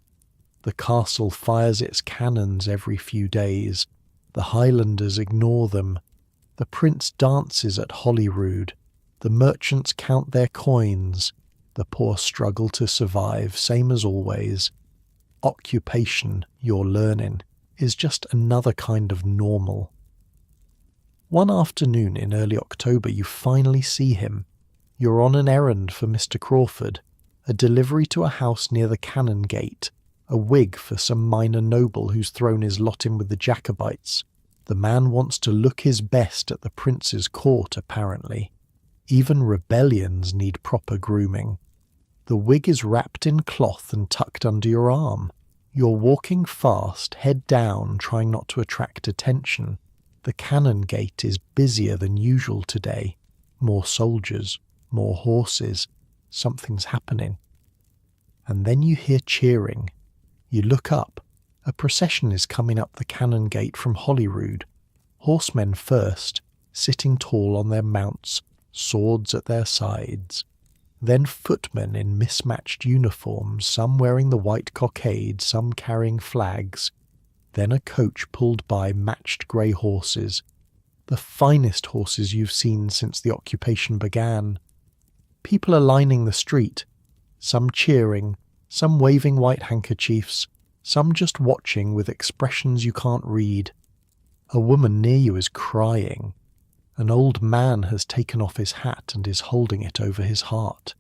The castle fires its cannons every few days. The Highlanders ignore them. The prince dances at Holyrood. The merchants count their coins. The poor struggle to survive, same as always. Occupation, you're learning, is just another kind of normal. One afternoon in early October you finally see him. You're on an errand for Mr. Crawford, a delivery to a house near the Cannon Gate, a wig for some minor noble who's thrown his lot in with the Jacobites. The man wants to look his best at the prince's court, apparently. Even rebellions need proper grooming. The wig is wrapped in cloth and tucked under your arm. You're walking fast, head down, trying not to attract attention. The Cannon Gate is busier than usual today. More soldiers, more horses. Something's happening. And then you hear cheering. You look up. A procession is coming up the Cannon Gate from Holyrood. Horsemen first, sitting tall on their mounts, swords at their sides. Then footmen in mismatched uniforms, some wearing the white cockade, some carrying flags. Then a coach pulled by matched grey horses, the finest horses you've seen since the occupation began. People are lining the street, some cheering, some waving white handkerchiefs, some just watching with expressions you can't read. A woman near you is crying. An old man has taken off his hat and is holding it over his heart.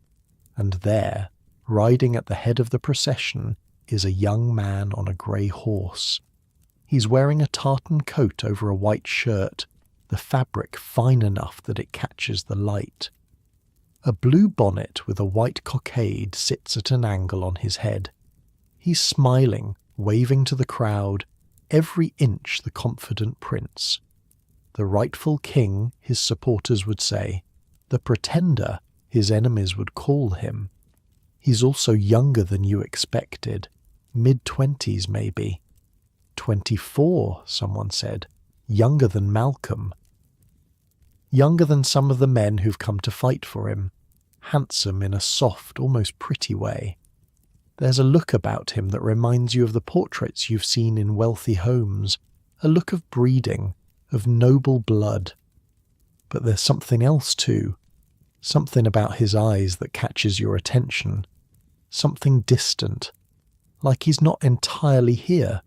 And there, riding at the head of the procession, is a young man on a grey horse. He's wearing a tartan coat over a white shirt, the fabric fine enough that it catches the light. A blue bonnet with a white cockade sits at an angle on his head. He's smiling, waving to the crowd, every inch the confident prince. The rightful king, his supporters would say. The pretender his enemies would call him. He's also younger than you expected, mid-20s maybe. 24, someone said, younger than Malcolm. Younger than some of the men who've come to fight for him, handsome in a soft, almost pretty way. There's a look about him that reminds you of the portraits you've seen in wealthy homes, a look of breeding, of noble blood. But there's something else too, something about his eyes that catches your attention, something distant, like he's not entirely here,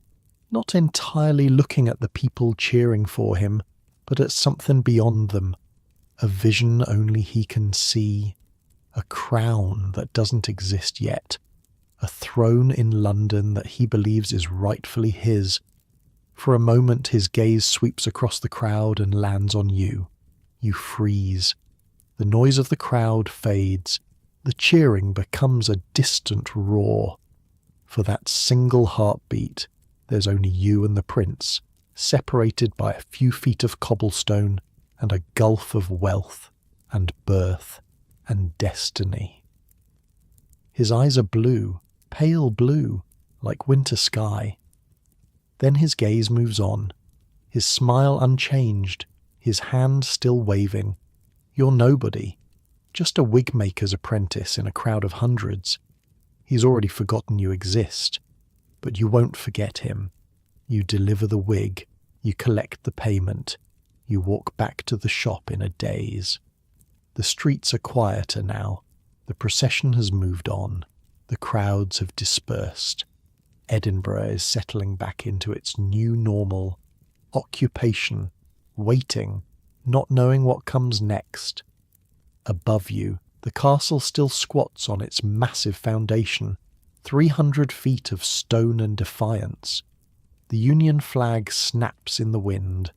not entirely looking at the people cheering for him, but at something beyond them, a vision only he can see, a crown that doesn't exist yet, a throne in London that he believes is rightfully his. For a moment his gaze sweeps across the crowd and lands on you. You freeze. The noise of the crowd fades. The cheering becomes a distant roar. For that single heartbeat, there's only you and the prince, separated by a few feet of cobblestone and a gulf of wealth and birth and destiny. His eyes are blue, pale blue, like winter sky. Then his gaze moves on, his smile unchanged, his hand still waving. You're nobody, just a wig-maker's apprentice in a crowd of hundreds. He's already forgotten you exist, but you won't forget him. You deliver the wig, you collect the payment, you walk back to the shop in a daze. The streets are quieter now, the procession has moved on, the crowds have dispersed. Edinburgh is settling back into its new normal, occupation, waiting, not knowing what comes next. Above you, the castle still squats on its massive foundation, 300 feet of stone and defiance. The Union flag snaps in the wind.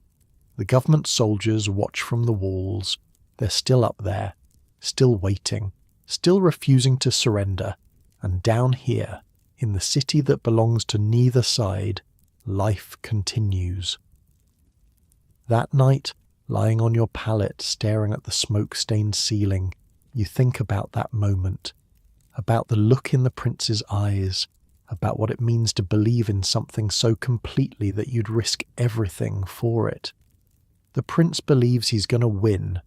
The government soldiers watch from the walls. They're still up there, still waiting, still refusing to surrender. And down here, in the city that belongs to neither side, life continues. That night, lying on your pallet staring at the smoke-stained ceiling, you think about that moment, about the look in the prince's eyes, about what it means to believe in something so completely that you'd risk everything for it. The prince believes he's going to win.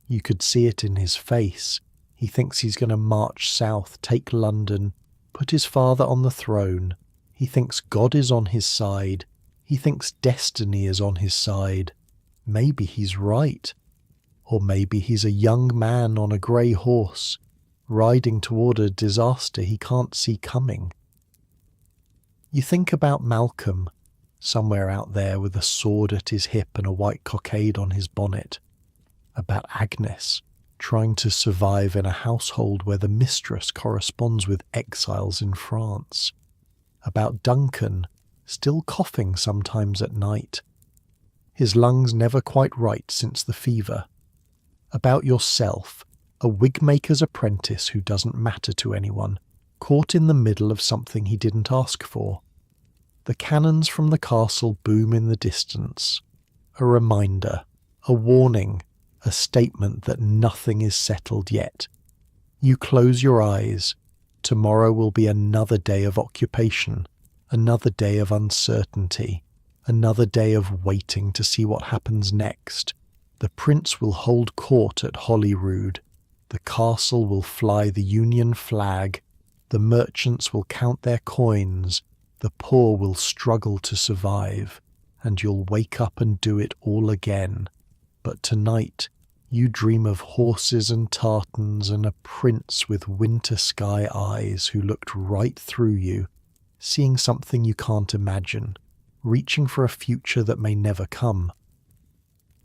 You could see it in his face. He thinks he's going to march south, take London, put his father on the throne. He thinks God is on his side. He thinks destiny is on his side. Maybe he's right. Or maybe he's a young man on a grey horse, riding toward a disaster he can't see coming. You think about Malcolm, somewhere out there with a sword at his hip and a white cockade on his bonnet. About Agnes, trying to survive in a household where the mistress corresponds with exiles in France. About Duncan, still coughing sometimes at night. His lungs never quite right since the fever. About yourself, a wig-maker's apprentice who doesn't matter to anyone, caught in the middle of something he didn't ask for. The cannons from the castle boom in the distance. A reminder, a warning, a statement that nothing is settled yet. You close your eyes. Tomorrow will be another day of occupation, another day of uncertainty, another day of waiting to see what happens next. The prince will hold court at Holyrood. The castle will fly the Union flag. The merchants will count their coins. The poor will struggle to survive. And you'll wake up and do it all again. But tonight, you dream of horses and tartans and a prince with winter sky eyes who looked right through you, seeing something you can't imagine, reaching for a future that may never come.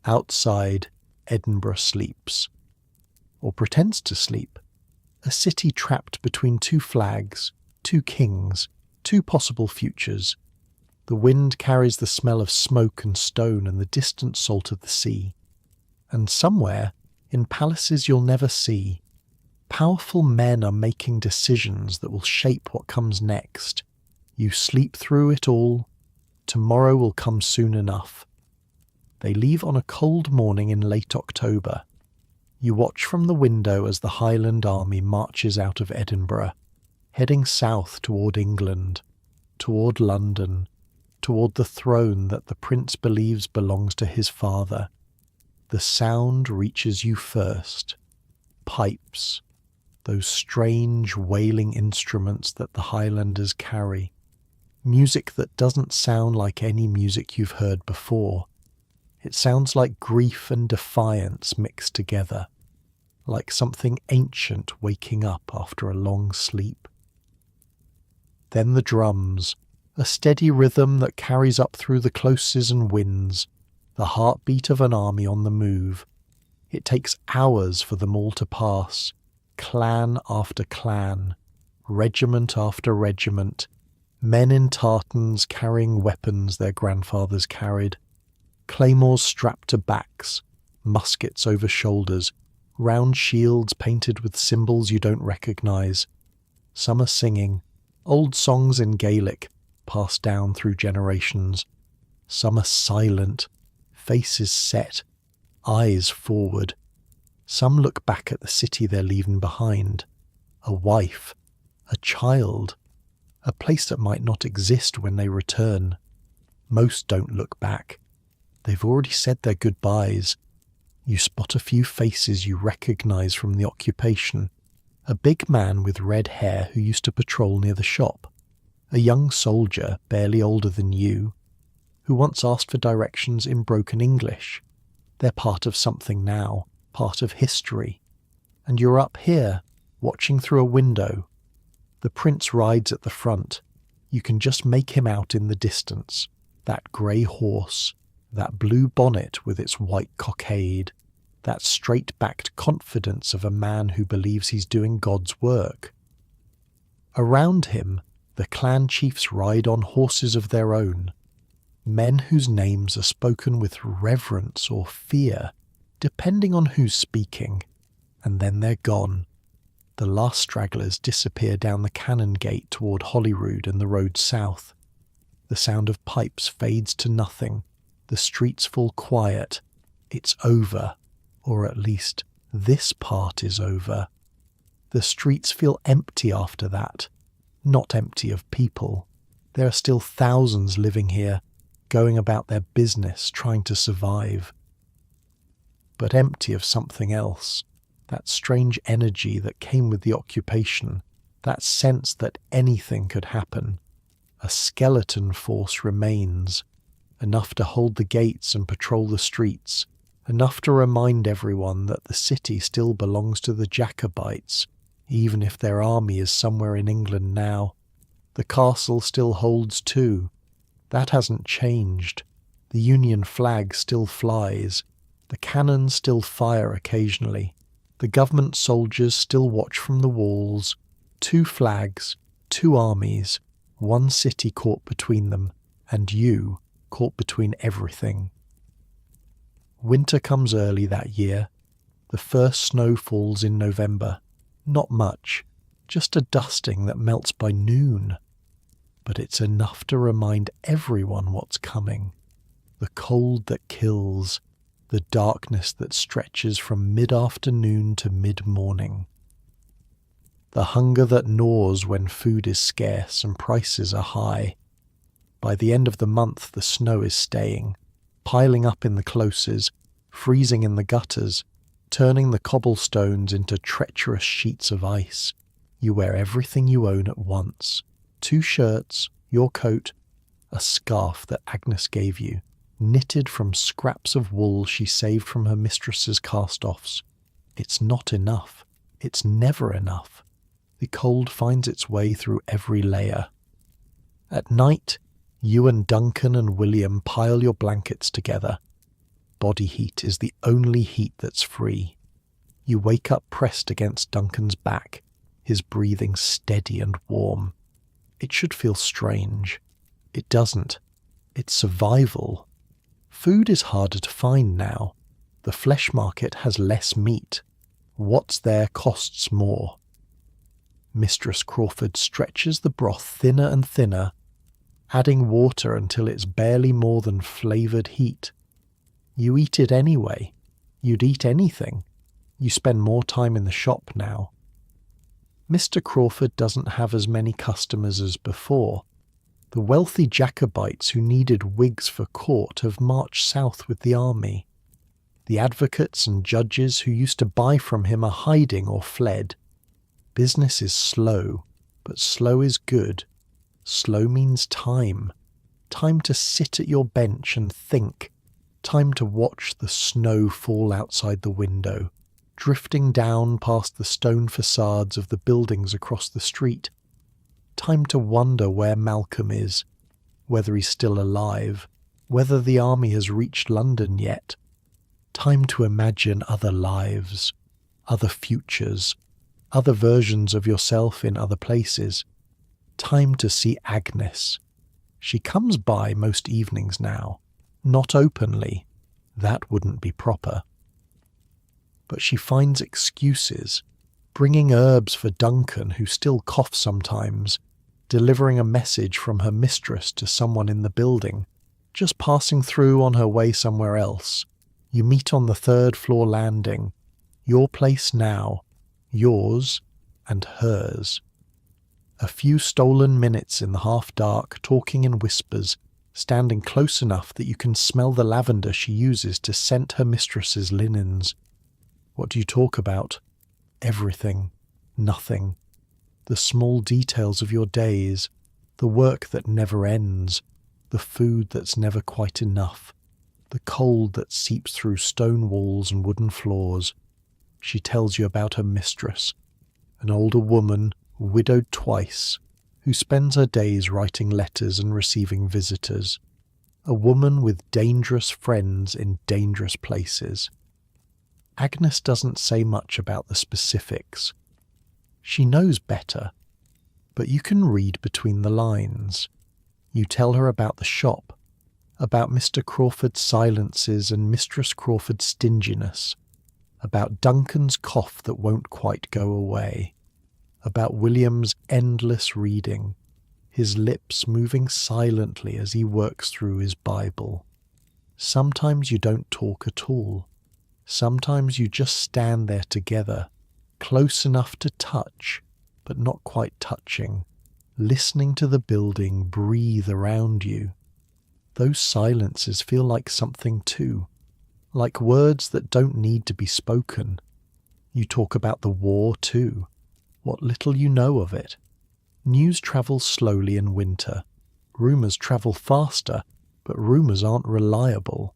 Outside, Edinburgh sleeps. Or pretends to sleep. A city trapped between two flags, two kings, two possible futures. The wind carries the smell of smoke and stone and the distant salt of the sea. And somewhere, in palaces you'll never see, powerful men are making decisions that will shape what comes next. You sleep through it all. Tomorrow will come soon enough. They leave on a cold morning in late October. You watch from the window as the Highland Army marches out of Edinburgh, heading south toward England, toward London, toward the throne that the prince believes belongs to his father. The sound reaches you first. Pipes, those strange wailing instruments that the Highlanders carry. Music that doesn't sound like any music you've heard before. It sounds like grief and defiance mixed together, like something ancient waking up after a long sleep. Then the drums, a steady rhythm that carries up through the closes and winds, the heartbeat of an army on the move. It takes hours for them all to pass, clan after clan, regiment after regiment, men in tartans carrying weapons their grandfathers carried, claymores strapped to backs, muskets over shoulders, round shields painted with symbols you don't recognise. Some are singing, old songs in Gaelic, passed down through generations. Some are silent, faces set, eyes forward. Some look back at the city they're leaving behind. A wife, a child, a place that might not exist when they return. Most don't look back. They've already said their goodbyes. You spot a few faces you recognise from the occupation. A big man with red hair who used to patrol near the shop. A young soldier, barely older than you, who once asked for directions in broken English. They're part of something now, part of history. And you're up here, watching through a window. The prince rides at the front. You can just make him out in the distance. That grey horse, that blue bonnet with its white cockade, that straight-backed confidence of a man who believes he's doing God's work. Around him, the clan chiefs ride on horses of their own, men whose names are spoken with reverence or fear, depending on who's speaking, and then they're gone. The last stragglers disappear down the cannon gate toward Holyrood and the road south. The sound of pipes fades to nothing. The streets fall quiet. It's over, or at least this part is over. The streets feel empty after that. Not empty of people. There are still thousands living here, going about their business, trying to survive. But empty of something else. That strange energy that came with the occupation, that sense that anything could happen. A skeleton force remains, enough to hold the gates and patrol the streets, enough to remind everyone that the city still belongs to the Jacobites, even if their army is somewhere in England now. The castle still holds too. That hasn't changed. The Union flag still flies. The cannons still fire occasionally. The government soldiers still watch from the walls. 2 flags, 2 armies, 1 city caught between them, and you caught between everything. Winter comes early that year. The first snow falls in November. Not much, just a dusting that melts by noon. But it's enough to remind everyone what's coming. The cold that kills, the darkness that stretches from mid-afternoon to mid-morning. The hunger that gnaws when food is scarce and prices are high. By the end of the month the snow is staying, piling up in the closes, freezing in the gutters, turning the cobblestones into treacherous sheets of ice. You wear everything you own at once. 2 shirts, your coat, a scarf that Agnes gave you, knitted from scraps of wool she saved from her mistress's cast-offs. It's not enough. It's never enough. The cold finds its way through every layer. At night, you and Duncan and William pile your blankets together. Body heat is the only heat that's free. You wake up pressed against Duncan's back, his breathing steady and warm. It should feel strange. It doesn't. It's survival. Food is harder to find now. The flesh market has less meat. What's there costs more. Mistress Crawford stretches the broth thinner and thinner, adding water until it's barely more than flavoured heat. You eat it anyway. You'd eat anything. You spend more time in the shop now. Mr. Crawford doesn't have as many customers as before. The wealthy Jacobites who needed wigs for court have marched south with the army. The advocates and judges who used to buy from him are hiding or fled. Business is slow, but slow is good. Slow means time. Time to sit at your bench and think. Time to watch the snow fall outside the window, drifting down past the stone facades of the buildings across the street. Time to wonder where Malcolm is, whether he's still alive, whether the army has reached London yet. Time to imagine other lives, other futures, other versions of yourself in other places. Time to see Agnes. She comes by most evenings now, not openly. That wouldn't be proper. But she finds excuses, bringing herbs for Duncan, who still coughs sometimes, delivering a message from her mistress to someone in the building, just passing through on her way somewhere else. You meet on the third-floor landing. Your place now, yours and hers. A few stolen minutes in the half-dark, talking in whispers, standing close enough that you can smell the lavender she uses to scent her mistress's linens. What do you talk about? Everything. Nothing. The small details of your days, the work that never ends, the food that's never quite enough, the cold that seeps through stone walls and wooden floors. She tells you about her mistress, an older woman, widowed twice, who spends her days writing letters and receiving visitors. A woman with dangerous friends in dangerous places. Agnes doesn't say much about the specifics. She knows better, but you can read between the lines. You tell her about the shop, about Mr. Crawford's silences and Mistress Crawford's stinginess, about Duncan's cough that won't quite go away, about William's endless reading, his lips moving silently as he works through his Bible. Sometimes you don't talk at all. Sometimes you just stand there together, close enough to touch, but not quite touching, listening to the building breathe around you. Those silences feel like something too, like words that don't need to be spoken. You talk about the war too, what little you know of it. News travels slowly in winter. Rumours travel faster, but rumours aren't reliable.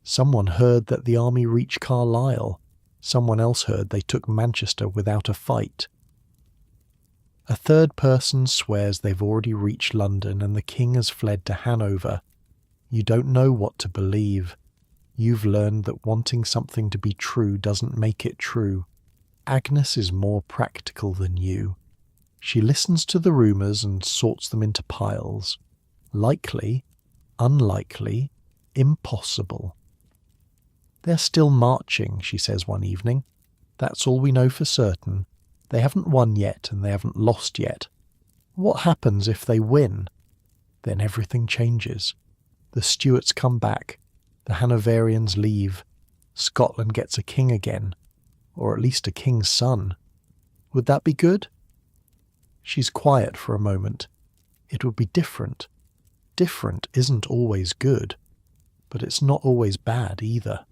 Someone heard that the army reached Carlisle. Someone else heard they took Manchester without a fight. A third person swears they've already reached London and the king has fled to Hanover. You don't know what to believe. You've learned that wanting something to be true doesn't make it true. Agnes is more practical than you. She listens to the rumours and sorts them into piles. Likely, unlikely, impossible. They're still marching, she says one evening. That's all we know for certain. They haven't won yet and they haven't lost yet. What happens if they win? Then everything changes. The Stuarts come back. The Hanoverians leave. Scotland gets a king again. Or at least a king's son. Would that be good? She's quiet for a moment. It would be different. Different isn't always good. But it's not always bad either.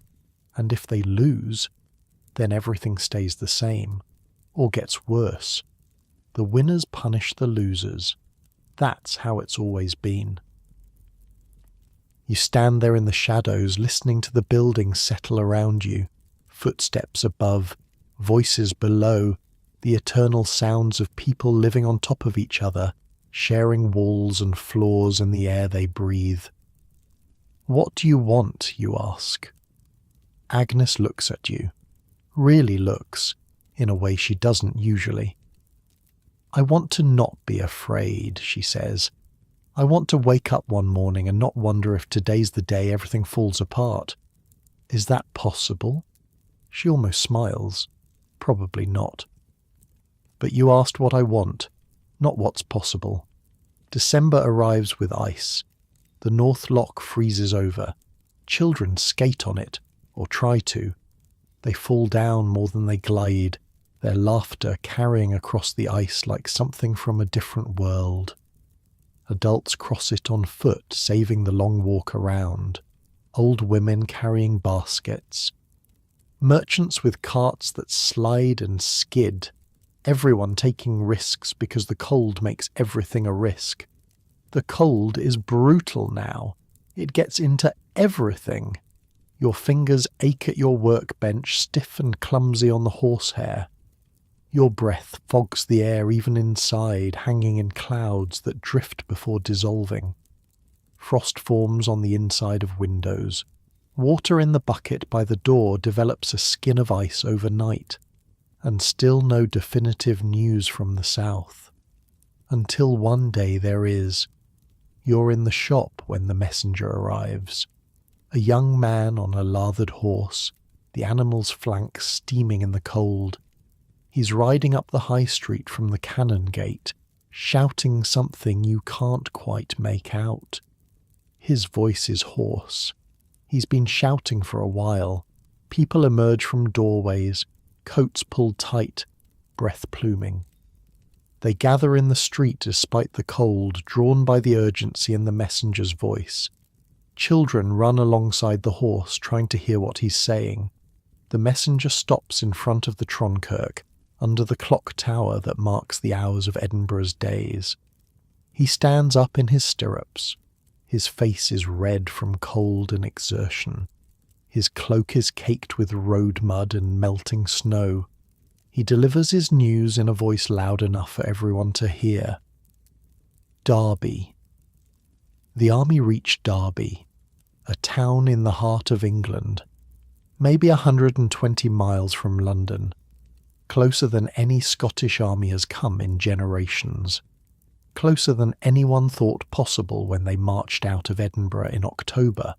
And if they lose, then everything stays the same. Or gets worse. The winners punish the losers. That's how it's always been. You stand there in the shadows, listening to the buildings settle around you, footsteps above, voices below, the eternal sounds of people living on top of each other, sharing walls and floors and the air they breathe. What do you want, you ask? Agnes looks at you, really looks, in a way she doesn't usually. I want to not be afraid, she says. I want to wake up one morning and not wonder if today's the day everything falls apart. Is that possible? She almost smiles. Probably not. But you asked what I want, not what's possible. December arrives with ice. The North Loch freezes over. Children skate on it, or try to. They fall down more than they glide, their laughter carrying across the ice like something from a different world. Adults cross it on foot, saving the long walk around. Old women carrying baskets. Merchants with carts that slide and skid. Everyone taking risks because the cold makes everything a risk. The cold is brutal now. It gets into everything. Your fingers ache at your workbench, stiff and clumsy on the horsehair. Your breath fogs the air even inside, hanging in clouds that drift before dissolving. Frost forms on the inside of windows. Water in the bucket by the door develops a skin of ice overnight, and still no definitive news from the south. Until one day there is. You're in the shop when the messenger arrives. A young man on a lathered horse, the animal's flanks steaming in the cold. He's riding up the high street from the Cannon Gate, shouting something you can't quite make out. His voice is hoarse. He's been shouting for a while. People emerge from doorways, coats pulled tight, breath pluming. They gather in the street despite the cold, drawn by the urgency in the messenger's voice. Children run alongside the horse, trying to hear what he's saying. The messenger stops in front of the Tronkirk, under the clock tower that marks the hours of Edinburgh's days. He stands up in his stirrups. His face is red from cold and exertion. His cloak is caked with road mud and melting snow. He delivers his news in a voice loud enough for everyone to hear. Derby. The army reached Derby, a town in the heart of England, maybe 120 miles from London, closer than any Scottish army has come in generations, closer than anyone thought possible when they marched out of Edinburgh in October.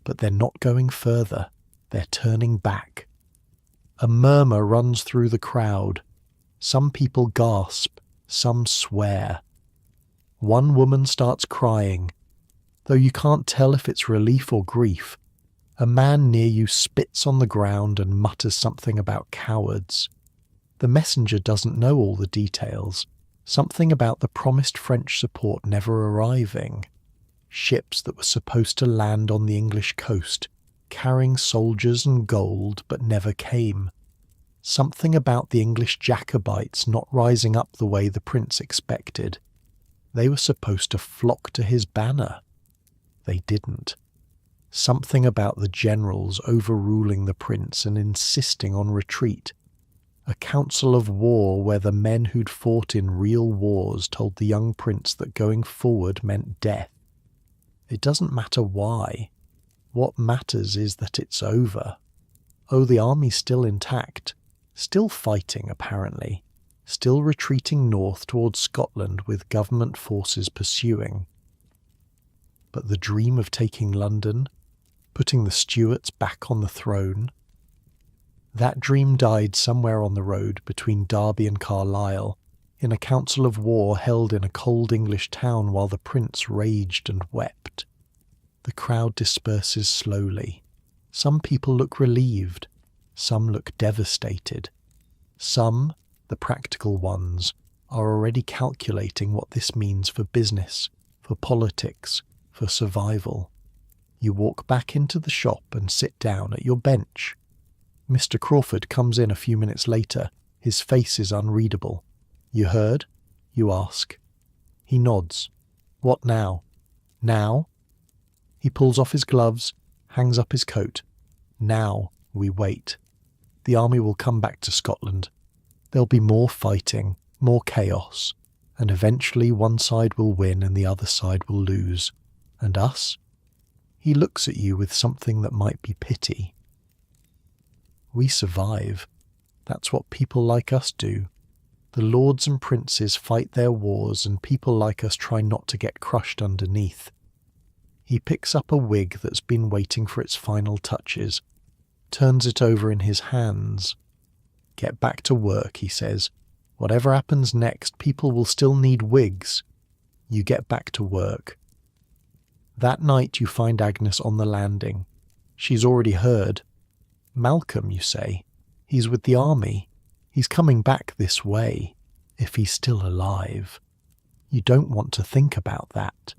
But they're not going further, they're turning back. A murmur runs through the crowd. Some people gasp, some swear. One woman starts crying, though you can't tell if it's relief or grief. A man near you spits on the ground and mutters something about cowards. The messenger doesn't know all the details. Something about the promised French support never arriving. Ships that were supposed to land on the English coast, carrying soldiers and gold, but never came. Something about the English Jacobites not rising up the way the prince expected. They were supposed to flock to his banner. They didn't. Something about the generals overruling the prince and insisting on retreat. A council of war where the men who'd fought in real wars told the young prince that going forward meant death. It doesn't matter why. What matters is that it's over. Oh, the army's still intact, still fighting apparently, still retreating north towards Scotland with government forces pursuing. But the dream of taking London, putting the Stuarts back on the throne, that dream died somewhere on the road between Derby and Carlisle, in a council of war held in a cold English town while the prince raged and wept. The crowd disperses slowly. Some people look relieved, some look devastated. Some, the practical ones, are already calculating what this means for business, for politics, for survival. You walk back into the shop and sit down at your bench. Mr. Crawford comes in a few minutes later. His face is unreadable. "You heard?" you ask. He nods. "What now?" "Now?" He pulls off his gloves, hangs up his coat. "Now we wait. The army will come back to Scotland. There'll be more fighting, more chaos, and eventually one side will win and the other side will lose. And us?" He looks at you with something that might be pity. "We survive. That's what people like us do. The lords and princes fight their wars and people like us try not to get crushed underneath." He picks up a wig that's been waiting for its final touches, turns it over in his hands. "Get back to work," he says. "Whatever happens next, people will still need wigs. You get back to work." That night you find Agnes on the landing. She's already heard. Malcolm, you say. He's with the army. He's coming back this way, if he's still alive. You don't want to think about that.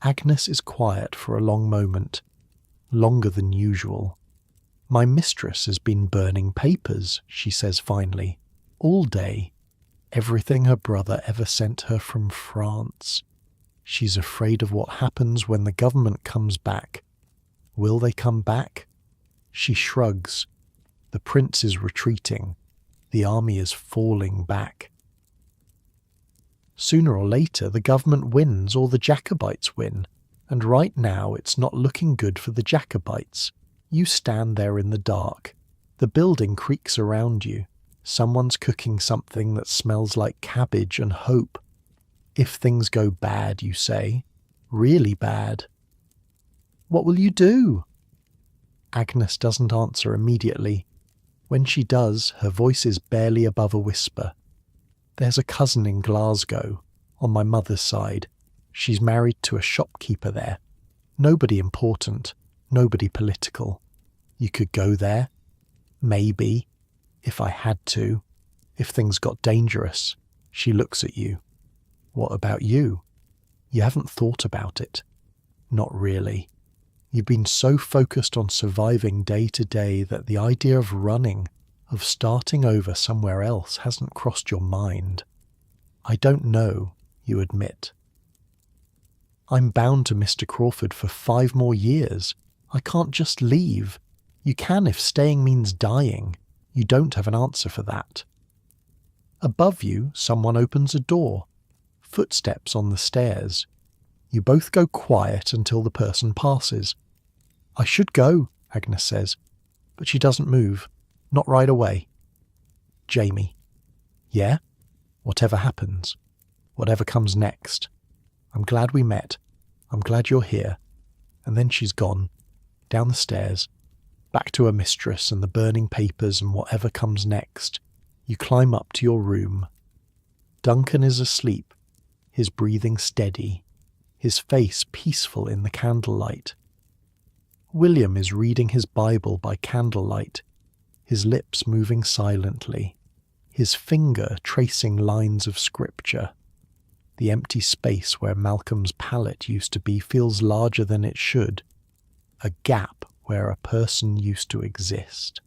Agnes is quiet for a long moment, longer than usual. My mistress has been burning papers, she says finally, all day. Everything her brother ever sent her from France. She's afraid of what happens when the government comes back. Will they come back? She shrugs. The prince is retreating. The army is falling back. Sooner or later the government wins or the Jacobites win, and right now it's not looking good for the Jacobites. You stand there in the dark. The building creaks around you. Someone's cooking something that smells like cabbage and hope. If things go bad, you say, really bad. What will you do? Agnes doesn't answer immediately. When she does, her voice is barely above a whisper. There's a cousin in Glasgow, on my mother's side. She's married to a shopkeeper there. Nobody important, nobody political. You could go there. Maybe. If I had to. If things got dangerous. She looks at you. What about you? You haven't thought about it. Not really. You've been so focused on surviving day to day that the idea of running, of starting over somewhere else hasn't crossed your mind. I don't know, you admit. I'm bound to Mr. Crawford for 5 more years. I can't just leave. You can if staying means dying. You don't have an answer for that. Above you, someone opens a door. Footsteps on the stairs. You both go quiet until the person passes. I should go, Agnes says, but she doesn't move. Not right away. Jamie. Yeah? Whatever happens. Whatever comes next. I'm glad we met. I'm glad you're here. And then she's gone. Down the stairs. Back to her mistress and the burning papers and whatever comes next. You climb up to your room. Duncan is asleep, his breathing steady, his face peaceful in the candlelight. William is reading his Bible by candlelight, his lips moving silently, his finger tracing lines of scripture. The empty space where Malcolm's pallet used to be feels larger than it should, a gap where a person used to exist.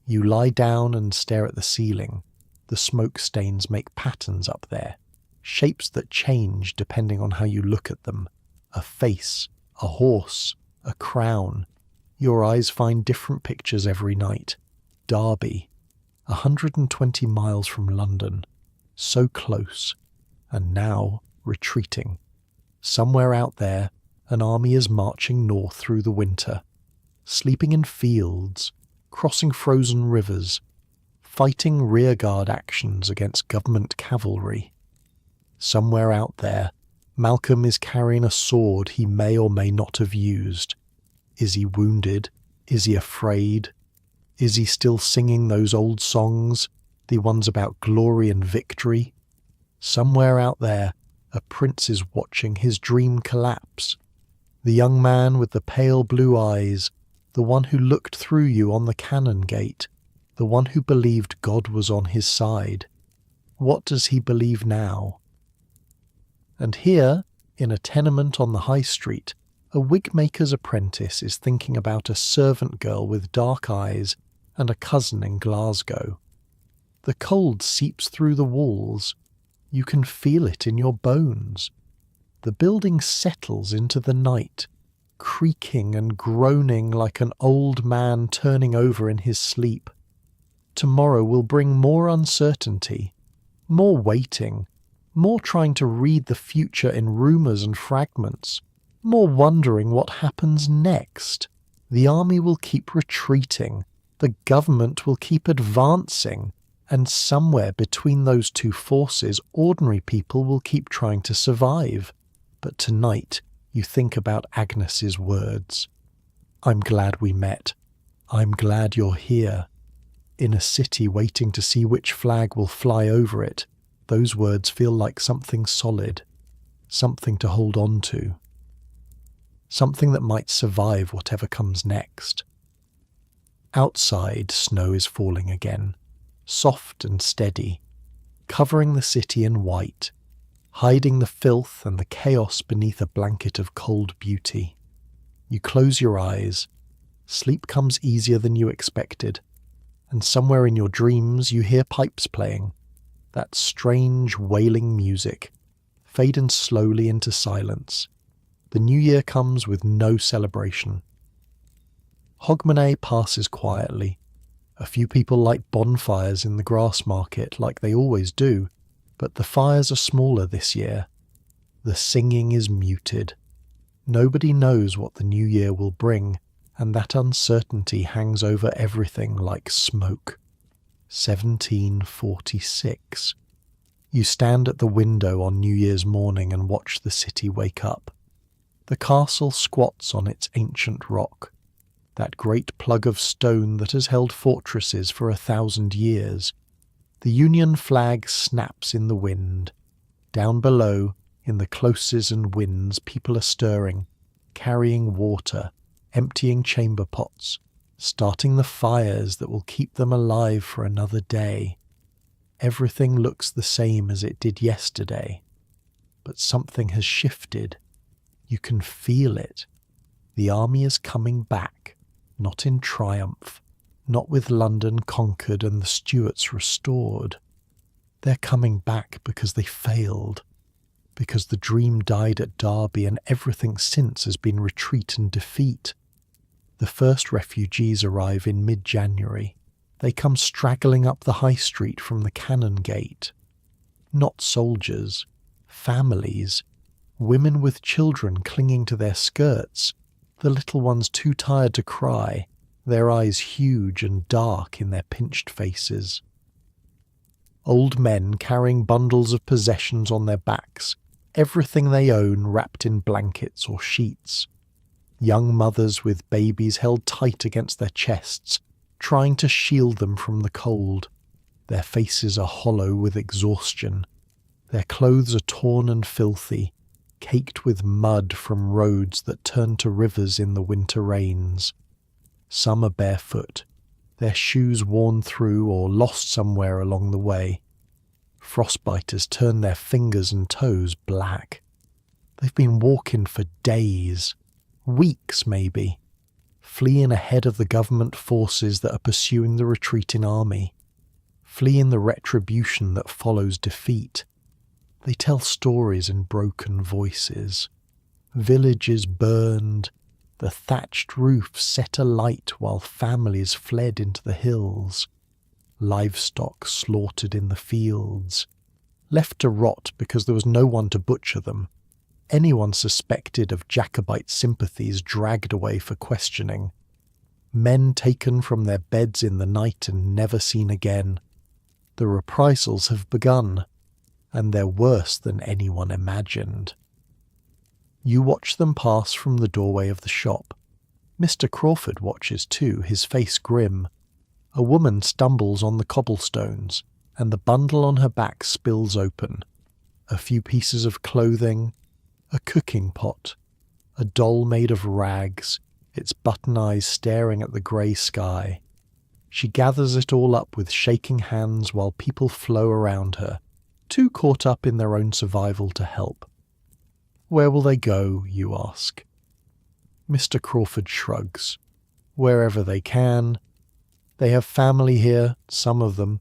You lie down and stare at the ceiling. The smoke stains make patterns up there, shapes that change depending on how you look at them. A face, a horse, a crown. Your eyes find different pictures every night. Derby, 120 miles from London, so close, and now retreating. Somewhere out there, an army is marching north through the winter, sleeping in fields, crossing frozen rivers, fighting rearguard actions against government cavalry. Somewhere out there, Malcolm is carrying a sword he may or may not have used. Is he wounded? Is he afraid? Is he still singing those old songs, the ones about glory and victory? Somewhere out there, a prince is watching his dream collapse. The young man with the pale blue eyes, the one who looked through you on the cannon gate, the one who believed God was on his side. What does he believe now? And here, in a tenement on the high street, a wig-maker's apprentice is thinking about a servant girl with dark eyes and a cousin in Glasgow. The cold seeps through the walls. You can feel it in your bones. The building settles into the night, creaking and groaning like an old man turning over in his sleep. Tomorrow will bring more uncertainty, more waiting, more trying to read the future in rumours and fragments, more wondering what happens next. The army will keep retreating, the government will keep advancing, and somewhere between those two forces ordinary people will keep trying to survive. But tonight you think about Agnes's words. I'm glad we met. I'm glad you're here. In a city waiting to see which flag will fly over it, those words feel like something solid, something to hold on to, something that might survive whatever comes next. Outside, snow is falling again, soft and steady, covering the city in white, hiding the filth and the chaos beneath a blanket of cold beauty. You close your eyes. Sleep comes easier than you expected, and somewhere in your dreams you hear pipes playing, that strange wailing music, fading slowly into silence. The new year comes with no celebration. Hogmanay passes quietly. A few people light bonfires in the grass market like they always do, but the fires are smaller this year. The singing is muted. Nobody knows what the new year will bring, and that uncertainty hangs over everything like smoke. 1746. You stand at the window on New Year's morning and watch the city wake up. The castle squats on its ancient rock, that great plug of stone that has held fortresses for 1,000 years. The Union flag snaps in the wind. Down below, in the closes and winds, people are stirring, carrying water, emptying chamber pots, starting the fires that will keep them alive for another day. Everything looks the same as it did yesterday, but something has shifted. You can feel it. The army is coming back, not in triumph, not with London conquered and the Stuarts restored. They're coming back because they failed, because the dream died at Derby and everything since has been retreat and defeat. The first refugees arrive in mid-January. They come straggling up the high street from the Cannon Gate. Not soldiers, families, women with children clinging to their skirts, the little ones too tired to cry, their eyes huge and dark in their pinched faces. Old men carrying bundles of possessions on their backs, everything they own wrapped in blankets or sheets. Young mothers with babies held tight against their chests, trying to shield them from the cold. Their faces are hollow with exhaustion. Their clothes are torn and filthy, caked with mud from roads that turn to rivers in the winter rains. Some are barefoot, their shoes worn through or lost somewhere along the way. Frostbite has turned their fingers and toes black. They've been walking for days, weeks maybe, fleeing ahead of the government forces that are pursuing the retreating army, fleeing the retribution that follows defeat. They tell stories in broken voices. Villages burned, the thatched roofs set alight while families fled into the hills. Livestock slaughtered in the fields, left to rot because there was no one to butcher them. Anyone suspected of Jacobite sympathies dragged away for questioning. Men taken from their beds in the night and never seen again. The reprisals have begun, and they're worse than anyone imagined. You watch them pass from the doorway of the shop. Mr. Crawford watches too, his face grim. A woman stumbles on the cobblestones, and the bundle on her back spills open. A few pieces of clothing, a cooking pot, a doll made of rags, its button eyes staring at the grey sky. She gathers it all up with shaking hands while people flow around her, too caught up in their own survival to help. Where will they go, you ask? Mr. Crawford shrugs. Wherever they can. They have family here, some of them.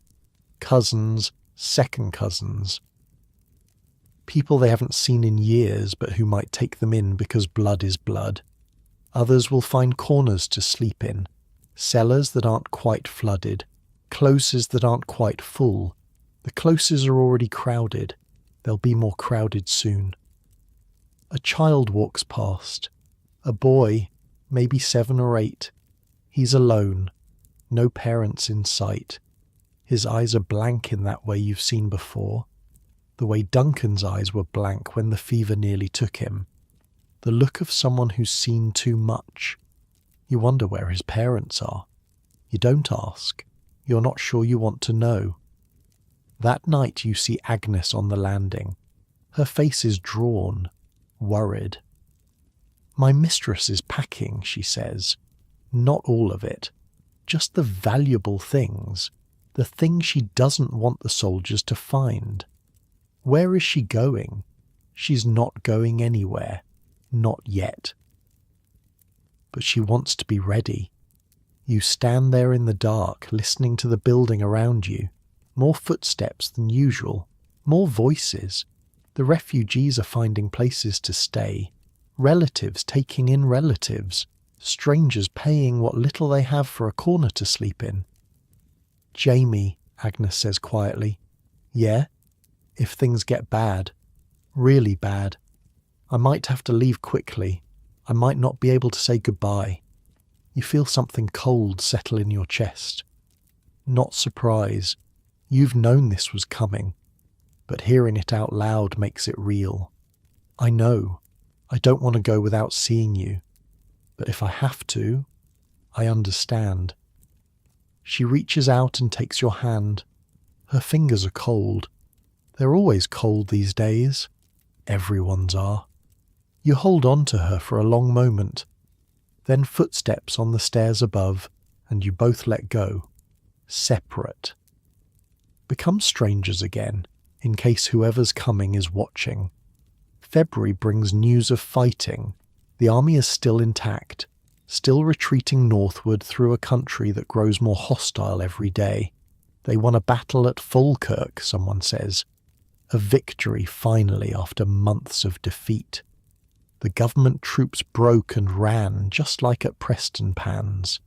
Cousins, second cousins. People they haven't seen in years but who might take them in because blood is blood. Others will find corners to sleep in, cellars that aren't quite flooded, closes that aren't quite full. The closes are already crowded. They'll be more crowded soon. A child walks past. A boy, maybe 7 or 8. He's alone. No parents in sight. His eyes are blank in that way you've seen before. The way Duncan's eyes were blank when the fever nearly took him. The look of someone who's seen too much. You wonder where his parents are. You don't ask. You're not sure you want to know. That night you see Agnes on the landing. Her face is drawn, worried. My mistress is packing, she says. Not all of it. just the valuable things, the things she doesn't want the soldiers to find. Where is she going? She's not going anywhere. Not yet. But she wants to be ready. You stand there in the dark, listening to the building around you. More footsteps than usual. More voices. The refugees are finding places to stay. Relatives taking in relatives. Strangers paying what little they have for a corner to sleep in. "Jamie," Agnes says quietly. "Yeah? If things get bad. Really bad. I might have to leave quickly. I might not be able to say goodbye." You feel something cold settle in your chest. Not surprise. You've known this was coming. But hearing it out loud makes it real. "I know. I don't want to go without seeing you. But if I have to, I understand." She reaches out and takes your hand. Her fingers are cold. They're always cold these days. Everyone's are. You hold on to her for a long moment. Then footsteps on the stairs above, and you both let go. Separate. Become strangers again, in case whoever's coming is watching. February brings news of fighting. The army is still intact, still retreating northward through a country that grows more hostile every day. They won a battle at Falkirk, someone says. A victory finally after months of defeat. The government troops broke and ran just like at Prestonpans.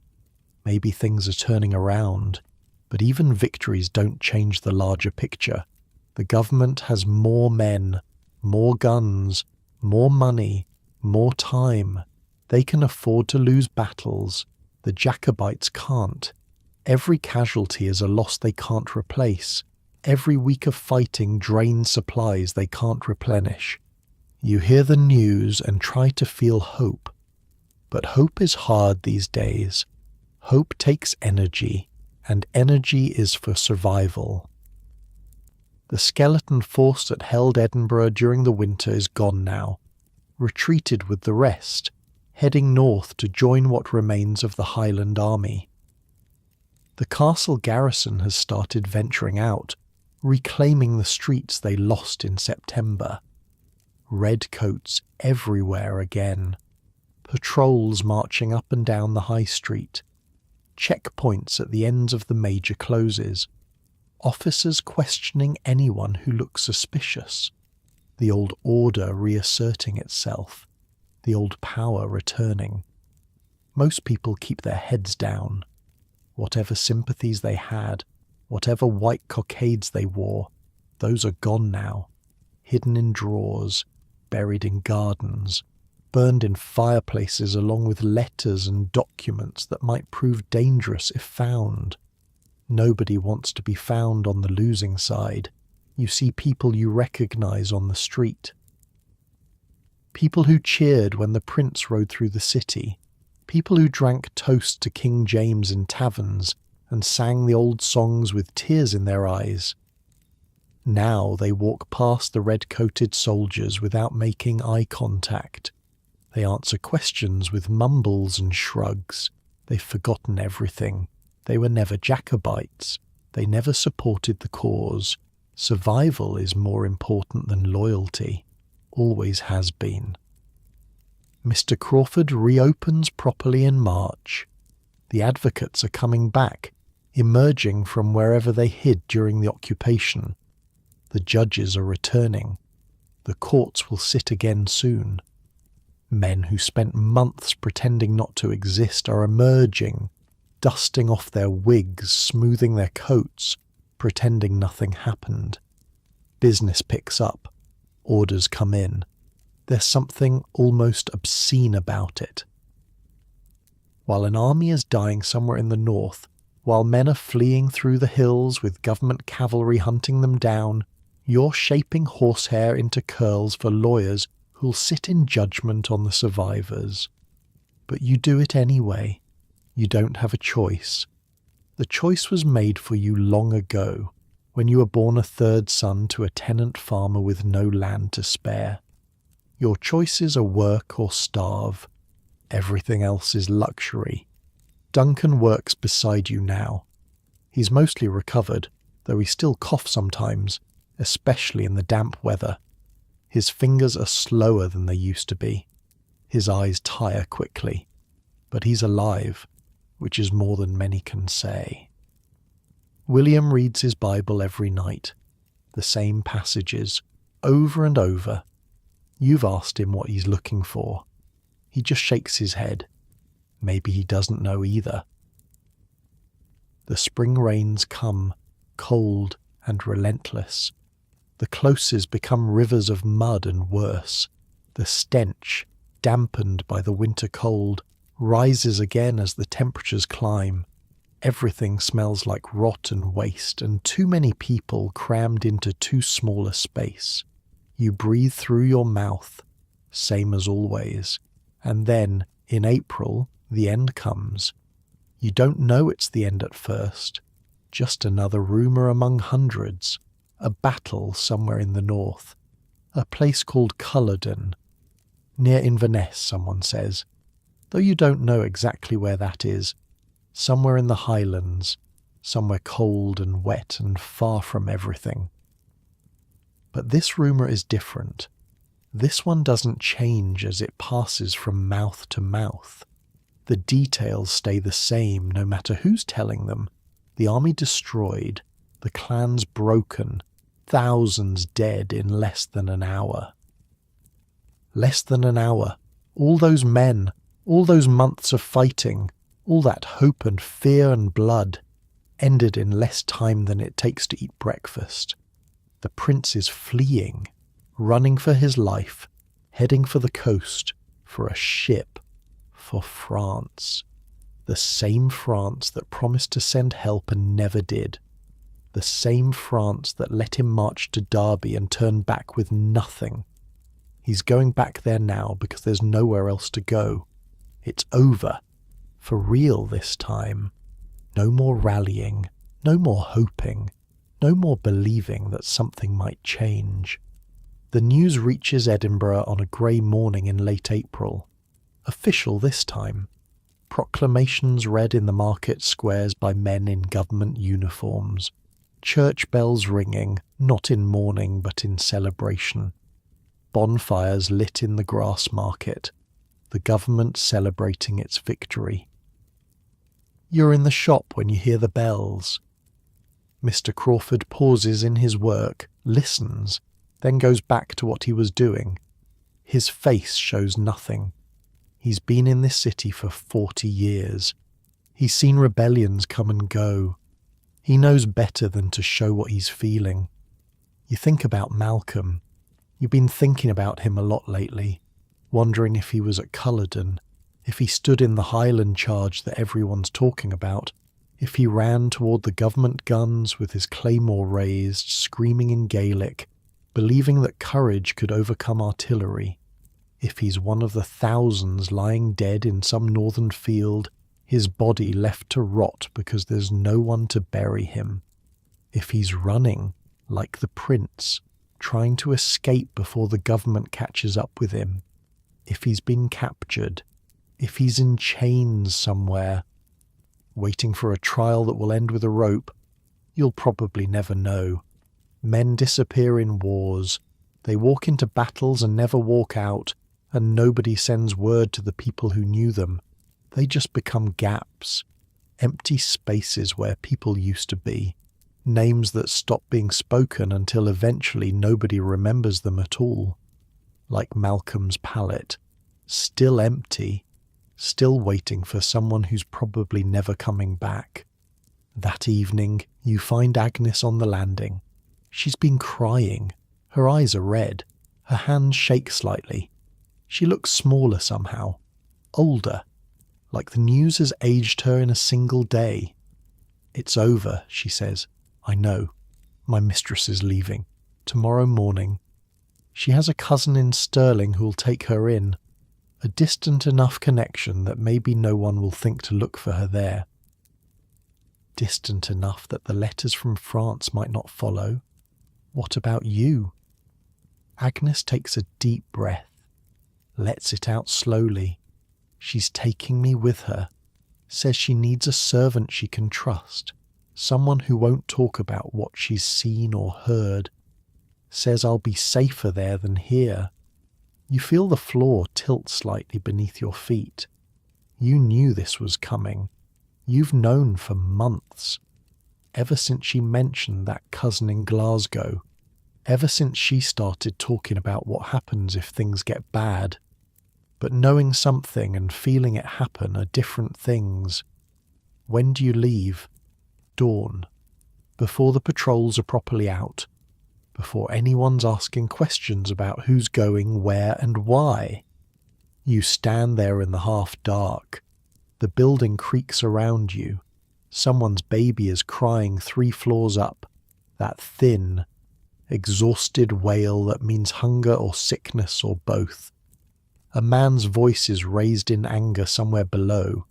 Maybe things are turning around, but even victories don't change the larger picture. The government has more men, more guns, more money, more time. They can afford to lose battles. The Jacobites can't. Every casualty is a loss they can't replace. Every week of fighting drains supplies they can't replenish. You hear the news and try to feel hope. But hope is hard these days. Hope takes energy, and energy is for survival. The skeleton force that held Edinburgh during the winter is gone now, retreated with the rest, heading north to join what remains of the Highland Army. The castle garrison has started venturing out, reclaiming the streets they lost in September. Redcoats everywhere again. Patrols marching up and down the high street. Checkpoints at the ends of the major closes. Officers questioning anyone who looks suspicious. The old order reasserting itself. The old power returning. Most people keep their heads down. Whatever sympathies they had, whatever white cockades they wore, those are gone now. Hidden in drawers, buried in gardens, burned in fireplaces along with letters and documents that might prove dangerous if found. Nobody wants to be found on the losing side. You see people you recognize on the street. People who cheered when the prince rode through the city. People who drank toast to King James in taverns and sang the old songs with tears in their eyes. Now they walk past the red-coated soldiers without making eye contact. They answer questions with mumbles and shrugs. They've forgotten everything. They were never Jacobites. They never supported the cause. Survival is more important than loyalty. Always has been. Mr. Crawford reopens properly in March. The advocates are coming back, emerging from wherever they hid during the occupation. The judges are returning. The courts will sit again soon. Men who spent months pretending not to exist are emerging, dusting off their wigs, smoothing their coats, pretending nothing happened. Business picks up. Orders come in. There's something almost obscene about it. While an army is dying somewhere in the north, while men are fleeing through the hills with government cavalry hunting them down, you're shaping horsehair into curls for lawyers who'll sit in judgment on the survivors. But you do it anyway. You don't have a choice. The choice was made for you long ago, when you were born a third son to a tenant farmer with no land to spare. Your choices are work or starve. Everything else is luxury. Duncan works beside you now. He's mostly recovered, though he still coughs sometimes, especially in the damp weather. His fingers are slower than they used to be. His eyes tire quickly. But he's alive, which is more than many can say. William reads his Bible every night, the same passages, over and over. You've asked him what he's looking for. He just shakes his head. Maybe he doesn't know either. The spring rains come, cold and relentless. The closes become rivers of mud and worse. The stench, dampened by the winter cold, rises again as the temperatures climb. Everything smells like rot and waste, and too many people crammed into too small a space. You breathe through your mouth, same as always, and then, in April, the end comes. You don't know it's the end at first, just another rumour among hundreds, a battle somewhere in the north, a place called Culloden, near Inverness, someone says, though you don't know exactly where that is, somewhere in the Highlands, somewhere cold and wet and far from everything. But this rumour is different. This one doesn't change as it passes from mouth to mouth. The details stay the same no matter who's telling them. The army destroyed, the clans broken, thousands dead in less than an hour. Less than an hour. All those men, all those months of fighting, all that hope and fear and blood, ended in less time than it takes to eat breakfast. The prince is fleeing, running for his life, heading for the coast, for a ship, for France. The same France that promised to send help and never did. The same France that let him march to Derby and turn back with nothing. He's going back there now because there's nowhere else to go. It's over. For real this time. No more rallying, no more hoping, no more believing that something might change. The news reaches Edinburgh on a grey morning in late April. Official this time. Proclamations read in the market squares by men in government uniforms. Church bells ringing, not in mourning but in celebration. Bonfires lit in the grass market. The government celebrating its victory. You're in the shop when you hear the bells. Mr. Crawford pauses in his work, listens, then goes back to what he was doing. His face shows nothing. He's been in this city for 40 years. He's seen rebellions come and go. He knows better than to show what he's feeling. You think about Malcolm. You've been thinking about him a lot lately, wondering if he was at Culloden, if he stood in the Highland charge that everyone's talking about, if he ran toward the government guns with his claymore raised, screaming in Gaelic, believing that courage could overcome artillery, if he's one of the thousands lying dead in some northern field, his body left to rot because there's no one to bury him, if he's running, like the prince, trying to escape before the government catches up with him, if he's been captured, if he's in chains somewhere, waiting for a trial that will end with a rope, you'll probably never know. Men disappear in wars. They walk into battles and never walk out, and nobody sends word to the people who knew them. They just become gaps, empty spaces where people used to be, names that stop being spoken until eventually nobody remembers them at all. Like Malcolm's pallet, still empty, still waiting for someone who's probably never coming back. That evening, you find Agnes on the landing. She's been crying. Her eyes are red. Her hands shake slightly. She looks smaller somehow. Older. Like the news has aged her in a single day. It's over, she says. I know. My mistress is leaving. Tomorrow morning. She has a cousin in Stirling who'll take her in. A distant enough connection that maybe no one will think to look for her there. Distant enough that the letters from France might not follow. What about you? Agnes takes a deep breath, lets it out slowly. She's taking me with her, Says she needs a servant she can trust, someone who won't talk about what she's seen or heard. Says I'll be safer there than here. You feel the floor tilt slightly beneath your feet. You knew this was coming. You've known for months. Ever since she mentioned that cousin in Glasgow. Ever since she started talking about what happens if things get bad. But knowing something and feeling it happen are different things. When do you leave? Dawn. Before the patrols are properly out. Before anyone's asking questions about who's going where and why. You stand there in the half dark. The building creaks around you. Someone's baby is crying 3 floors up. That thin, exhausted wail that means hunger or sickness or both. A man's voice is raised in anger somewhere below.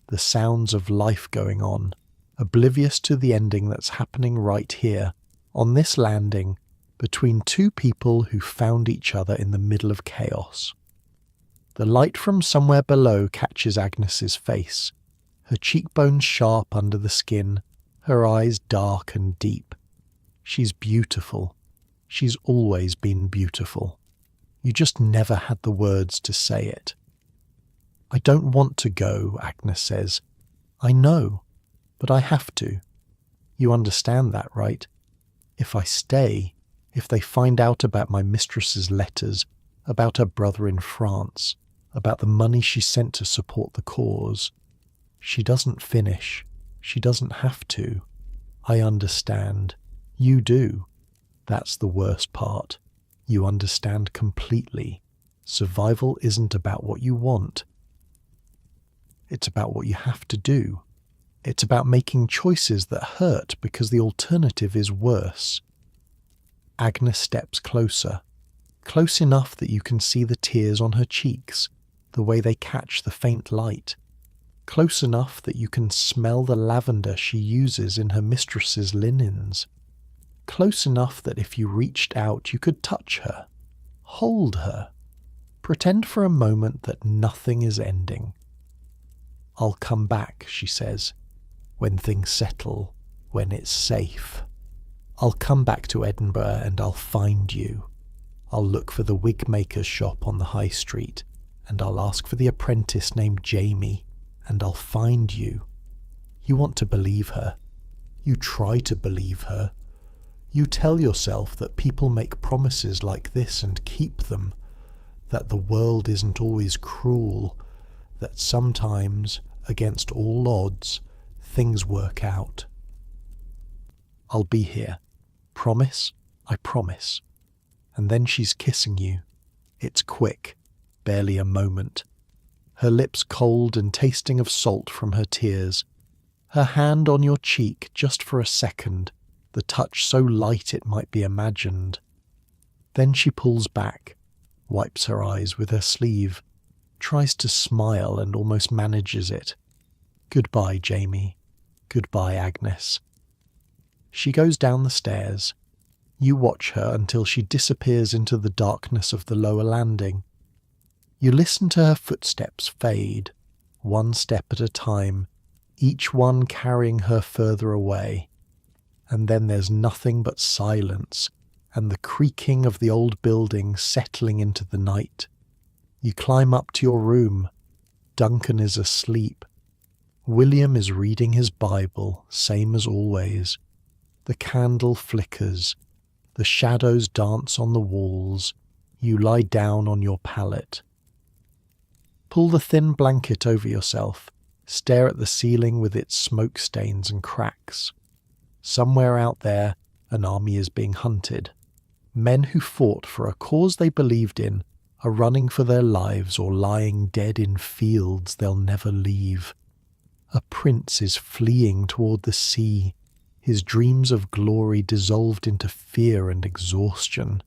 The sounds of life going on, oblivious to the ending that's happening right here, on this landing, between 2 people who found each other in the middle of chaos. The light from somewhere below catches Agnes's face, her cheekbones sharp under the skin, her eyes dark and deep. She's beautiful. She's always been beautiful. You just never had the words to say it. I don't want to go, Agnes says. I know, but I have to. You understand that, right? If I stay, if they find out about my mistress's letters, about her brother in France, about the money she sent to support the cause. She doesn't finish. She doesn't have to. I understand. You do. That's the worst part. You understand completely. Survival isn't about what you want. It's about what you have to do. It's about making choices that hurt because the alternative is worse. Agnes steps closer, close enough that you can see the tears on her cheeks, the way they catch the faint light, close enough that you can smell the lavender she uses in her mistress's linens, close enough that if you reached out you could touch her, hold her, pretend for a moment that nothing is ending. I'll come back, she says, when things settle, when it's safe. I'll come back to Edinburgh and I'll find you. I'll look for the wig maker's shop on the high street, and I'll ask for the apprentice named Jamie, and I'll find you. You want to believe her. You try to believe her. You tell yourself that people make promises like this and keep them, that the world isn't always cruel, that sometimes, against all odds, things work out. I'll be here. Promise? I promise. And then she's kissing you. It's quick, barely a moment. Her lips cold and tasting of salt from her tears. Her hand on your cheek just for a second, the touch so light it might be imagined. Then she pulls back, wipes her eyes with her sleeve, tries to smile and almost manages it. Goodbye, Jamie. Goodbye, Agnes. She goes down the stairs. You watch her until she disappears into the darkness of the lower landing. You listen to her footsteps fade, one step at a time, each one carrying her further away. And then there's nothing but silence and the creaking of the old building settling into the night. You climb up to your room. Duncan is asleep. William is reading his Bible, same as always. The candle flickers. The shadows dance on the walls. You lie down on your pallet. Pull the thin blanket over yourself. Stare at the ceiling with its smoke stains and cracks. Somewhere out there, an army is being hunted. Men who fought for a cause they believed in are running for their lives or lying dead in fields they'll never leave. A prince is fleeing toward the sea, his dreams of glory dissolved into fear and exhaustion.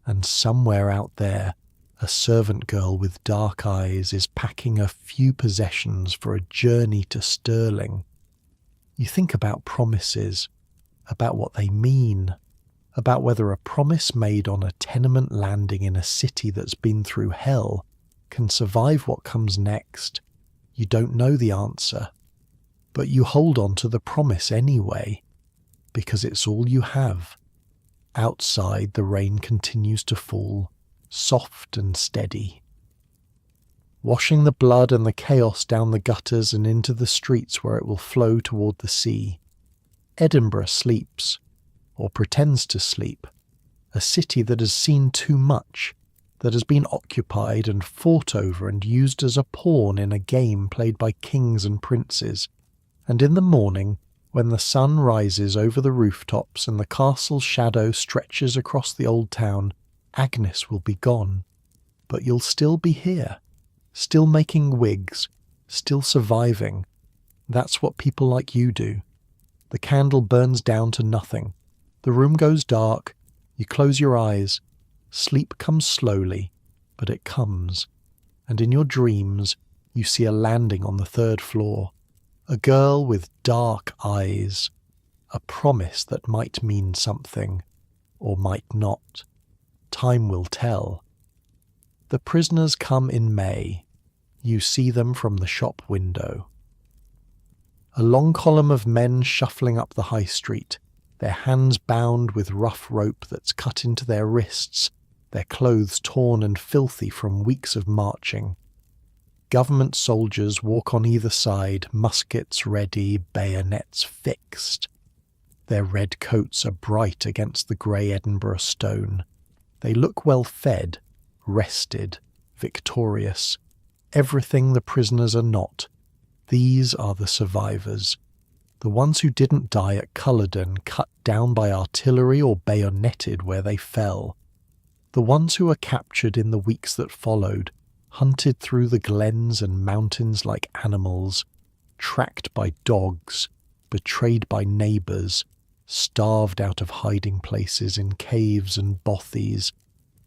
And somewhere out there, a servant girl with dark eyes is packing a few possessions for a journey to Stirling. You think about promises, about what they mean, about whether a promise made on a tenement landing in a city that's been through hell can survive what comes next. You don't know the answer, but you hold on to the promise anyway, because it's all you have. Outside, the rain continues to fall, soft and steady, washing the blood and the chaos down the gutters and into the streets where it will flow toward the sea. Edinburgh sleeps, or pretends to sleep, a city that has seen too much, that has been occupied and fought over and used as a pawn in a game played by kings and princes. And in the morning, when the sun rises over the rooftops and the castle's shadow stretches across the old town, Agnes will be gone. But you'll still be here, still making wigs, still surviving. That's what people like you do. The candle burns down to nothing. The room goes dark. You close your eyes. Sleep comes slowly, but it comes. And in your dreams, you see a landing on the 3rd floor. A girl with dark eyes. A promise that might mean something, or might not. Time will tell. The prisoners come in May. You see them from the shop window. A long column of men shuffling up the high street, their hands bound with rough rope that's cut into their wrists, their clothes torn and filthy from weeks of marching. Government soldiers walk on either side, muskets ready, bayonets fixed. Their red coats are bright against the grey Edinburgh stone. They look well fed, rested, victorious. Everything the prisoners are not. These are the survivors. The ones who didn't die at Culloden, cut down by artillery or bayoneted where they fell. The ones who were captured in the weeks that followed, hunted through the glens and mountains like animals, tracked by dogs, betrayed by neighbours, starved out of hiding places in caves and bothies.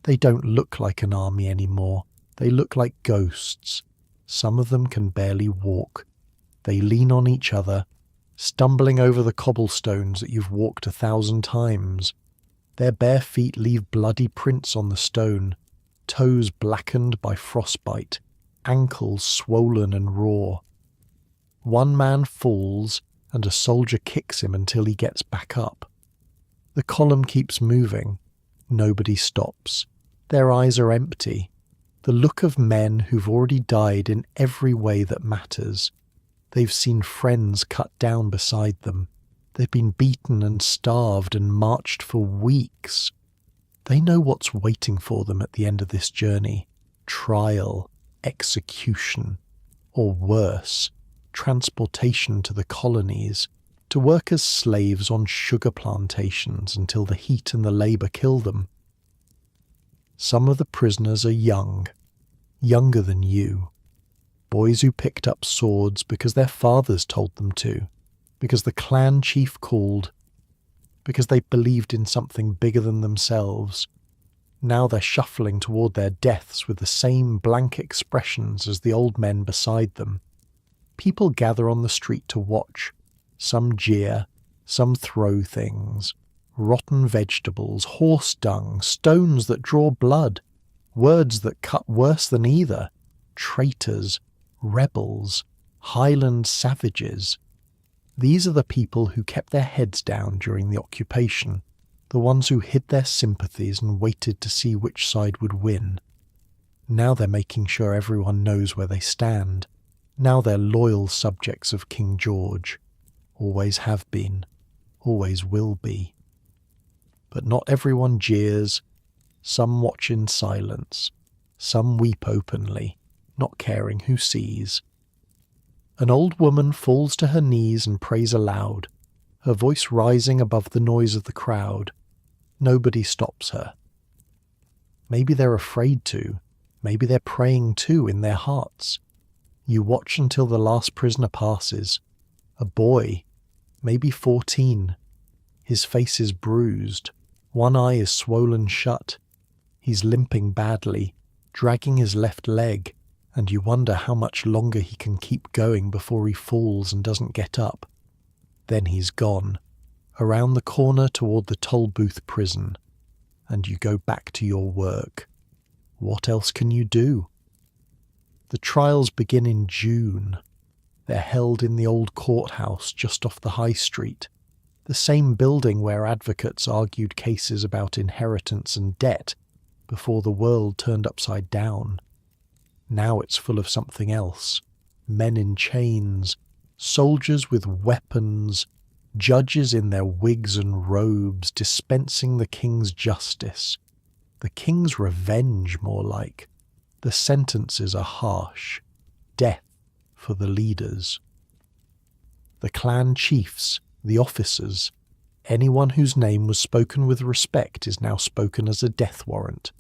They don't look like an army anymore. They look like ghosts. Some of them can barely walk. They lean on each other, stumbling over the cobblestones that you've walked 1,000 times. Their bare feet leave bloody prints on the stone, toes blackened by frostbite, ankles swollen and raw. One man falls, and a soldier kicks him until he gets back up. The column keeps moving. Nobody stops. Their eyes are empty. The look of men who've already died in every way that matters. They've seen friends cut down beside them. They've been beaten and starved and marched for weeks. They know what's waiting for them at the end of this journey. Trial, execution, or worse, transportation to the colonies, to work as slaves on sugar plantations until the heat and the labour kill them. Some of the prisoners are young, younger than you. Boys who picked up swords because their fathers told them to, because the clan chief called, because they believed in something bigger than themselves. Now they're shuffling toward their deaths with the same blank expressions as the old men beside them. People gather on the street to watch. Some jeer, some throw things. Rotten vegetables, horse dung, stones that draw blood, words that cut worse than either, traitors, rebels, Highland savages. These are the people who kept their heads down during the occupation, the ones who hid their sympathies and waited to see which side would win. Now they're making sure everyone knows where they stand. Now they're loyal subjects of King George. Always have been, always will be. But not everyone jeers. Some watch in silence. Some weep openly, not caring who sees. An old woman falls to her knees and prays aloud, her voice rising above the noise of the crowd. Nobody stops her. Maybe they're afraid to. Maybe they're praying too in their hearts. You watch until the last prisoner passes. A boy, maybe 14. His face is bruised. One eye is swollen shut. He's limping badly, dragging his left leg, and you wonder how much longer he can keep going before he falls and doesn't get up. Then he's gone, around the corner toward the Tolbooth prison, and you go back to your work. What else can you do? The trials begin in June. They're held in the old courthouse just off the high street, the same building where advocates argued cases about inheritance and debt before the world turned upside down. Now it's full of something else. Men in chains, soldiers with weapons, judges in their wigs and robes dispensing the king's justice. The king's revenge, more like. The sentences are harsh. Death for the leaders. The clan chiefs, the officers, anyone whose name was spoken with respect is now spoken as a death warrant.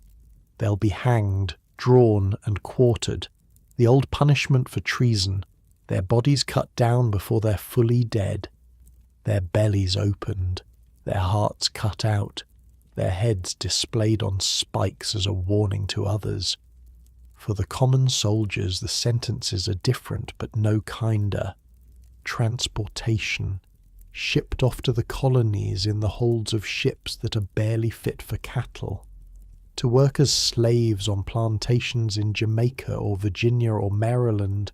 They'll be hanged, drawn and quartered, the old punishment for treason, their bodies cut down before they're fully dead, their bellies opened, their hearts cut out, their heads displayed on spikes as a warning to others. For the common soldiers the sentences are different but no kinder. Transportation, shipped off to the colonies in the holds of ships that are barely fit for cattle, to work as slaves on plantations in Jamaica or Virginia or Maryland,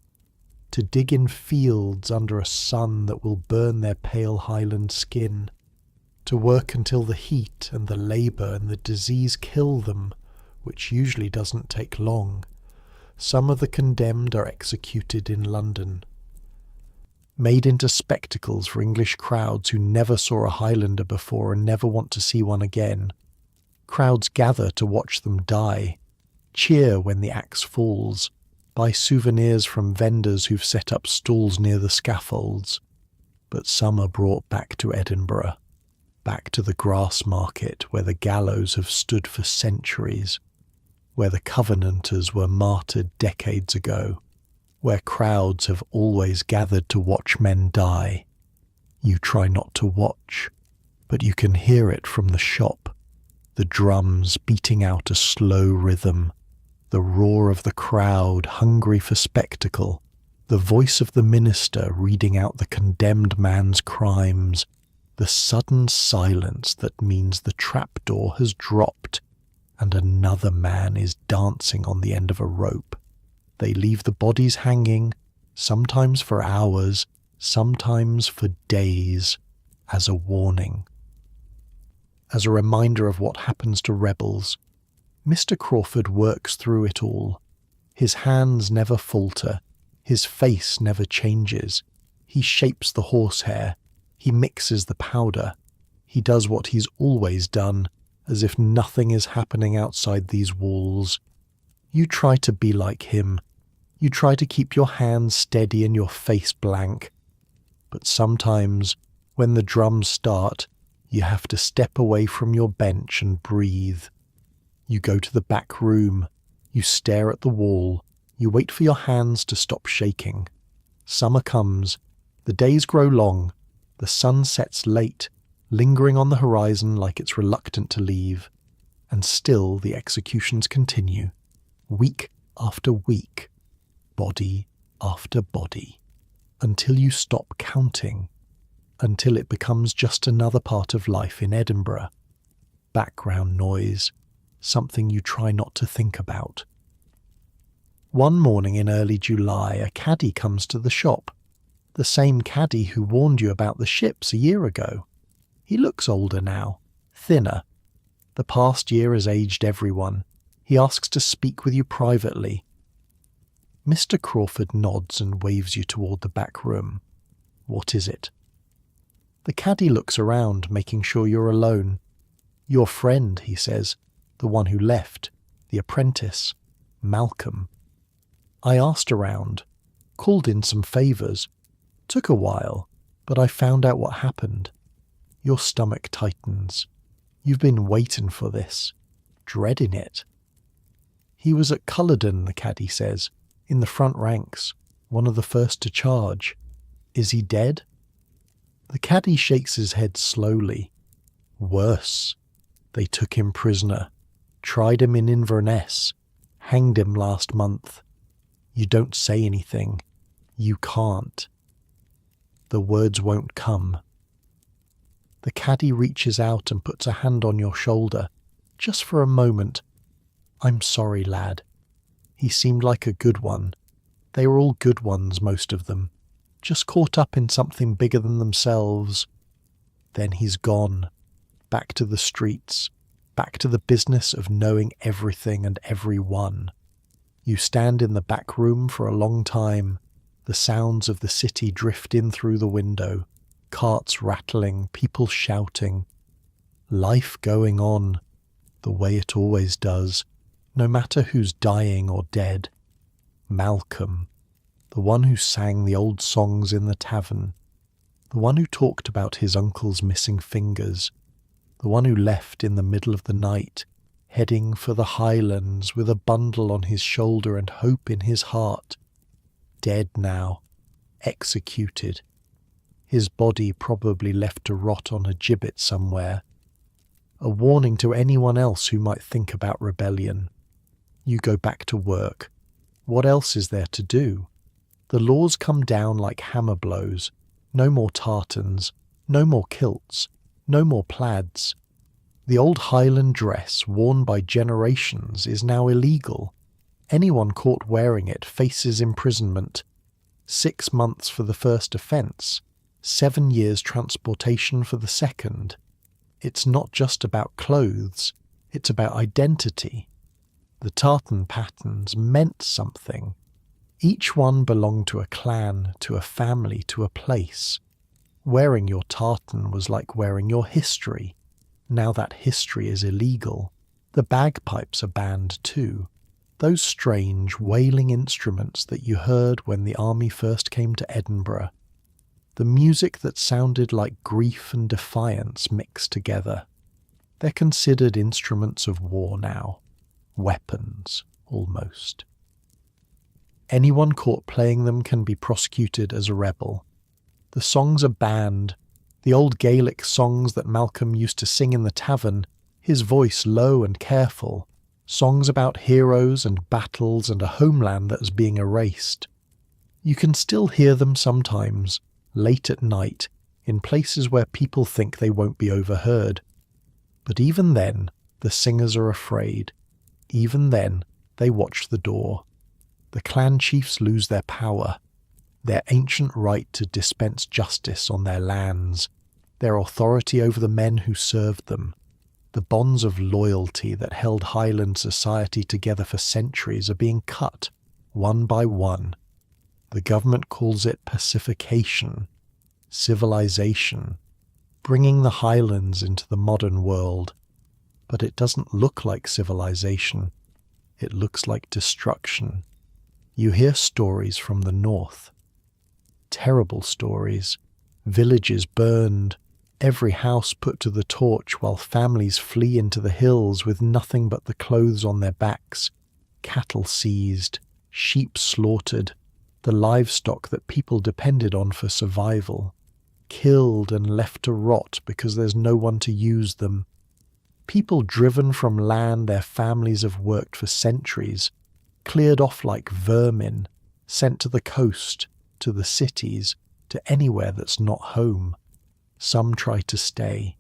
to dig in fields under a sun that will burn their pale highland skin, to work until the heat and the labour and the disease kill them, which usually doesn't take long. Some of the condemned are executed in London. Made into spectacles for English crowds who never saw a Highlander before and never want to see one again. Crowds gather to watch them die, cheer when the axe falls, buy souvenirs from vendors who've set up stalls near the scaffolds. But some are brought back to Edinburgh, back to the grass market where the gallows have stood for centuries, where the Covenanters were martyred decades ago, where crowds have always gathered to watch men die. You try not to watch, but you can hear it from the shop, the drums beating out a slow rhythm, the roar of the crowd hungry for spectacle, the voice of the minister reading out the condemned man's crimes, the sudden silence that means the trapdoor has dropped and another man is dancing on the end of a rope. They leave the bodies hanging, sometimes for hours, sometimes for days, as a warning. As a reminder of what happens to rebels, Mr. Crawford works through it all. His hands never falter, his face never changes. He shapes the horsehair, he mixes the powder. He does what he's always done, as if nothing is happening outside these walls. You try to be like him. You try to keep your hands steady and your face blank. But sometimes, when the drums start, you have to step away from your bench and breathe. You go to the back room. You stare at the wall. You wait for your hands to stop shaking. Summer comes. The days grow long. The sun sets late, lingering on the horizon like it's reluctant to leave. And still the executions continue, week after week, body after body, until you stop counting, until it becomes just another part of life in Edinburgh. Background noise, something you try not to think about. One morning in early July, a caddie comes to the shop, the same caddie who warned you about the ships a year ago. He looks older now, thinner. The past year has aged everyone. He asks to speak with you privately. Mr. Crawford nods and waves you toward the back room. What is it? The caddie looks around, making sure you're alone. Your friend, he says, the one who left, the apprentice, Malcolm. I asked around, called in some favours. Took a while, but I found out what happened. Your stomach tightens. You've been waiting for this, dreading it. He was at Culloden, the caddie says, in the front ranks, one of the first to charge. Is he dead? The caddie shakes his head slowly. Worse. They took him prisoner, tried him in Inverness, hanged him last month. You don't say anything. You can't. The words won't come. The caddie reaches out and puts a hand on your shoulder, just for a moment. I'm sorry, lad. He seemed like a good one. They were all good ones, most of them. just caught up in something bigger than themselves. Then he's gone, back to the streets, back to the business of knowing everything and everyone. You stand in the back room for a long time. The sounds of the city drift in through the window, carts rattling, people shouting. Life going on, the way it always does, no matter who's dying or dead. Malcolm, the one who sang the old songs in the tavern, the one who talked about his uncle's missing fingers, the one who left in the middle of the night, heading for the highlands with a bundle on his shoulder and hope in his heart. Dead now, executed. His body probably left to rot on a gibbet somewhere. A warning to anyone else who might think about rebellion. You go back to work. What else is there to do? The laws come down like hammer blows. No more tartans, no more kilts, no more plaids. The old Highland dress worn by generations is now illegal. Anyone caught wearing it faces imprisonment. 6 months for the first offence, 7 years transportation for the second. It's not just about clothes, it's about identity. The tartan patterns meant something. Each one belonged to a clan, to a family, to a place. Wearing your tartan was like wearing your history. Now that history is illegal. The bagpipes are banned too. Those strange, wailing instruments that you heard when the army first came to Edinburgh. The music that sounded like grief and defiance mixed together. They're considered instruments of war now. Weapons, almost. Anyone caught playing them can be prosecuted as a rebel. The songs are banned. The old Gaelic songs that Malcolm used to sing in the tavern, his voice low and careful, songs about heroes and battles and a homeland that is being erased. You can still hear them sometimes, late at night, in places where people think they won't be overheard. But even then, the singers are afraid. Even then, they watch the door. The clan chiefs lose their power, their ancient right to dispense justice on their lands, their authority over the men who served them. The bonds of loyalty that held Highland society together for centuries are being cut, one by one. The government calls it pacification, civilization, bringing the Highlands into the modern world. But it doesn't look like civilization. It looks like destruction. You hear stories from the north. Terrible stories. Villages burned, every house put to the torch while families flee into the hills with nothing but the clothes on their backs, cattle seized, sheep slaughtered, the livestock that people depended on for survival, killed and left to rot because there's no one to use them. People driven from land their families have worked for centuries, cleared off like vermin, sent to the coast, to the cities, to anywhere that's not home. Some try to stay.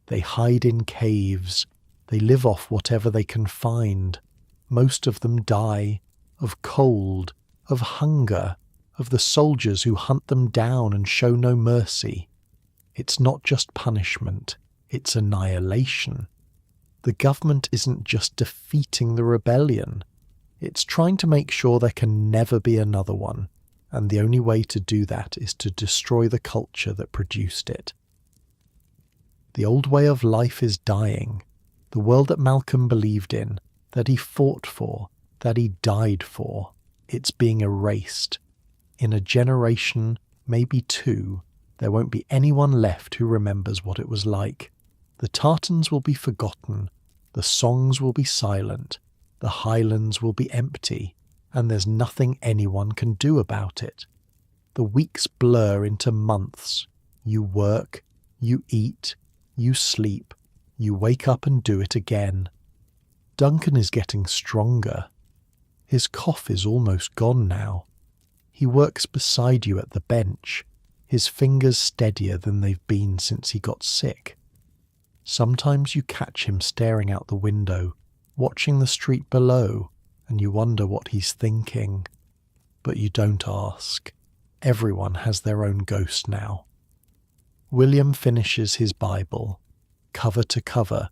They hide in caves. They live off whatever they can find. Most of them die of cold, of hunger, of the soldiers who hunt them down and show no mercy. It's not just punishment, it's annihilation. The government isn't just defeating the rebellion. It's trying to make sure there can never be another one, and the only way to do that is to destroy the culture that produced it. The old way of life is dying. The world that Malcolm believed in, that he fought for, that he died for, it's being erased. In a generation, maybe 2, there won't be anyone left who remembers what it was like. The tartans will be forgotten, the songs will be silent, the highlands will be empty, and there's nothing anyone can do about it. The weeks blur into months. You work, you eat, you sleep, you wake up and do it again. Duncan is getting stronger. His cough is almost gone now. He works beside you at the bench, his fingers steadier than they've been since he got sick. Sometimes you catch him staring out the window, watching the street below, and you wonder what he's thinking. But you don't ask. Everyone has their own ghost now. William finishes his Bible, cover to cover,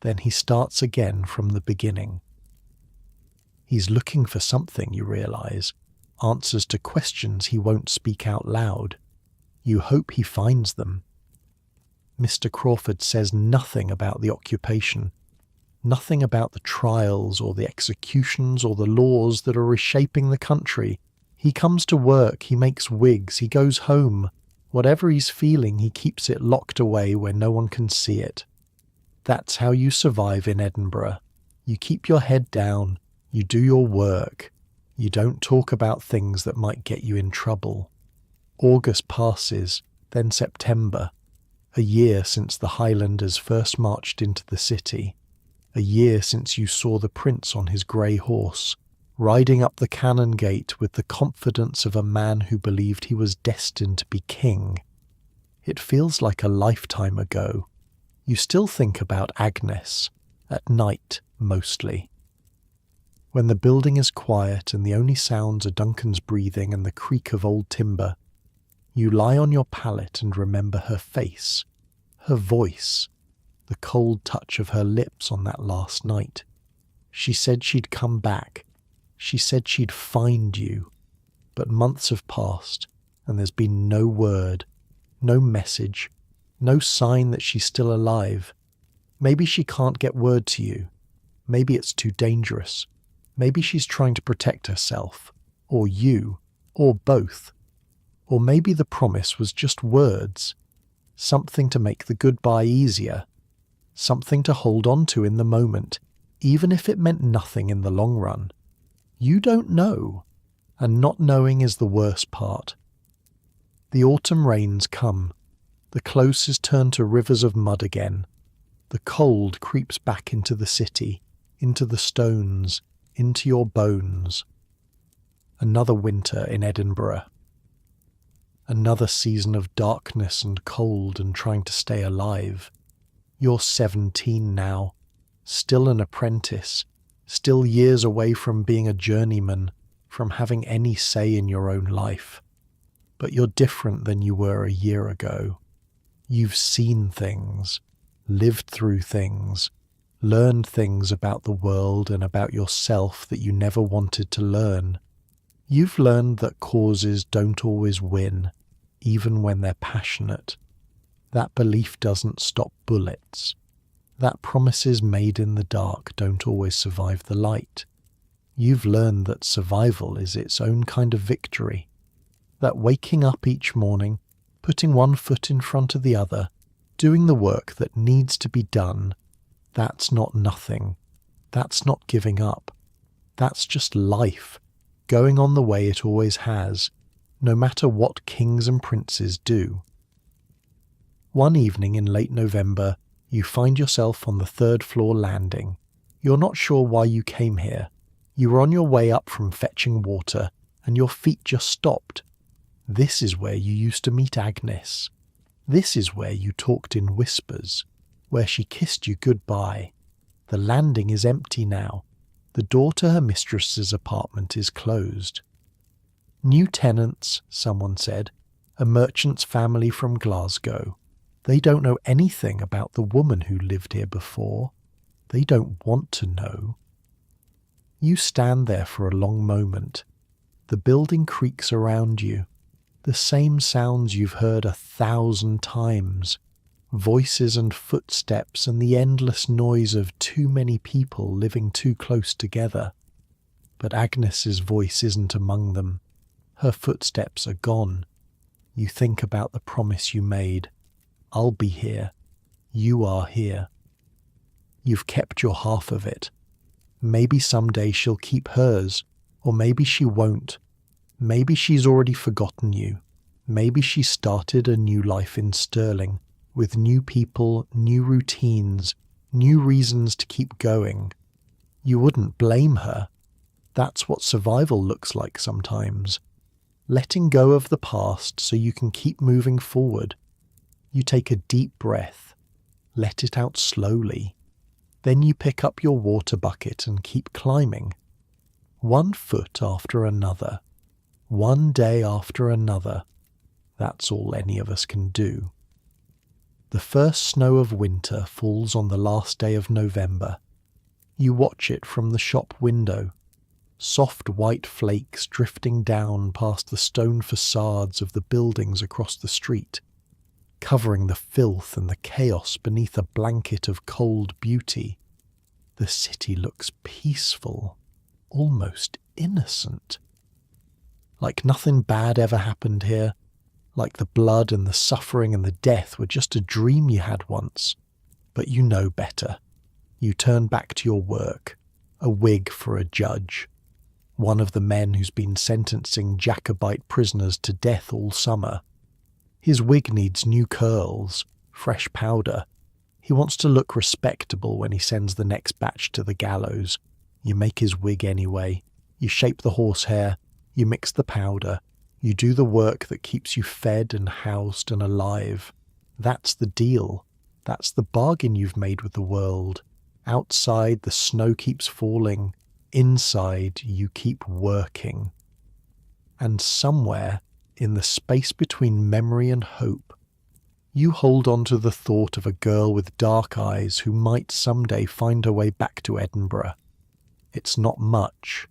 then he starts again from the beginning. He's looking for something, you realise, answers to questions he won't speak out loud. You hope he finds them. Mr. Crawford says nothing about the occupation, nothing about the trials or the executions or the laws that are reshaping the country. He comes to work, he makes wigs, he goes home. Whatever he's feeling, he keeps it locked away where no one can see it. That's how you survive in Edinburgh. You keep your head down, you do your work, you don't talk about things that might get you in trouble. August passes, then September. A year since the Highlanders first marched into the city. A year since you saw the prince on his grey horse, riding up the cannon gate with the confidence of a man who believed he was destined to be king. It feels like a lifetime ago. You still think about Agnes, at night mostly. When the building is quiet and the only sounds are Duncan's breathing and the creak of old timber, you lie on your pallet and remember her face, her voice, the cold touch of her lips on that last night. She said she'd come back. She said she'd find you. But months have passed, and there's been no word, no message, no sign that she's still alive. Maybe she can't get word to you. Maybe it's too dangerous. Maybe she's trying to protect herself, or you, or both. Or maybe the promise was just words, something to make the goodbye easier, something to hold on to in the moment, even if it meant nothing in the long run. You don't know, and not knowing is the worst part. The autumn rains come. The closes turn to rivers of mud again. The cold creeps back into the city, into the stones, into your bones. Another winter in Edinburgh. Another season of darkness and cold and trying to stay alive. You're 17 now, still an apprentice, still years away from being a journeyman, from having any say in your own life. But you're different than you were a year ago. You've seen things, lived through things, learned things about the world and about yourself that you never wanted to learn. You've learned that causes don't always win, even when they're passionate. That belief doesn't stop bullets. That promises made in the dark don't always survive the light. You've learned that survival is its own kind of victory. That waking up each morning, putting one foot in front of the other, doing the work that needs to be done, that's not nothing. That's not giving up. That's just life, going on the way it always has, no matter what kings and princes do. One evening in late November, you find yourself on the third-floor landing. You're not sure why you came here. You were on your way up from fetching water, and your feet just stopped. This is where you used to meet Agnes. This is where you talked in whispers, where she kissed you goodbye. The landing is empty now. The door to her mistress's apartment is closed. New tenants, someone said, a merchant's family from Glasgow. They don't know anything about the woman who lived here before. They don't want to know. You stand there for a long moment. The building creaks around you. The same sounds you've heard 1,000 times. Voices and footsteps and the endless noise of too many people living too close together. But Agnes's voice isn't among them. Her footsteps are gone. You think about the promise you made. I'll be here. You are here. You've kept your half of it. Maybe someday she'll keep hers, or maybe she won't. Maybe she's already forgotten you. Maybe she started a new life in Stirling, with new people, new routines, new reasons to keep going. You wouldn't blame her. That's what survival looks like sometimes. Letting go of the past so you can keep moving forward. You take a deep breath, let it out slowly. Then you pick up your water bucket and keep climbing. One foot after another. One day after another, that's all any of us can do. The first snow of winter falls on the last day of November. You watch it from the shop window, soft white flakes drifting down past the stone facades of the buildings across the street, covering the filth and the chaos beneath a blanket of cold beauty. The city looks peaceful, almost innocent. Like nothing bad ever happened here, like the blood and the suffering and the death were just a dream you had once. But you know better. You turn back to your work, a wig for a judge, one of the men who's been sentencing Jacobite prisoners to death all summer. His wig needs new curls, fresh powder. He wants to look respectable when he sends the next batch to the gallows. You make his wig anyway. You shape the horsehair. You mix the powder. You do the work that keeps you fed and housed and alive. That's the deal. That's the bargain you've made with the world. Outside, the snow keeps falling. Inside, you keep working. And somewhere, in the space between memory and hope, you hold on to the thought of a girl with dark eyes who might someday find her way back to Edinburgh. It's not much,